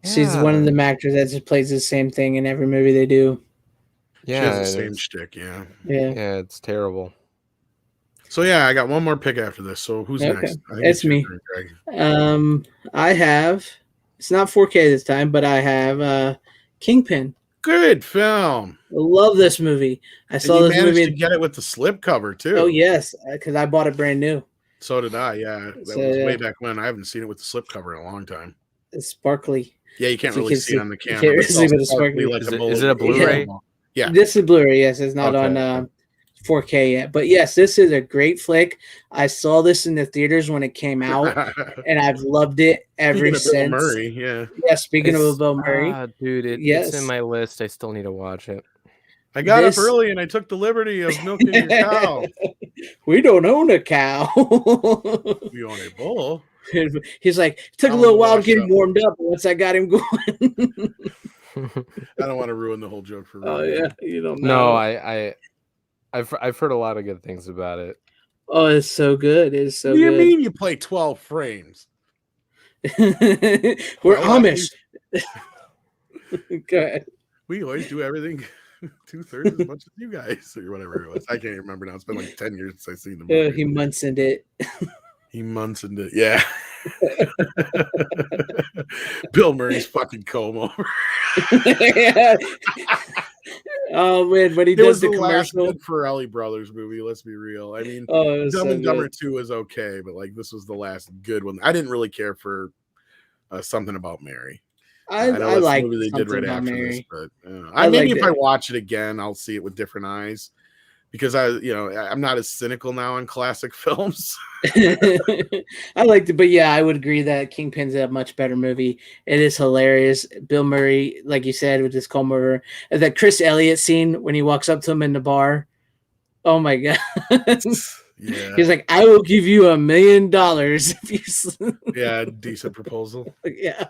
She's one of them actors that just plays the same thing in every movie they do. She Yeah, has the same shtick, yeah. yeah, it's terrible. So yeah, I got one more pick after this. So who's Okay. next? I think It's your me. turn, Greg. I have. It's not 4K this time, but I have Kingpin. Good film. I love this movie. I And saw you this managed movie. to get it with the slipcover too. Oh yes, because I bought it brand new. So did I. Yeah, that So, was yeah. way back when. I haven't seen it with the slipcover in a long time. It's sparkly. Yeah, you can't really see it on the camera. Can't but really see it's the all sparkly. sparkly like a bullet. Is it a Blu-ray? Yeah. This is Blu-ray. Yes, it's not Okay, on 4K yet. But yes, this is a great flick. I saw this in the theaters when it came out, and I've loved it ever Speaking of Bill since. Murray, yeah. Yeah, speaking of Bill Murray, dude, it's in my list. I still need to watch it. I got up early and I took the liberty of milking your cow. We don't own a cow. We own a bull. He's like, it took a little while to get him warmed up, but once I got him going. I don't want to ruin the whole joke for Oh Ruben. yeah, you don't know. No, I've heard a lot of good things about it. Oh, it's so good. It's so What do you good. mean you play 12 frames? We're Amish. Go ahead. We always do everything 2/3 as much as you guys or whatever it was. I can't remember now. It's been like 10 years since I've seen the movie. He Munsoned it. He Munsoned it. Yeah. Bill Murray's fucking comb over. Yeah. Oh man, when he does the commercial last Ferrelli Brothers movie, let's be real. I mean, Dumb and Dumber 2 is okay, but like this was the last good one. I didn't really care for Something About Mary. I like the movie they did right after Mary. this, but maybe if I watch it again, I'll see it with different eyes because I'm not as cynical now on classic films. I liked it, but yeah, I would agree that Kingpin's a much better movie. It is hilarious. Bill Murray, like you said, with this comb over, that Chris Elliott scene when he walks up to him in the bar. Oh my god! Yeah, he's like, "I will give you $1 million if you." Yeah, decent proposal. Yeah,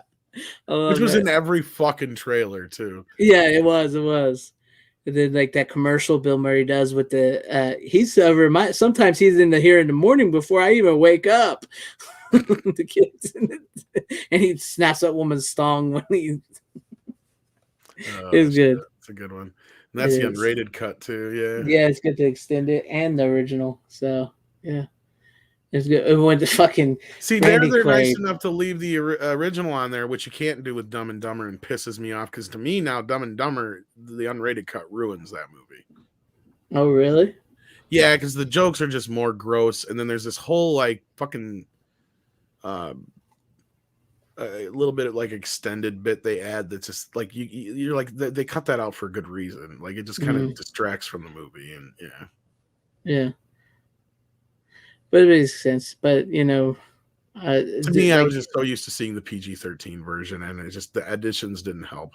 which was in every fucking trailer too. Yeah, it was. And then like that commercial Bill Murray does with the he's over sometimes he's in the morning before I even wake up. The kids and he snaps that woman's thong when he it's good. It's a good one. And that's the unrated cut too. Yeah, it's good to extend it and the original. So yeah. It's good. It went to fucking they're nice enough to leave the original on there, which you can't do with Dumb and Dumber, and pisses me off because to me now Dumb and Dumber, the unrated cut ruins that movie. Oh really? Yeah, because the jokes are just more gross, and then there's this whole like fucking a little bit of like extended bit they add that's just like you're like they cut that out for a good reason. Like it just kind of distracts from the movie, and yeah. But it makes sense. But to me, I was just so used to seeing the PG-13 version, and it just the additions didn't help.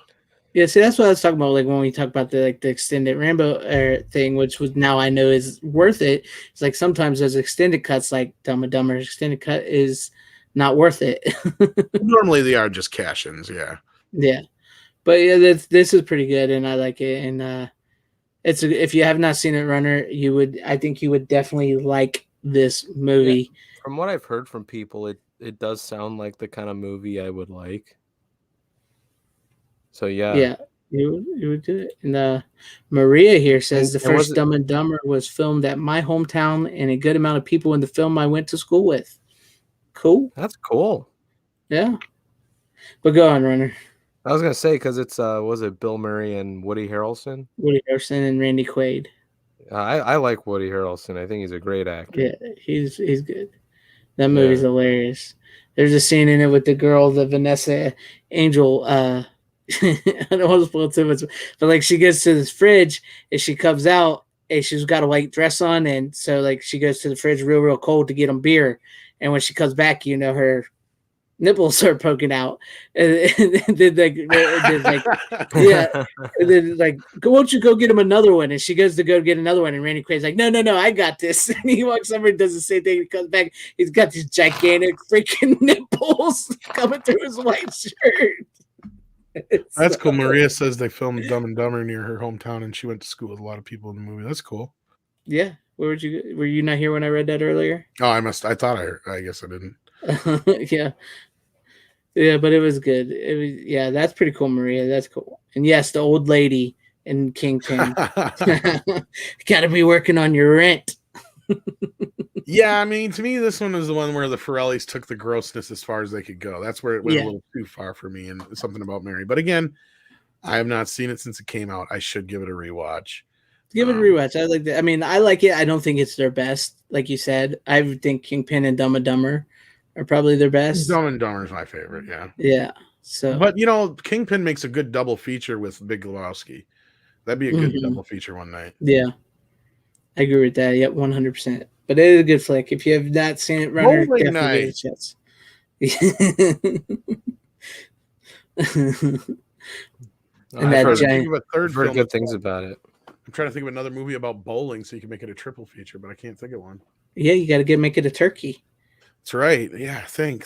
Yeah, see, that's what I was talking about. Like when we talk about the extended Rambo thing, which was now I know is worth it. It's like sometimes those extended cuts, like Dumb and Dumber extended cut, is not worth it. Normally, they are just cash-ins. Yeah. Yeah, but yeah, this is pretty good, and I like it. And if you have not seen it, Runner, I think you would definitely like this movie. Yeah, from what I've heard from people, it does sound like the kind of movie I would like. So yeah, you would do it. And Maria here says the first Dumb and Dumber was filmed at my hometown, and a good amount of people in the film I went to school with. Cool. That's cool. Yeah, but go on, Runner. I was gonna say because it's was it Bill Murray and Woody Harrelson? Woody Harrelson and Randy Quaid. I like Woody Harrelson. I think he's a great actor. Yeah, he's good. That movie's hilarious. There's a scene in it with the girl, the Vanessa Angel. I don't want to spoil too much, but like she gets to this fridge and she comes out and she's got a white dress on, and so like she goes to the fridge real cold to get them beer, and when she comes back, her nipples are poking out, and then like, won't you go get him another one? And she goes to go get another one, and Randy Quaid's like, no, I got this. And he walks over and does the same thing. He comes back, he's got these gigantic freaking nipples coming through his white shirt. That's cool. Maria says they filmed Dumb and Dumber near her hometown, and she went to school with a lot of people in the movie. That's cool. Yeah, were you not here when I read that earlier? Oh, I thought I guess I didn't. Yeah, but it was good. That's pretty cool, Maria. That's cool. And yes, the old lady in Kingpin. Gotta be working on your rent. Yeah, I mean, to me, this one is the one where the Ferrellis took the grossness as far as they could go. That's where it went a little too far for me, and Something About Mary. But again, I have not seen it since it came out. I should give it a rewatch. Give it a rewatch. I like that. I mean, I like it. I don't think it's their best, like you said. I think Kingpin and Dumb and Dumber are probably their best. Dumb and Dumber is my favorite. Yeah. Yeah. So, But Kingpin makes a good double feature with Big Lebowski. That'd be a good double feature one night. Yeah, I agree with that. Yep, 100%. But it is a good flick. If you have not seen it, Runner, Bowling definitely night. give it a chance. And I've that heard, giant. I've heard good things about it. I'm trying to think of another movie about bowling so you can make it a triple feature, but I can't think of one. Yeah, you got to make it a turkey. That's right. Yeah, think,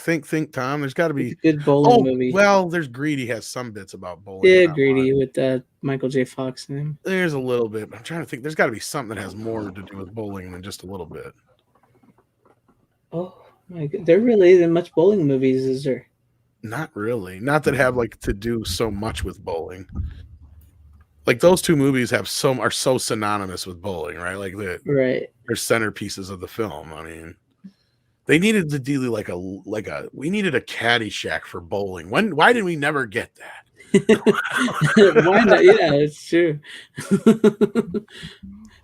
Tom. There's got to be It's a good bowling movie. Well, there's Greedy has some bits about bowling. Yeah, Greedy with Michael J. Fox in him. There's a little bit. But I'm trying to think. There's got to be something that has more to do with bowling than just a little bit. Oh my God, there really isn't much bowling movies, is there? Not really. Not that have to do so much with bowling. Like those two movies are so synonymous with bowling, right? Like they're centerpieces of the film. I mean, they needed to do we needed a Caddyshack for bowling. Why did we never get that? Why not? Yeah, it's true.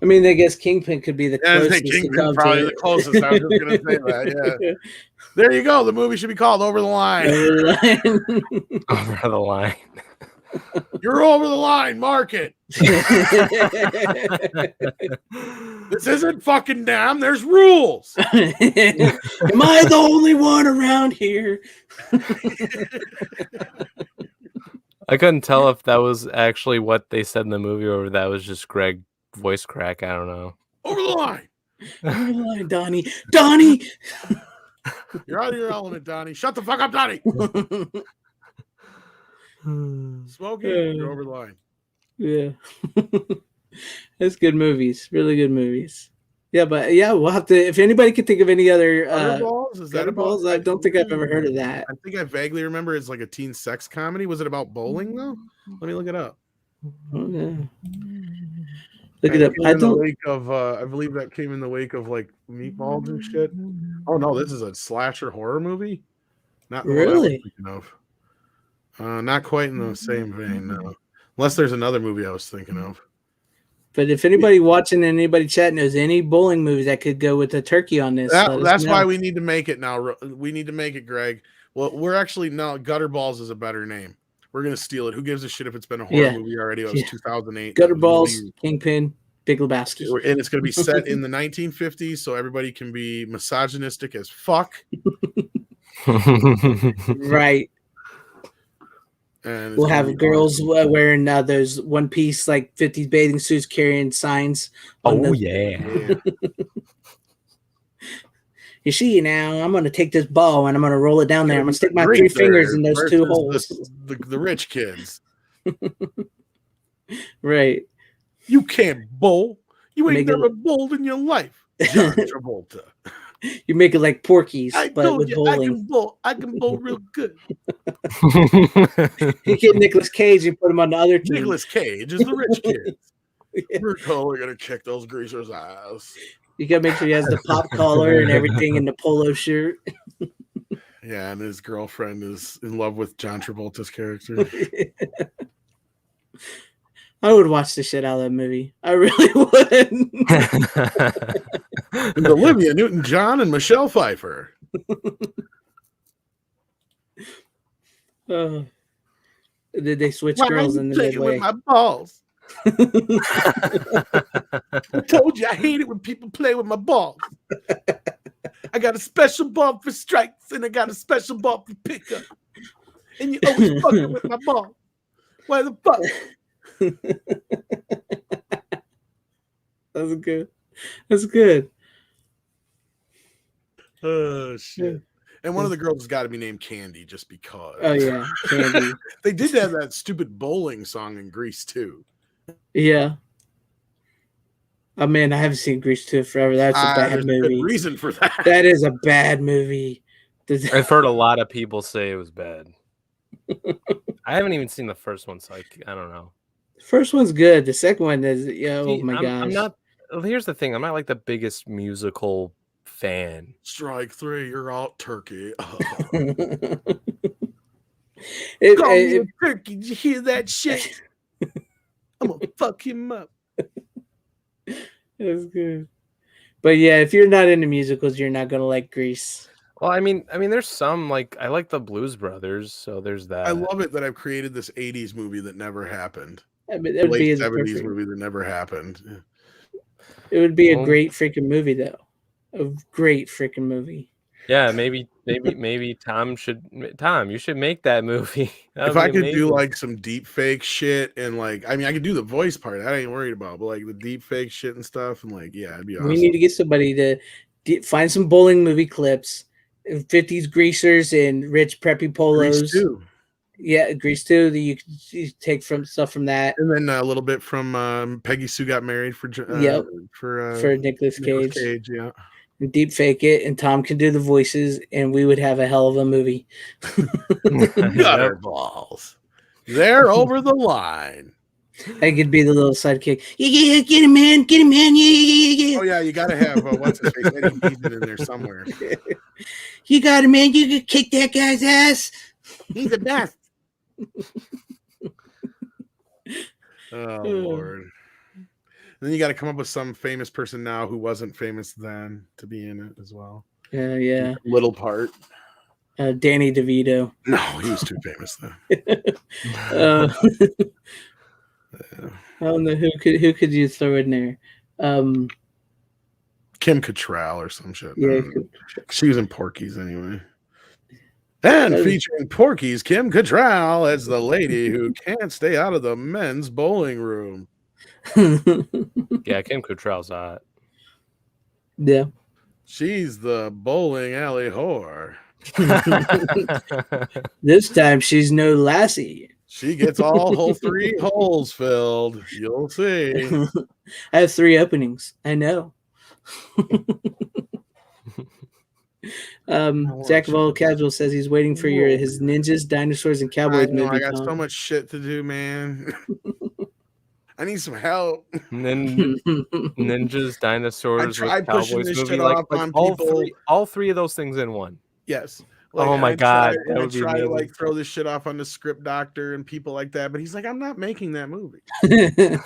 I mean, I guess Kingpin could be the closest. Kingpin probably the closest. I was just gonna say that. Yeah. There you go. The movie should be called Over the Line. Over the Line. You're over the line. Mark it. This isn't fucking damn. There's rules. Am I the only one around here? I couldn't tell if that was actually what they said in the movie or that was just Greg voice crack. I don't know. Over the line. Over the line, Donnie. Donnie. You're out of your element, Donnie. Shut the fuck up, Donnie. Smoking, you're over the line. Yeah. That's good movies. Really good movies. Yeah, but yeah, we'll have to. If anybody can think of any other Gutterballs, is that about? I don't think I've ever heard of that. I think I vaguely remember it's like a teen sex comedy. Was it about bowling though? Let me look it up. Oh, yeah. Look it up. I believe that came in the wake of like Meatballs and shit. Oh no, this is a slasher horror movie. Not the one I was thinking of. Not quite in the same vein, no. Unless there's another movie I was thinking of. But if anybody watching and anybody chatting knows any bowling movies that could go with a turkey on this, that's why we need to make it now. We need to make it, Greg. Well, Gutterballs is a better name. We're gonna steal it. Who gives a shit if it's been a horror movie already? It was 2008. Gutterballs, Kingpin, Big Lebowski, and it's gonna be set in the 1950s, so everybody can be misogynistic as fuck. Right. And we'll have girls wearing those one-piece like 50s bathing suits carrying signs. Yeah. You see now, I'm going to take this ball and I'm going to roll it down there. I'm going to stick my 3 fingers in those 2 holes. The rich kids. Right. You can't bowl. You ain't never bowled in your life. John Travolta. You make it like Porky's, but with bowling. I can bowl real good. You get Nicolas Cage and put him on the other team. Nicolas Cage is the rich kid. Yeah. We're totally gonna kick those greasers' ass. You gotta make sure he has the pop collar and everything in the polo shirt. Yeah, and his girlfriend is in love with John Travolta's character. I would watch the shit out of that movie. I really would. And Olivia Newton-John and Michelle Pfeiffer. Did they switch girls in the midway? With my balls. I told you I hate it when people play with my balls. I got a special ball for strikes and I got a special ball for pickup. And you always fucking with my ball. Why the fuck? That's good. That's good. Oh shit. And one of the girls has got to be named Candy just because. Oh yeah, Candy. They did have that stupid bowling song in Grease too. Yeah. Oh man, I haven't seen Grease 2 forever. That's a bad movie. Good reason for that. That is a bad movie. I've heard a lot of people say it was bad. I haven't even seen the first one, so I don't know. The first one's good. The second one is, oh my gosh. I'm not. Here's the thing. I'm not like the biggest musical fan. Strike 3, you're out, turkey. Turkey, did you hear that shit? I'm gonna fuck him up. That's good. But yeah, if you're not into musicals, you're not gonna like Grease. Well, I mean, there's some like I like the Blues Brothers, so there's that. I love it that I've created this 80s movie that never happened. I mean, it would Late be 70s movie that never happened. It would be a Well, great freaking movie, though. A great freaking movie. yeah, maybe Tom, you should make that movie. That If would I be could do amazing. like some deep fake shit and like, I mean, I could do the voice part. I ain't worried about, but like the deep fake shit and stuff, and like, yeah, it'd be awesome. We need to get somebody to find some bowling movie clips, 50s greasers and rich preppy polos. Grease too. Yeah, Grease too. That you take from stuff from that, and then a little bit from Peggy Sue Got Married for Nicolas Cage. Yeah, and deep fake it, and Tom can do the voices, and we would have a hell of a movie. Gutter balls, they're over the line. I could be the little sidekick. Yeah, get him, man, yeah. Oh yeah, you gotta have what's his face, Eddie Beeson in there somewhere. You got him, man. You could kick that guy's ass. He's the best. Oh Lord. And then you got to come up with some famous person now who wasn't famous then to be in it as well. Yeah. Little part. Danny DeVito. No, he was too famous then. I don't know who could you throw in there. Kim Cattrall or some shit. Yeah, she was in Porky's anyway. And featuring Porky's Kim Cattrall as the lady who can't stay out of the men's bowling room. Yeah, Kim Cattrall's hot. Yeah. She's the bowling alley whore. This time she's no lassie. She gets all 3 holes filled. You'll see. I have 3 openings. I know. Jack of all casual says he's waiting for his ninjas, dinosaurs, and cowboys movie. I got so much shit to do, man. I need some help. Ninjas, dinosaurs, I tried pushing cowboys this movie, shit like, off on all people. All three of those things in one. Yes. Like, oh my God. I try to like throw this shit off on the script doctor and people like that, but he's like, I'm not making that movie.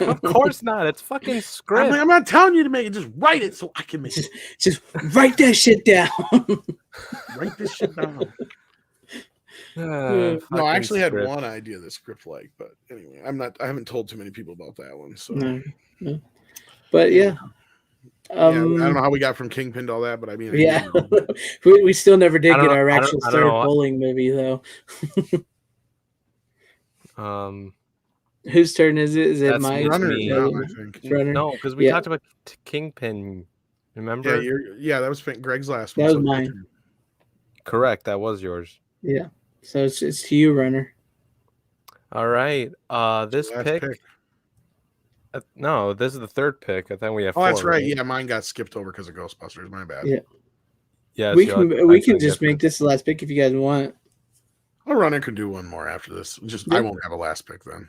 Of course not. It's fucking script. I'm not telling you to make it. Just write it so I can make it. Just write that shit down. Write this shit down. No, I actually had one idea of the script like, but anyway, I haven't told too many people about that one. So, no. But yeah. I don't know how we got from Kingpin to all that, but I mean, yeah, we still never did get our actual third bowling movie though. Whose turn is it? Is it my Runner? No, I think. Runner? No, because we talked about Kingpin. Remember? Yeah, that was Greg's last one. That was mine. Correct, that was yours. Yeah. So it's to you, Runner. All right. This pick. No, this is the third pick. I think we have 4. That's right. Yeah, mine got skipped over because of Ghostbusters. My bad. Yeah. We can just make this the last pick if you guys want. A Runner could do one more after this. I won't have a last pick then.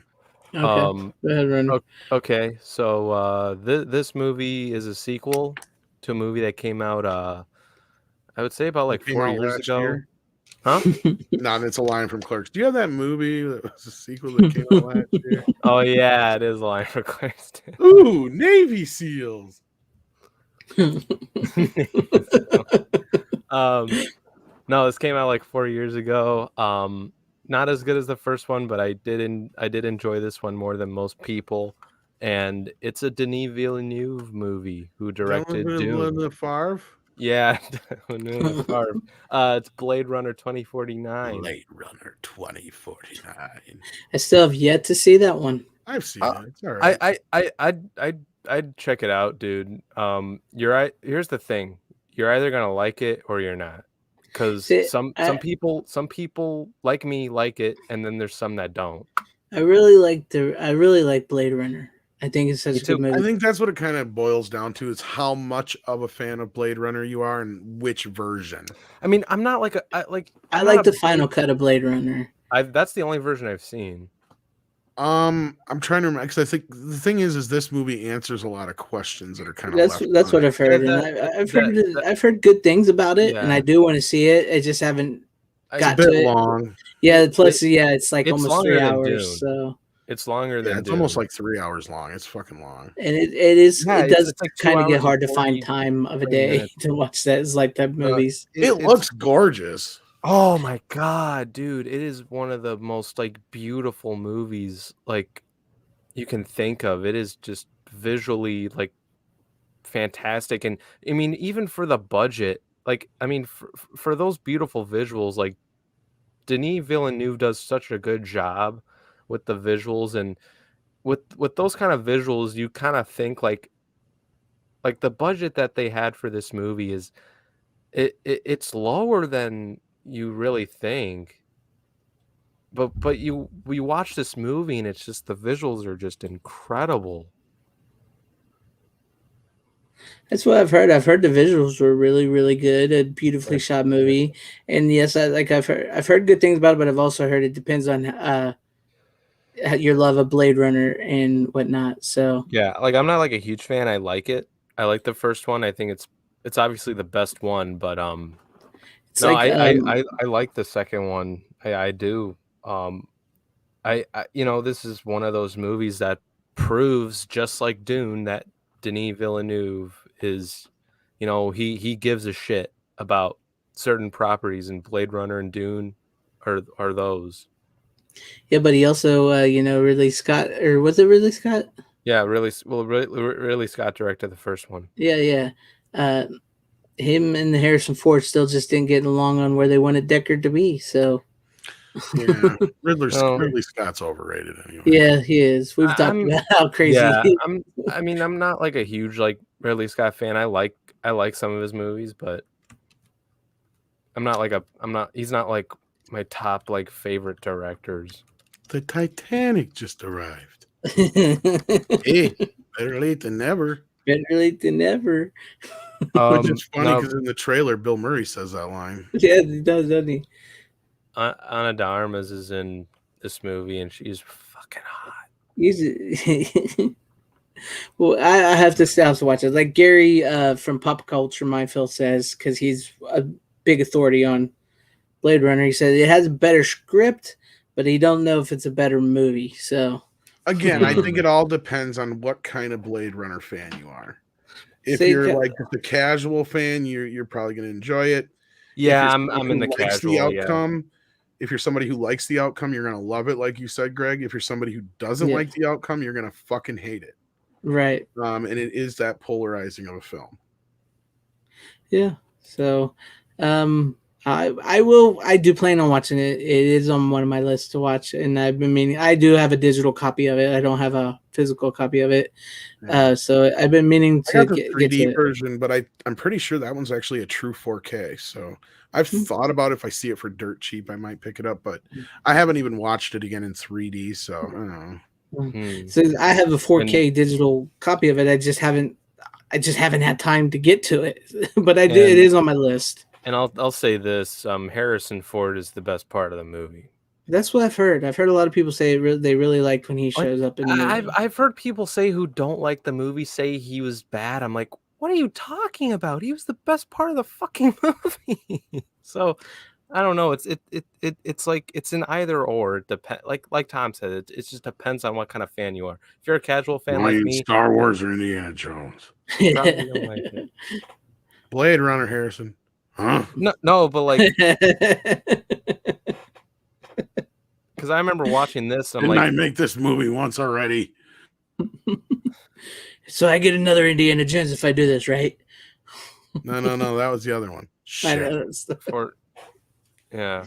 Okay. Go ahead, Runner. Okay. So this movie is a sequel to a movie that came out. I would say about like 4 years ago. Huh? No, it's a line from Clerks. Do you have that movie that was a sequel that came out last year? Oh yeah, it is a line from Clerks. Ooh, Navy SEALs. No, this came out like 4 years ago. Not as good as the first one, but I did enjoy this one more than most people. And it's a Denis Villeneuve movie who directed Dune. Yeah, it's Blade Runner 2049. Blade Runner 2049. I still have yet to see that one. I've seen it. It's all right. I'd check it out, dude. You're right. Here's the thing: you're either gonna like it or you're not. Because some people like me like it, and then there's some that don't. I really like Blade Runner. I think it's such a good movie. I think that's what it kind of boils down to is how much of a fan of Blade Runner you are and which version. I mean, I'm not like I like the final cut of Blade Runner. That's the only version I've seen. I'm trying to remember because I think the thing is this movie answers a lot of questions that are kind of that's what I've heard. And I've heard good things about it, and I do want to see it. I just haven't got to it. Long. Yeah, plus it's like almost 3 hours. So It's longer Yeah, than it's almost Dune. like 3 hours long. It's fucking long. And it Yeah, does it's like 2 kind of get hours and hard to find 40 time of a 20 day minutes. to watch that. It's like that movies. It It's looks gorgeous. oh my god, dude! It is one of the most like beautiful movies like you can think of. It is just visually like fantastic, and I mean, even for the budget, like I mean, for those beautiful visuals, like Denis Villeneuve does such a good job with the visuals, and with those kind of visuals, you kind of think like the budget that they had for this movie is it's lower than you really think. But we watch this movie and it's just the visuals are just incredible. That's what I've heard. I've heard the visuals were really, really good. A beautifully shot movie. And yes, I've heard good things about it, but I've also heard it depends on your love of Blade Runner and whatnot. So Yeah, like I'm not like a huge fan. I like it. I like the first one. I think it's obviously the best one, but it's no, like I like the second one. I do. Um I you know, this is one of those movies that proves just like Dune that Denis Villeneuve is, you know, he gives a shit about certain properties, and Blade Runner and Dune are those. yeah, but he also Ridley Scott, or was it Ridley Scott? Yeah, really Scott directed the first one. Yeah, yeah. Uh, him and Harrison Ford still just didn't get along on where they wanted Deckard to be. So Yeah, Oh. Ridley Scott's overrated anyway. yeah, he is. We've talked I'm about how crazy. yeah, He is. I mean, I'm not like a huge like Ridley Scott fan. I like some of his movies, but I'm not he's not like my top like favorite directors. The Titanic just arrived. Hey, better late than never. Better late than never. Which is funny No, because in the trailer, Bill Murray says that line. Yeah, he does, doesn't he? Ana de Armas is in this movie and she's fucking hot. He's well, I have to still have to watch it. Like Gary from Pop Culture Mindfield says, because he's a big authority on Blade Runner. He said it has a better script, but he don't know if it's a better movie. So Again, I think it all depends on what kind of Blade Runner fan you are. If you're like the casual fan, you're probably going to enjoy it. Yeah, I'm in the casual. Outcome, if you're somebody who likes the outcome, you're going to love it, like you said, Greg. If you're somebody who doesn't like the outcome, you're going to fucking hate it. Right. And it is that polarizing of a film. Yeah. So, I do plan on watching it. It is on one of my lists to watch, and I've been meaning. I do have a digital copy of it. I don't have a physical copy of it. So I've been meaning to get the 3D version, but I'm pretty sure that one's actually a true 4K. So I've thought about if I see it for dirt cheap, I might pick it up, but I haven't even watched it again in 3D. So I don't know. So I have a 4K digital copy of it. I just haven't had time to get to it, but I did. It is on my list. And I'll say this: Harrison Ford is the best part of the movie. That's what I've heard. I've heard a lot of people say they really liked when he shows up in the movie. I've heard people say who don't like the movie say he was bad. I'm like, what are you talking about? He was the best part of the fucking movie. So I don't know. It's like it's an either or. It like Tom said. It just depends on what kind of fan you are. If you're a casual fan like me, Star Wars or Indiana Jones, you probably don't like it. Blade Runner, Harrison. Huh? No, but like, because I remember watching this. Didn't I make this movie once already? So I get another Indiana Jones if I do this, right? No. That was the other one. I know. Yeah.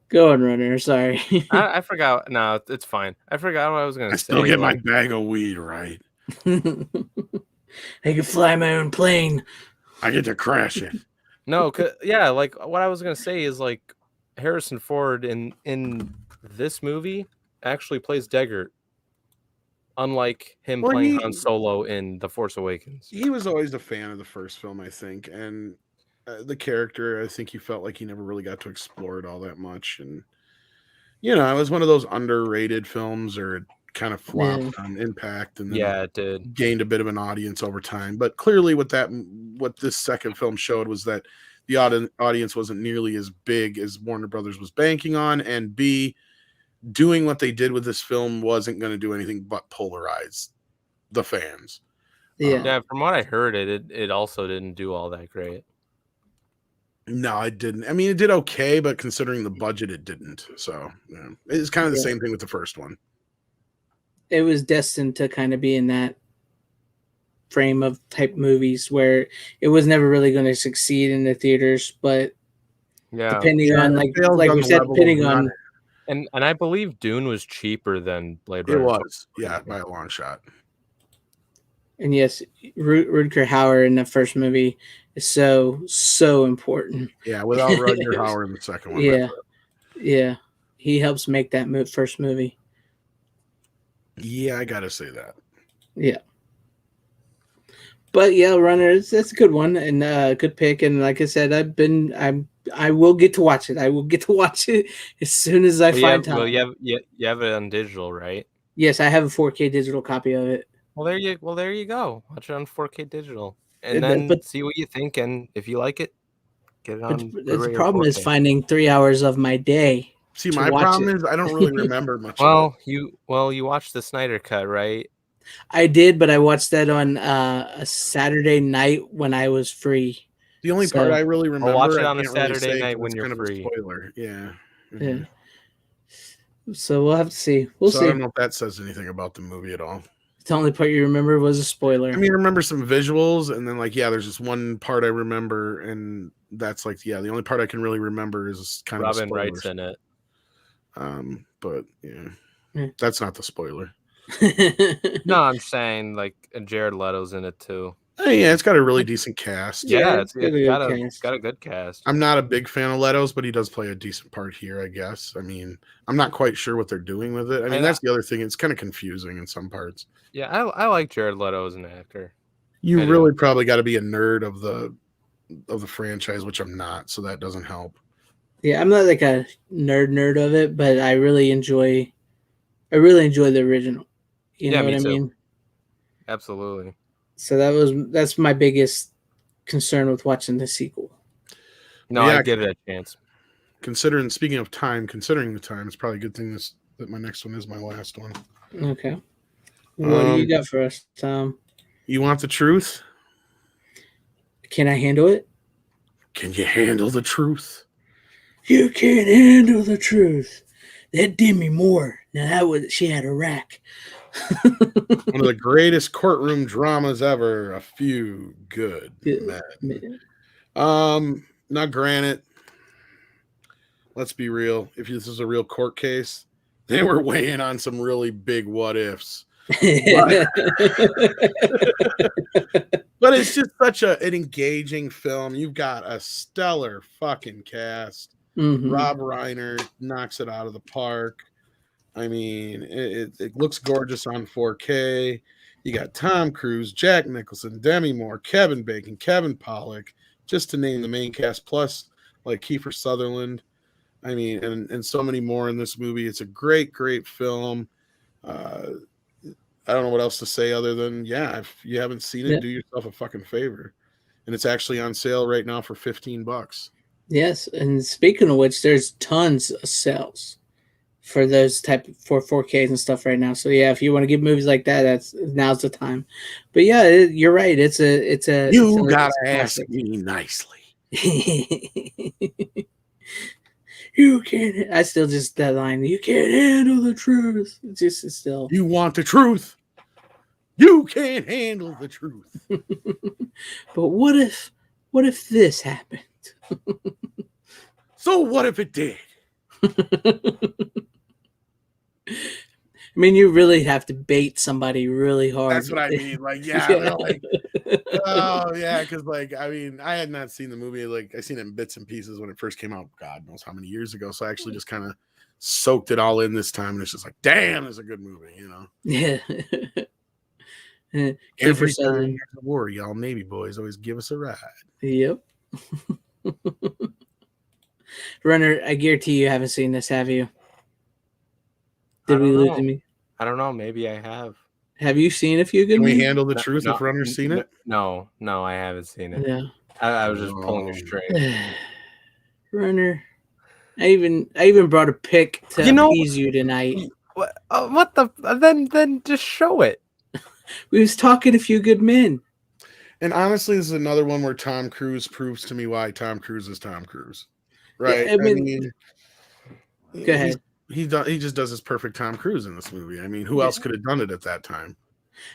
Go on, Runner. Sorry. I forgot. No, it's fine. I forgot what I was going to say. I still get my bag of weed, right? I can fly my own plane. I get to crash it. No, yeah, like what I was going to say is like Harrison Ford in this movie actually plays Deckard, unlike him playing Han Solo in The Force Awakens. He was always a fan of the first film, I think, and the character, I think he felt like he never really got to explore it all that much, and it was one of those underrated films, or it kind of flopped on impact, and then it did gained a bit of an audience over time. But clearly, what this second film showed was that the audience wasn't nearly as big as Warner Brothers was banking on, and B, doing what they did with this film wasn't going to do anything but polarize the fans. Yeah, from what I heard, it also didn't do all that great. No, it didn't. I mean, it did okay, but considering the budget, it didn't. So yeah. It's kind of the same thing with the first one. It was destined to kind of be in that frame of type movies where it was never really going to succeed in the theaters, but depending on like we said, depending on, and I believe Dune was cheaper than Blade Runner. It was, yeah, by a long shot. And yes, Rutger Hauer in the first movie is so important. Yeah, without Rutger Hauer in the second one. Yeah, he helps make that first movie. Yeah, I gotta say that. Yeah, but yeah, Runner, that's a good one and good pick. And like I said, I will get to watch it. I will get to watch it as soon as I find time. Well, you have it on digital, right? Yes, I have a 4K digital copy of it. Well, there you go. Watch it on 4K digital, and then see what you think, and if you like it, get it on. The problem is finding 3 hours of my day. See, my problem is I don't really remember much. Well, you watched the Snyder Cut, right? I did, but I watched that on a Saturday night when I was free. The only part I really remember. I'll watch it on a Saturday night when you're free. Spoiler, yeah. Mm-hmm. Yeah. So we'll have to see. We'll see. I don't know if that says anything about the movie at all. The only part you remember was a spoiler. I mean, I remember some visuals, and then there's just one part I remember, and that's the only part I can really remember is kind of Robin Wright's in it. But yeah, that's not the spoiler. No, I'm saying Jared Leto's in it too. Yeah, it's got a really decent cast. Yeah, it's got a good cast. I'm not a big fan of Leto's, but he does play a decent part here, I guess. I mean, I'm not quite sure what they're doing with it. I mean, that's the other thing. It's kind of confusing in some parts. Yeah, I like Jared Leto as an actor. You really probably got to be a nerd of the franchise, which I'm not, so that doesn't help. Yeah, I'm not like a nerd of it, but I really enjoy the original. You know what I mean? Absolutely. So that's my biggest concern with watching the sequel. No, I give it a chance. Speaking of time, considering the time, it's probably a good thing that my next one is my last one. Okay. What do you got for us, Tom? You want the truth? Can I handle it? Can you handle the truth? You can't handle the truth. That Demi Moore. Now she had a rack. One of the greatest courtroom dramas ever. A Few Good Men. Now, granted, let's be real. If this is a real court case, they were weighing on some really big what ifs. But it's just such an engaging film. You've got a stellar fucking cast. Mm-hmm. Rob Reiner knocks it out of the park. I mean, it looks gorgeous on 4K. You got Tom Cruise, Jack Nicholson, Demi Moore, Kevin Bacon, Kevin Pollak, just to name the main cast, plus Kiefer Sutherland. I mean, and so many more in this movie. It's a great, great film. I don't know what else to say other than, if you haven't seen it, do yourself a fucking favor. And it's actually on sale right now for $15. Yes, and speaking of which, there's tons of sales for those for 4Ks and stuff right now. So if you want to get movies like that, now's the time. But you're right. It's a you gotta ask me nicely. You can't. I still just that line. You can't handle the truth. It's still. You want the truth. You can't handle the truth. But what if this happened? So what if it did? I mean, you really have to bait somebody really hard. That's what I mean. They're oh yeah, because I mean, I had not seen the movie. I seen it in bits and pieces when it first came out. God knows how many years ago. So I actually just kind of soaked it all in this time, and it's just damn, it's a good movie, Yeah. Every time there's a war, y'all Navy boys always give us a ride. Yep. Runner, I guarantee you haven't seen this, have you? Did we lose me? I don't know. Maybe I have. Have you seen A Few Good Men? Can we handle the truth if Runner's seen it? No, I haven't seen it. Yeah. I was just pulling a string. Runner. I even brought a pic to You know- appease you tonight. What the? Then just show it. We was talking a few good men. And honestly, this is another one where Tom Cruise proves to me why Tom Cruise is Tom Cruise. Right? Yeah, I mean, go ahead. He just does his perfect Tom Cruise in this movie. I mean, who else could have done it at that time?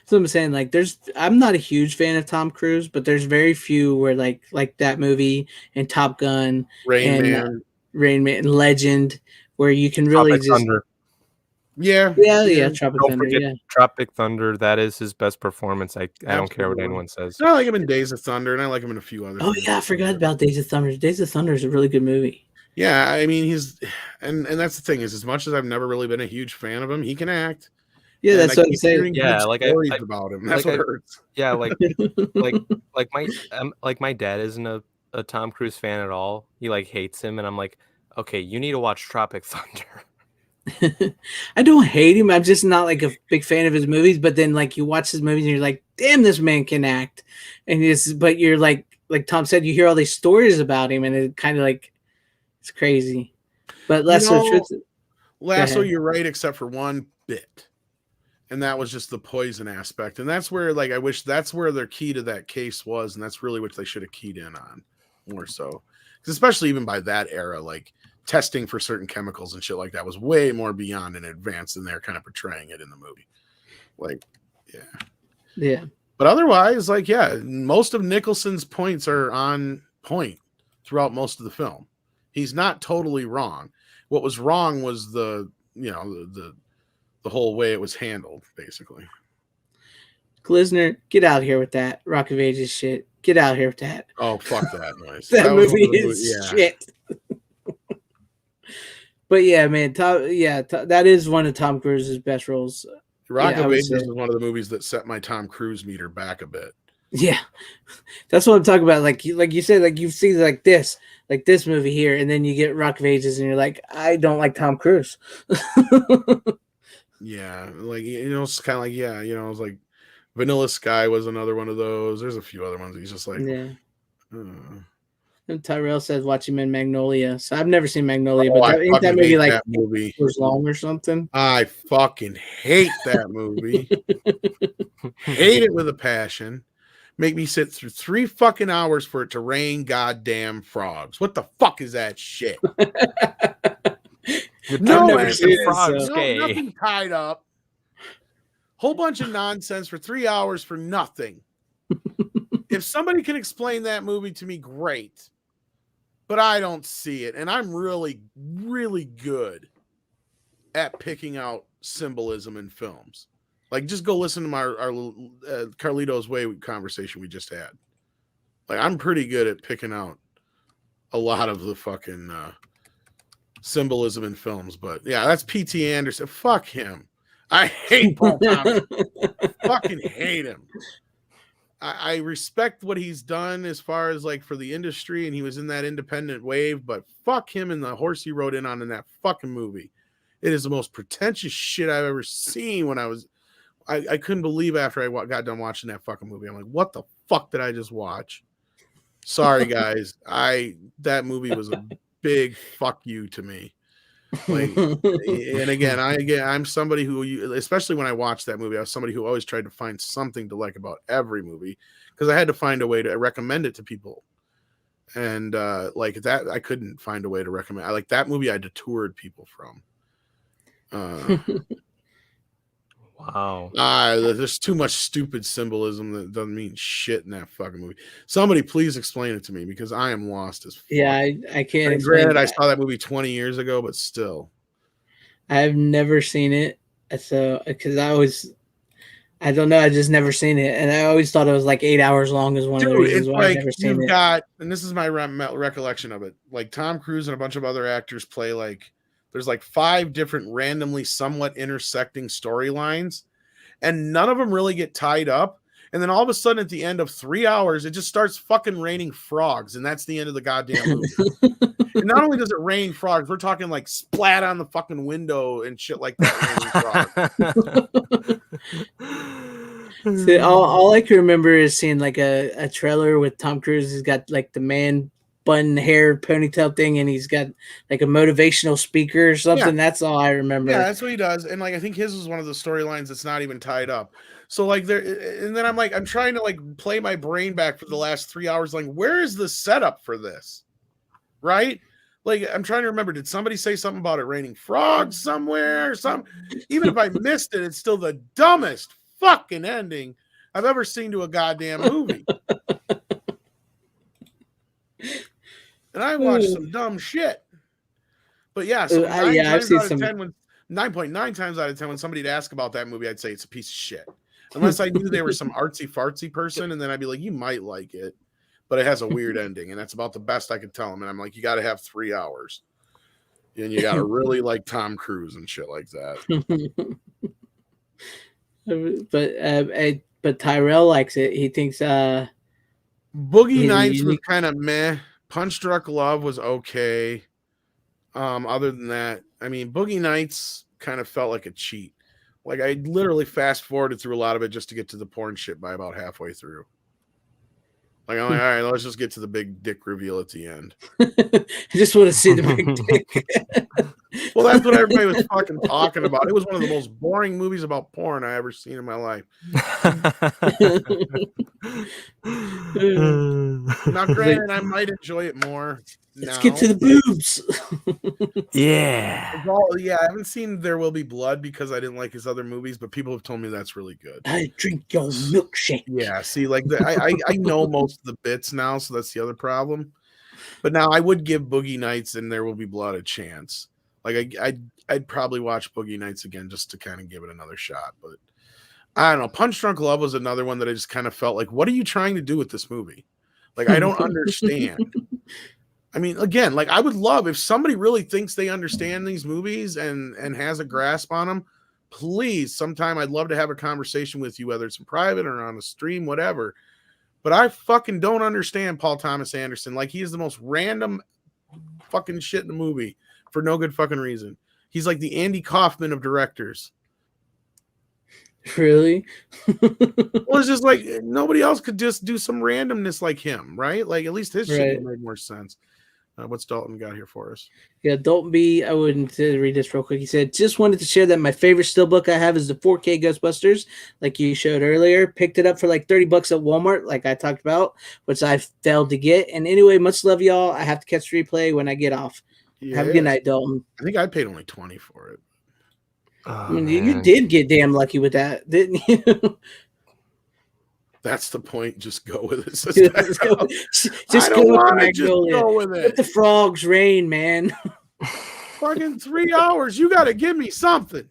So I'm saying, like, I'm not a huge fan of Tom Cruise, but there's very few where like that movie and Top Gun Rain and Man. and Legend, where you can really Tropic just Thunder. Yeah. Tropic Don't Thunder, forget yeah. Tropic Thunder. That is his best performance. I don't care what Absolutely. anyone says. I like him in Days of Thunder, and I like him in a few other Oh things. yeah, I forgot about Days of Thunder. Days of Thunder is a really good movie. Yeah, I mean, and that's the thing is, as much as I've never really been a huge fan of him, he can act. Yeah, And that's I what I'm keep saying. hearing Yeah, good like stories about him. That's like what hurts. Yeah, like my dad isn't a Tom Cruise fan at all. He like hates him, and I'm like, okay, you need to watch Tropic Thunder. I don't hate him. I'm just not like a big fan of his movies. But then, like, you watch his movies and you're like, "Damn, this man can act." And but you're like Tom said, you hear all these stories about him, and it kind of like it's crazy. But Lasso, you're right, except for one bit, and that was just the poison aspect. And that's where, like, I wish that's where their key to that case was, and that's really what they should have keyed in on more so, because especially even by that era, like, testing for certain chemicals and shit like that was way more beyond and advanced than they're kind of portraying it in the movie. Like, yeah. But otherwise, like, yeah, most of Nicholson's points are on point throughout most of the film. He's not totally wrong. What was wrong was the whole way it was handled, basically. Glisner, get out here with that Rock of Ages shit. Get out here with that. Oh, fuck that noise. that movie is shit. But yeah, man, that is one of Tom Cruise's best roles. Rock of Ages is one of the movies that set my Tom Cruise meter back a bit. Yeah, that's what I'm talking about. Like you said, like you've seen like this movie here, and then you get Rock of Ages, and you're like, I don't like Tom Cruise. Yeah, like, it's kind of like, it was like Vanilla Sky was another one of those. There's a few other ones. He's just like, yeah. And Tyrell says watch him in Magnolia. So I've never seen Magnolia, but ain't that movie like 8 hours long or something? I fucking hate that movie. Hate it with a passion. Make me sit through 3 fucking hours for it to rain goddamn frogs. What the fuck is that shit? Nothing tied up. Whole bunch of nonsense for 3 hours for nothing. If somebody can explain that movie to me, great. But I don't see it. And I'm really, really good at picking out symbolism in films. Like, just go listen to our Carlito's Way conversation we just had. Like, I'm pretty good at picking out a lot of the fucking symbolism in films. But yeah, that's P.T. Anderson. Fuck him. I hate Paul Thomas. Fucking hate him. I respect what he's done as far as like for the industry, and he was in that independent wave, but fuck him and the horse he rode in on in that fucking movie. It is the most pretentious shit I've ever seen. When I couldn't believe after I got done watching that fucking movie. I'm like, what the fuck did I just watch? Sorry, guys. That movie was a big fuck you to me. Like, and again, I'm somebody who, especially when I watched that movie, I was somebody who always tried to find something to like about every movie, because I had to find a way to recommend it to people. And like that, I couldn't find a way to recommend. I like that movie. I detoured people from. Wow. There's too much stupid symbolism that doesn't mean shit in that fucking movie. Somebody please explain it to me, because I am lost as fuck. Yeah, I can't. And granted, I saw that movie 20 years ago, but still. I've never seen it. So, because I don't know, I just never seen it. And I always thought it was like 8 hours long is one of the reasons why I've never seen it. And this is my recollection of it. Like, Tom Cruise and a bunch of other actors play like, there's like 5 different randomly somewhat intersecting storylines, and none of them really get tied up. And then all of a sudden at the end of 3 hours, it just starts fucking raining frogs. And that's the end of the goddamn movie. And not only does it rain frogs, we're talking like splat on the fucking window and shit like that. See, all I can remember is seeing like a trailer with Tom Cruise. He's got like the man bun hair ponytail thing, and he's got like a motivational speaker or something. Yeah. That's all I remember. Yeah, that's what he does. And like I think his was one of the storylines that's not even tied up. So like there, and then I'm trying to like play my brain back for the last 3 hours. Like, where is the setup for this? Right? Like I'm trying to remember, did somebody say something about it raining frogs somewhere or something? Even if I missed it, it's still the dumbest fucking ending I've ever seen to a goddamn movie. And I watched some dumb shit. But yeah, so 9.9 times out of 10 when somebody'd ask about that movie, I'd say it's a piece of shit. Unless I knew they were some artsy fartsy person, and then I'd be like, you might like it, but it has a weird ending, and that's about the best I could tell them. And I'm like, you got to have 3 hours, and you got to really like Tom Cruise and shit like that. But Tyrell likes it. He thinks Boogie Nights was kind of meh. Punch Drunk Love was okay. Other than that, I mean, Boogie Nights kind of felt like a cheat. Like I literally fast forwarded through a lot of it just to get to the porn shit by about halfway through. Like, I'm like, all right, let's just get to the big dick reveal at the end. I just want to see the big dick. Well, that's what everybody was fucking talking about. It was one of the most boring movies about porn I ever seen in my life. Now, granted, I might enjoy it more. Let's get to the boobs. Yeah. I haven't seen There Will Be Blood because I didn't like his other movies, but people have told me that's really good. I drink your milkshake. Yeah, see, like I know most of the bits now, so that's the other problem. But now I would give Boogie Nights and There Will Be Blood a chance. Like I'd probably watch Boogie Nights again just to kind of give it another shot. But I don't know. Punch Drunk Love was another one that I just kind of felt like, what are you trying to do with this movie? Like, I don't understand. I mean, again, like I would love if somebody really thinks they understand these movies and has a grasp on them, please, sometime I'd love to have a conversation with you, whether it's in private or on a stream, whatever. But I fucking don't understand Paul Thomas Anderson. Like, he is the most random fucking shit in the movie for no good fucking reason. He's like the Andy Kaufman of directors. Really? Well, it's just like nobody else could just do some randomness like him, right? Like at least his shit would make more sense. What's Dalton got here for us? Yeah, Dalton B. I wouldn't read this real quick. He said, just wanted to share that my favorite steelbook I have is the 4K Ghostbusters, like you showed earlier. Picked it up for like $30 at Walmart, like I talked about, which I failed to get. And anyway, much love, y'all. I have to catch the replay when I get off. Yeah. Have a good night, Dalton. I think I paid only $20 for it. Oh, I mean, you did get damn lucky with that, didn't you? That's the point. Just go with it. Just go with the Magnolia. Go with it. Let the frogs rain, man. Fucking 3 hours. You got to give me something.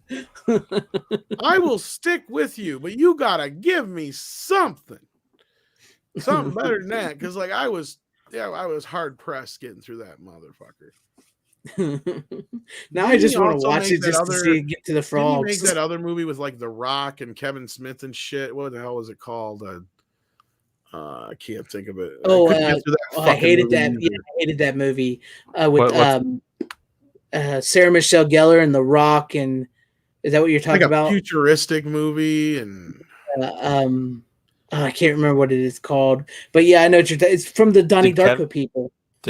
I will stick with you, but you got to give me something. Something better than that. Because like I was hard pressed getting through that motherfucker. Now I just want to watch it just to get to the frogs. Did he make that other movie with like The Rock and Kevin Smith and shit? What the hell was it called? I can't think of it. I hated that. Yeah, I hated that movie with Sarah Michelle Gellar and The Rock. And is that what you're talking about? Futuristic movie and I can't remember what it is called. But yeah, I know what you're. It's from the Donnie Darko people. I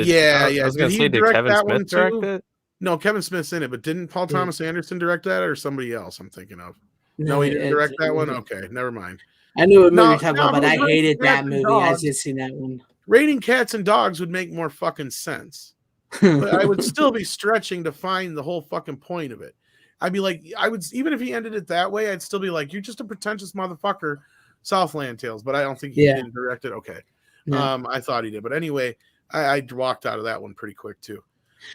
was going to say, did Kevin Smith direct it? No, Kevin Smith's in it, but didn't Paul Thomas Anderson direct that or somebody else I'm thinking of? No, he didn't direct that one? Okay, never mind. I knew what movie you're talking about, but I hated that movie. I just seen that one. Raining Cats and Dogs would make more fucking sense. But I would still be stretching to find the whole fucking point of it. I'd be like, even if he ended it that way, I'd still be like, you're just a pretentious motherfucker, Southland Tales. But I don't think he didn't direct it. Okay. No. I thought he did. But anyway, I walked out of that one pretty quick too.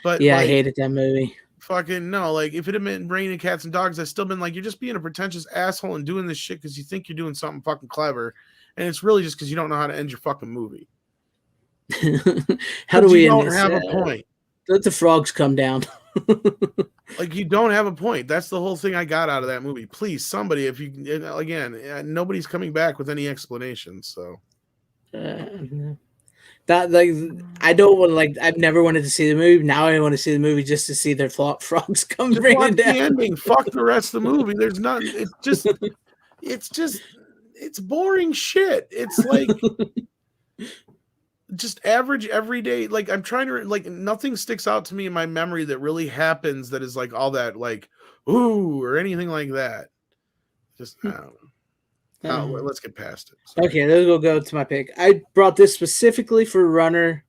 But yeah, I hated that movie. Fucking no, like if it had been Raining Cats and Dogs, I'd still been like, you're just being a pretentious asshole and doing this shit because you think you're doing something fucking clever, and it's really just because you don't know how to end your fucking movie. How do we don't have a point? Let the frogs come down. Like you don't have a point. That's the whole thing I got out of that movie. Please, somebody, if you again, nobody's coming back with any explanations. So. That like I don't want to I've never wanted to see the movie. Now I want to see the movie just to see their frogs come raining down. The ending. Fuck the rest of the movie. There's nothing. It's boring shit. It's like just average everyday, like I'm trying to like nothing sticks out to me in my memory that really happens that is like all that like ooh or anything like that. Just I don't know. Let's get past it. Sorry. Okay, let's go to my pick. I brought this specifically for Runner.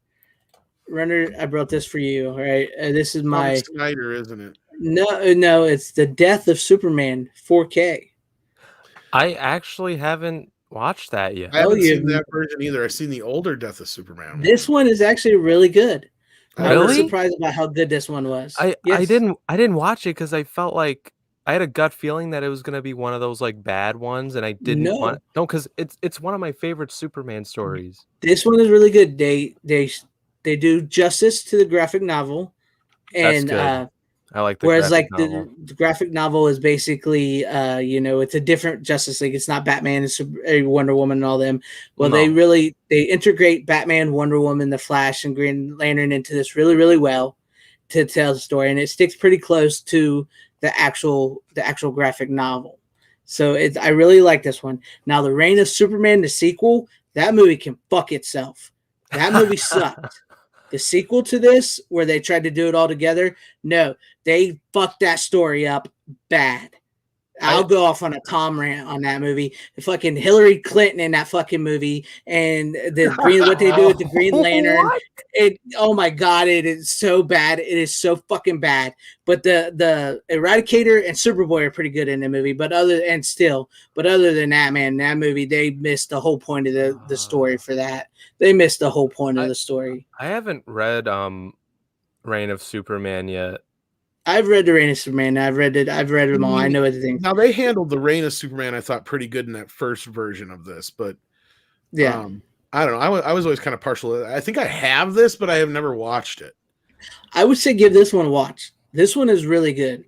Runner, I brought this for you. All right, this is my Snyder, isn't it? no. It's the Death of Superman 4K. I actually haven't watched that yet. I haven't seen that version either. I've seen the older Death of Superman. This one is actually really good. Really? I was surprised about how good this one was. I didn't watch it because I felt like I had a gut feeling that it was gonna be one of those like bad ones, and I didn't want because it's one of my favorite Superman stories. This one is really good. They do justice to the graphic novel, and I like the whereas like the graphic novel is basically it's a different Justice League. It's not Batman, it's Wonder Woman and all them. Well, they integrate Batman, Wonder Woman, the Flash, and Green Lantern into this really, really well to tell the story, and it sticks pretty close to the actual graphic novel. So I really like this one. Now, the Reign of Superman, the sequel, that movie can fuck itself. That movie sucked. The sequel to this, where they tried to do it all together, no, they fucked that story up bad. I'll go off on a Tom rant on that movie. The fucking Hillary Clinton in that fucking movie, and what they do with the Green Lantern. Oh my god, it is so bad. It is so fucking bad. But the Eradicator and Superboy are pretty good in the movie. But other than that, man, that movie, they missed the whole point of the story for that. They missed the whole point of the story. I haven't read Reign of Superman yet. I've read the Reign of Superman. I've read them all. I know everything. Now they handled the Reign of Superman, I thought, pretty good in that first version of this, but yeah, I don't know. I was always kind of partial. I think I have this, but I have never watched it. I would say give this one a watch. This one is really good,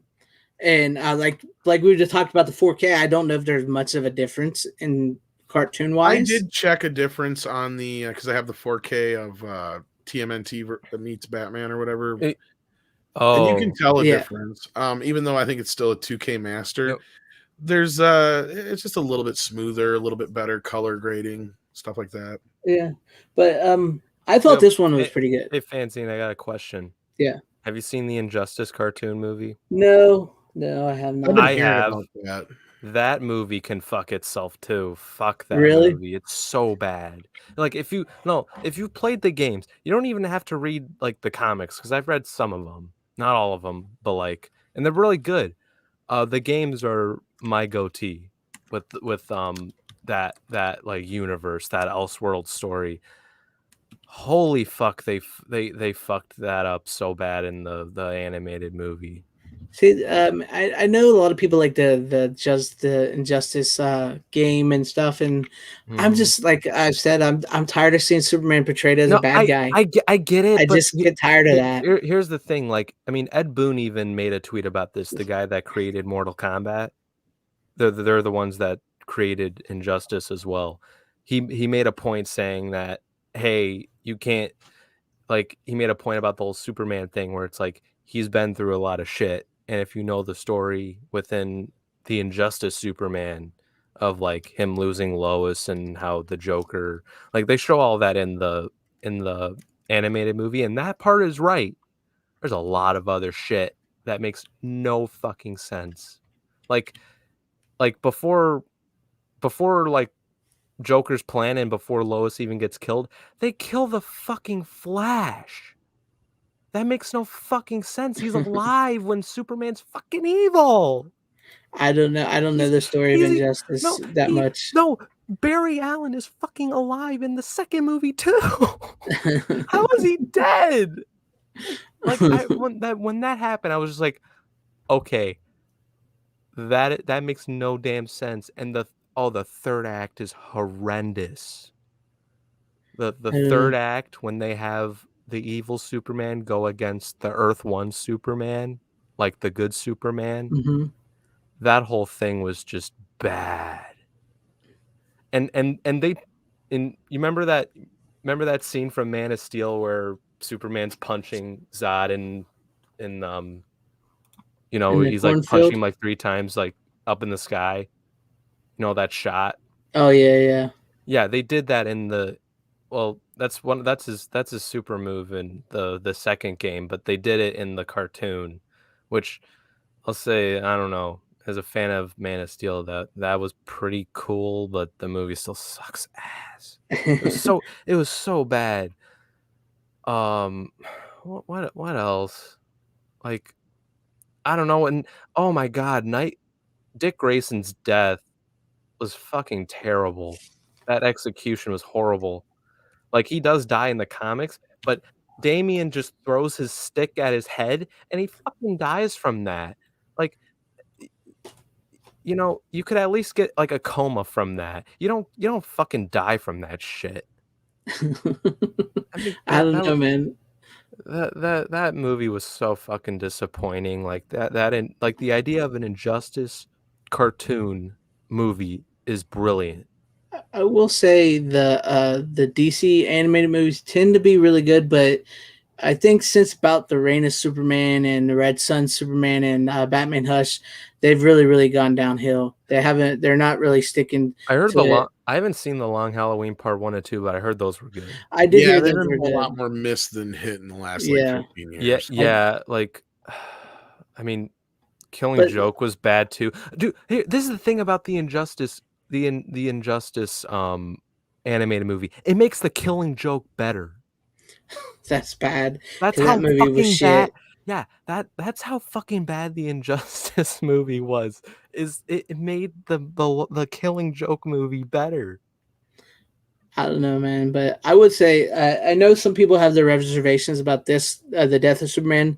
and like we just talked about the 4K. I don't know if there's much of a difference in cartoon wise. I did check a difference on the because I have the 4K of TMNT that meets Batman or whatever. And you can tell a difference, even though I think it's still a 2K master. Yep. There's it's just a little bit smoother, a little bit better color grading, stuff like that. Yeah, but I thought this one was pretty good. Hey, FanZcene, I got a question. Yeah. Have you seen the Injustice cartoon movie? No, I have not. I have. That movie can fuck itself too. Fuck that movie. It's so bad. Like if you played the games, you don't even have to read like the comics because I've read some of them, not all of them, but like, and they're really good. The games are my goatee with that like universe, that Elseworld story. Holy fuck, they fucked that up so bad in the animated movie. See, I know a lot of people like the Injustice game and stuff, and I'm just like I've said, I'm tired of seeing Superman portrayed as a bad guy. I get it. I just get tired of that. Here's the thing, like, I mean, Ed Boon even made a tweet about this. The guy that created Mortal Kombat, they're the ones that created Injustice as well. He made a point saying that, hey, you can't, like, he made a point about the whole Superman thing where it's like he's been through a lot of shit. And if you know the story within the Injustice Superman of like him losing Lois and how the Joker, like they show all that in the animated movie, and that part is right. There's a lot of other shit that makes no fucking sense. Like before like Joker's plan and before Lois even gets killed, they kill the fucking Flash. That makes no fucking sense. He's alive when Superman's fucking evil. I don't know. I don't know the story of Injustice much. No, Barry Allen is fucking alive in the second movie too. How is he dead? Like when that happened, I was just like, okay, that makes no damn sense. And the third act is horrendous. The third act when they have the evil Superman go against the Earth 1 Superman, like the good Superman. That whole thing was just bad. And you remember that scene from Man of Steel where Superman's punching Zod and he's like punching him like 3 times like up in the sky. You know that shot? Oh yeah. Yeah, they did that in the That's his super move in the second game, but they did it in the cartoon, which I'll say, I don't know, as a fan of Man of Steel, that was pretty cool, but the movie still sucks ass. It was so bad. What else? Like, I don't know, and oh my god, Dick Grayson's death was fucking terrible. That execution was horrible. Like, he does die in the comics, but Damian just throws his stick at his head, and he fucking dies from that. Like, you could at least get, like, a coma from that. You don't fucking die from that shit. I mean, I don't know, man. that movie was so fucking disappointing. Like, like, the idea of an Injustice cartoon movie is brilliant. I will say the DC animated movies tend to be really good, but I think since about the Reign of Superman and the Red Sun Superman and Batman Hush, they've really gone downhill. They're not really sticking I heard to it. I haven't seen the Long Halloween Part 1 and 2, but I heard those were good. I did Yeah, hear they've those been were a lot good. more missed than hit in the last like Yeah. 15 Yeah, years. yeah, like, I mean, Killing But Joke was bad too. Dude, here, this is the thing about the Injustice, the Injustice animated movie. It makes the Killing Joke better. that's bad That's because that how movie was fucking bad. shit. Yeah, that's how fucking bad the Injustice movie was. It made the Killing Joke movie better. I don't know, man, but I would say I know some people have their reservations about this, the Death of Superman,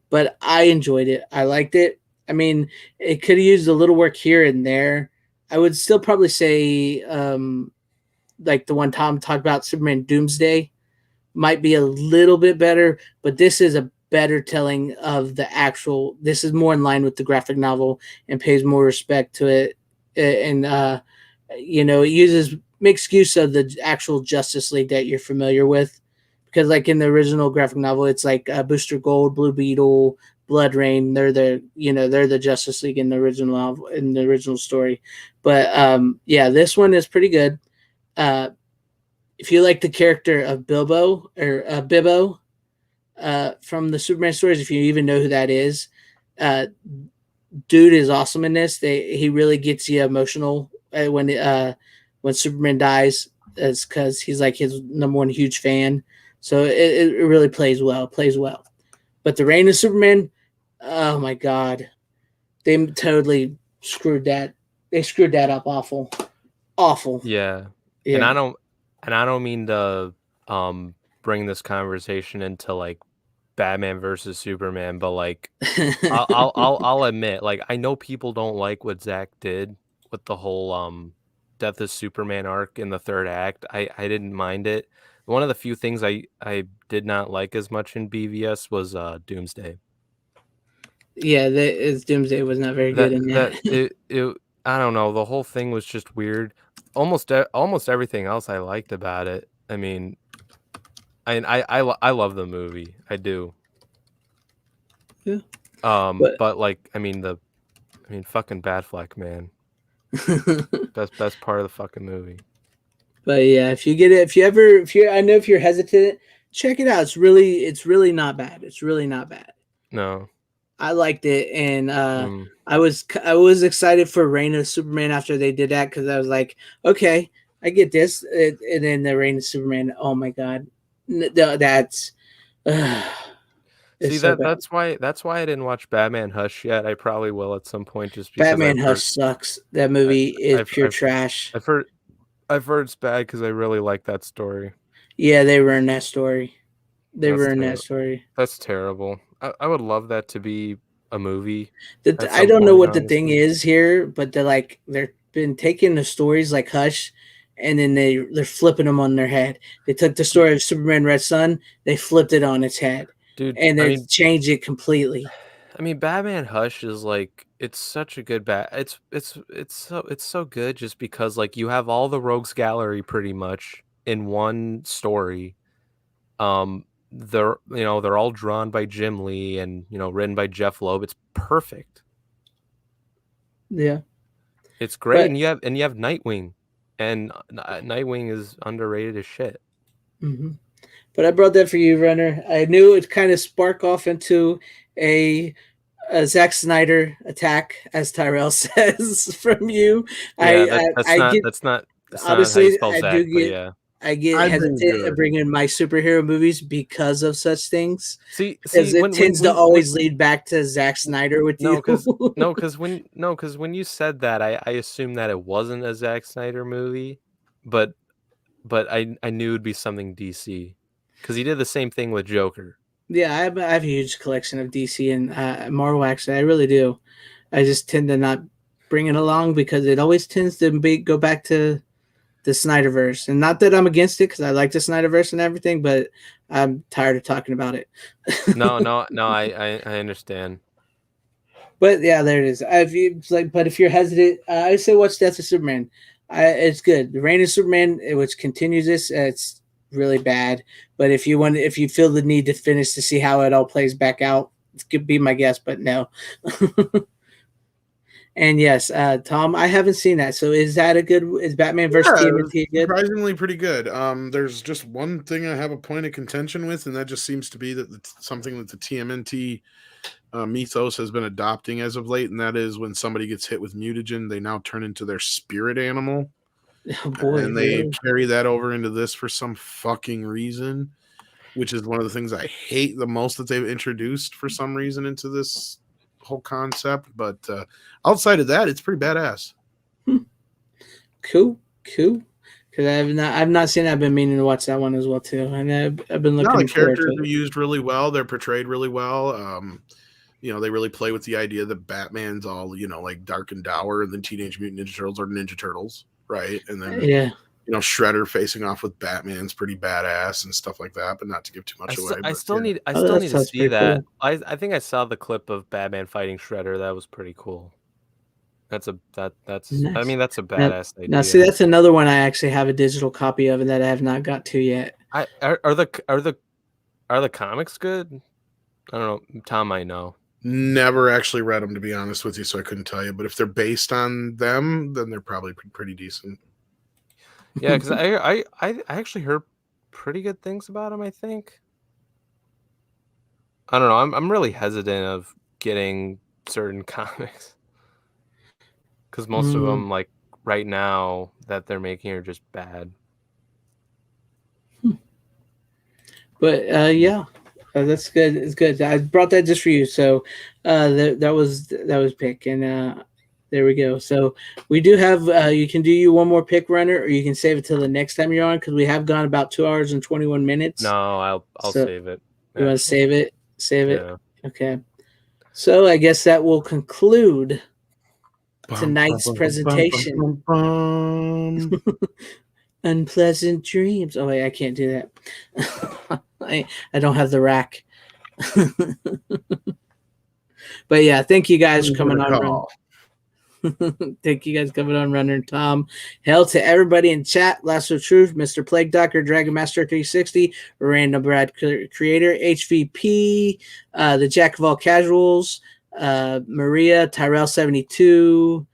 but I enjoyed it. I liked it. I mean, it could have used a little work here and there. I would still probably say, like the one Tom talked about, Superman Doomsday, might be a little bit better, but this is a better telling of the actual. This is more in line with the graphic novel and pays more respect to it, and it uses makes use of the actual Justice League that you're familiar with, because like in the original graphic novel, it's like Booster Gold, Blue Beetle, Blood Rain. They're the Justice League in the original novel, in the original story, but yeah, this one is pretty good. Uh, if you like the character of Bilbo or Bibbo from the Superman stories, if you even know who that is, uh, dude is awesome in this. He really gets you emotional when Superman dies, is because he's like his number one huge fan. So it really plays well. Plays well. But the Reign of Superman, oh my god, they totally screwed that. They screwed that up awful, awful. Yeah. And Yeah. I don't mean to bring this conversation into like Batman versus Superman, but like I'll admit, like, I know people don't like what Zach did with the whole Death of Superman arc in the third act. I didn't mind it. One of the few things I did not like as much in BVS was Doomsday. Yeah, his Doomsday was not very good in That that. it I don't know, the whole thing was just weird. Almost everything else I liked about it. I mean, I love the movie. I do. Yeah. But But like, I mean, fucking Batfleck, man. Best part of the fucking movie. but yeah, if you get it, I know if you're hesitant, check it out. It's really not bad. It's really not bad. No. I liked it, and Mm. I was excited for Reign of Superman after they did that, because I was like, okay, I get this, and then the Reign of Superman. Oh my god, that's See, it's so bad. that's why I didn't watch Batman Hush yet. I probably will at some point, just because Batman Hush sucks. That movie is I've pure I've trash. I've heard I've heard it's bad because I really like that story. Yeah, they ruined that story. They That's ruined that terrible. story. That's terrible. I would love that to be a movie at I some don't know point, what the thing honestly. is here, but they're been taking the stories like Hush, and then they're flipping them on their head. They took the story of Superman Red Sun, they flipped it on its head, Dude, and they changed it completely. I mean, Batman Hush is like, it's such a good it's so good just because like you have all the rogues gallery pretty much in one story. They're all drawn by Jim Lee and written by Jeff Loeb. It's perfect. Yeah, It's great, but and you have Nightwing, and Nightwing is underrated as shit. Mm-hmm. But I brought that for you, Runner. I knew it kind of spark off into a, a Zack Snyder attack, as Tyrell says from you. Yeah, I get that's not how you honestly, spell Zach, but yeah. I get I think hesitant at good. bringing my superhero movies because of such things. See Because it tends to when always lead back to Zack Snyder with no, you. because when you said that, I assumed that it wasn't a Zack Snyder movie, but I knew it'd be something DC, because he did the same thing with Joker. Yeah, I have a huge collection of DC and Marvel. Actually, I really do. I just tend to not bring it along because it always tends to go back to the Snyderverse. And not that I'm against it because I like the Snyderverse and everything, but I'm tired of talking about it. No, I understand. But yeah, there it is. But if you're hesitant, I say watch Death of Superman. It's good. The Reign of Superman, which continues this, it's really bad. But if you feel the need to finish to see how it all plays back out, it could be my guess. But no. And yes, Tom, I haven't seen that. So is that a good? Is Batman versus Yeah, it was TMNT good? surprisingly pretty good. There's just one thing I have a point of contention with, and that just seems to be that something that the TMNT mythos has been adopting as of late, and that is when somebody gets hit with mutagen, they now turn into their spirit animal, Oh boy, and they really? carry that over into this for some fucking reason, which is one of the things I hate the most that they've introduced for some reason into this whole concept. But outside of that, it's pretty badass. Cool. Because I've not seen. I've been meaning to watch that one as well too, and I've been No, looking the forward characters to are it. used really well. They're portrayed really well. They really play with the idea that Batman's all, like dark and dour, and then Teenage Mutant Ninja Turtles are Ninja Turtles, right? And then, Yeah, Shredder facing off with Batman's pretty badass and stuff like that, but not to give too much away. I But still yeah. need I oh, still that need to sounds see pretty that. cool. I think I saw the clip of Batman fighting Shredder. That was pretty cool. That's I Nice. mean, that's a Now, badass now, see, idea. that's another one I actually have a digital copy of, and that I have not got to yet. Are the comics good? I don't know. Tom might know. Never actually read them, to be honest with you, so I couldn't tell you. But if they're based on them, then they're probably pretty decent. Yeah, because I actually heard pretty good things about him, I think. I don't know. I'm really hesitant of getting certain comics because most of Mm, them, like right now, that they're making are just bad. but yeah, that's good. It's good. I brought that just for you. So that was pick, and there we go. So we do have. You can do you one more pick, Runner, or you can save it till the next time you're on because we have gone about 2 hours and 21 minutes. No, I'll So save it. you want to Actually, save it? Save it. yeah. Okay. So I guess that will conclude Bum, bum, tonight's bum, bum, bum, presentation. bum, bum. Unpleasant dreams. Oh wait, I can't do that. I don't have the rack. But yeah, thank you guys for coming on. Run. Thank you guys for coming on, Runner and Tom. Hell to everybody in chat. Lasso Truth, Mr. Plague Doctor, Dragon Master 360, Random Brad Creator, HVP, the Jack of All Casuals, Maria, Tyrell 72.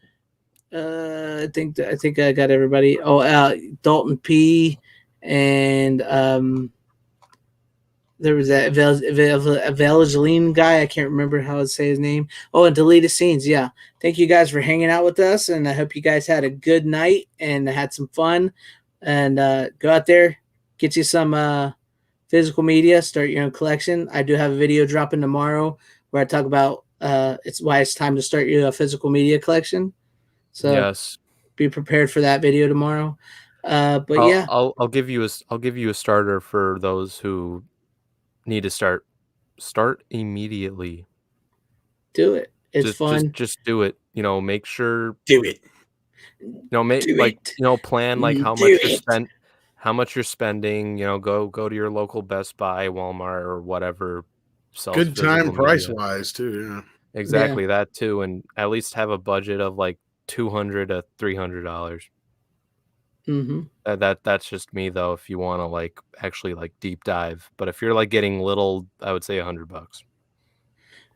I think I got everybody. Oh, Dalton P, and there was that Evangeline guy. I can't remember how to say his name. Oh, and Deleted Scenes. Yeah. Thank you guys for hanging out with us. And I hope you guys had a good night and had some fun. And go out there, get you some physical media, start your own collection. I do have a video dropping tomorrow where I talk about it's why it's time to start your physical media collection. So Yes. be prepared for that video tomorrow. But yeah, I'll give you a starter for those who need to start immediately. do it. It's fun. Just do it. Make sure Do it. Plan like how much you're spending, go to your local Best Buy, Walmart, or whatever sells Good time physical price media. wise too. Yeah. Exactly, that too, and at least have a budget of like $200 to $300. Mm-hmm. That's just me though. If you want to actually deep dive, but if you're getting little, I would say $100.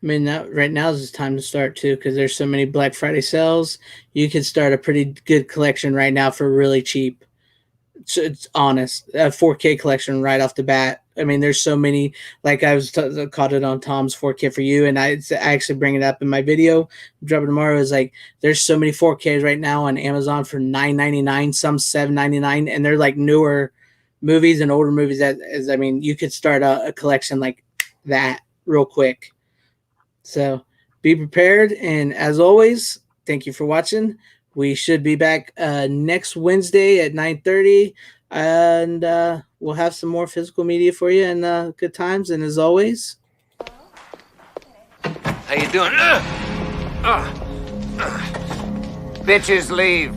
I mean, right now is the time to start too, because there's so many Black Friday sales. You could start a pretty good collection right now for really cheap. it's honest, a 4K collection right off the bat. I mean, there's so many. Like I was caught it on Tom's 4K for you, and I actually bring it up in my video. Drop it tomorrow. Is like there's so many 4Ks right now on Amazon for $9.99, some $7.99, and they're like newer movies and older movies. I mean, you could start a collection like that real quick. So be prepared, and as always, thank you for watching. We should be back next Wednesday at 9:30, and we'll have some more physical media for you and good times. And as always, how you doing? Bitches leave.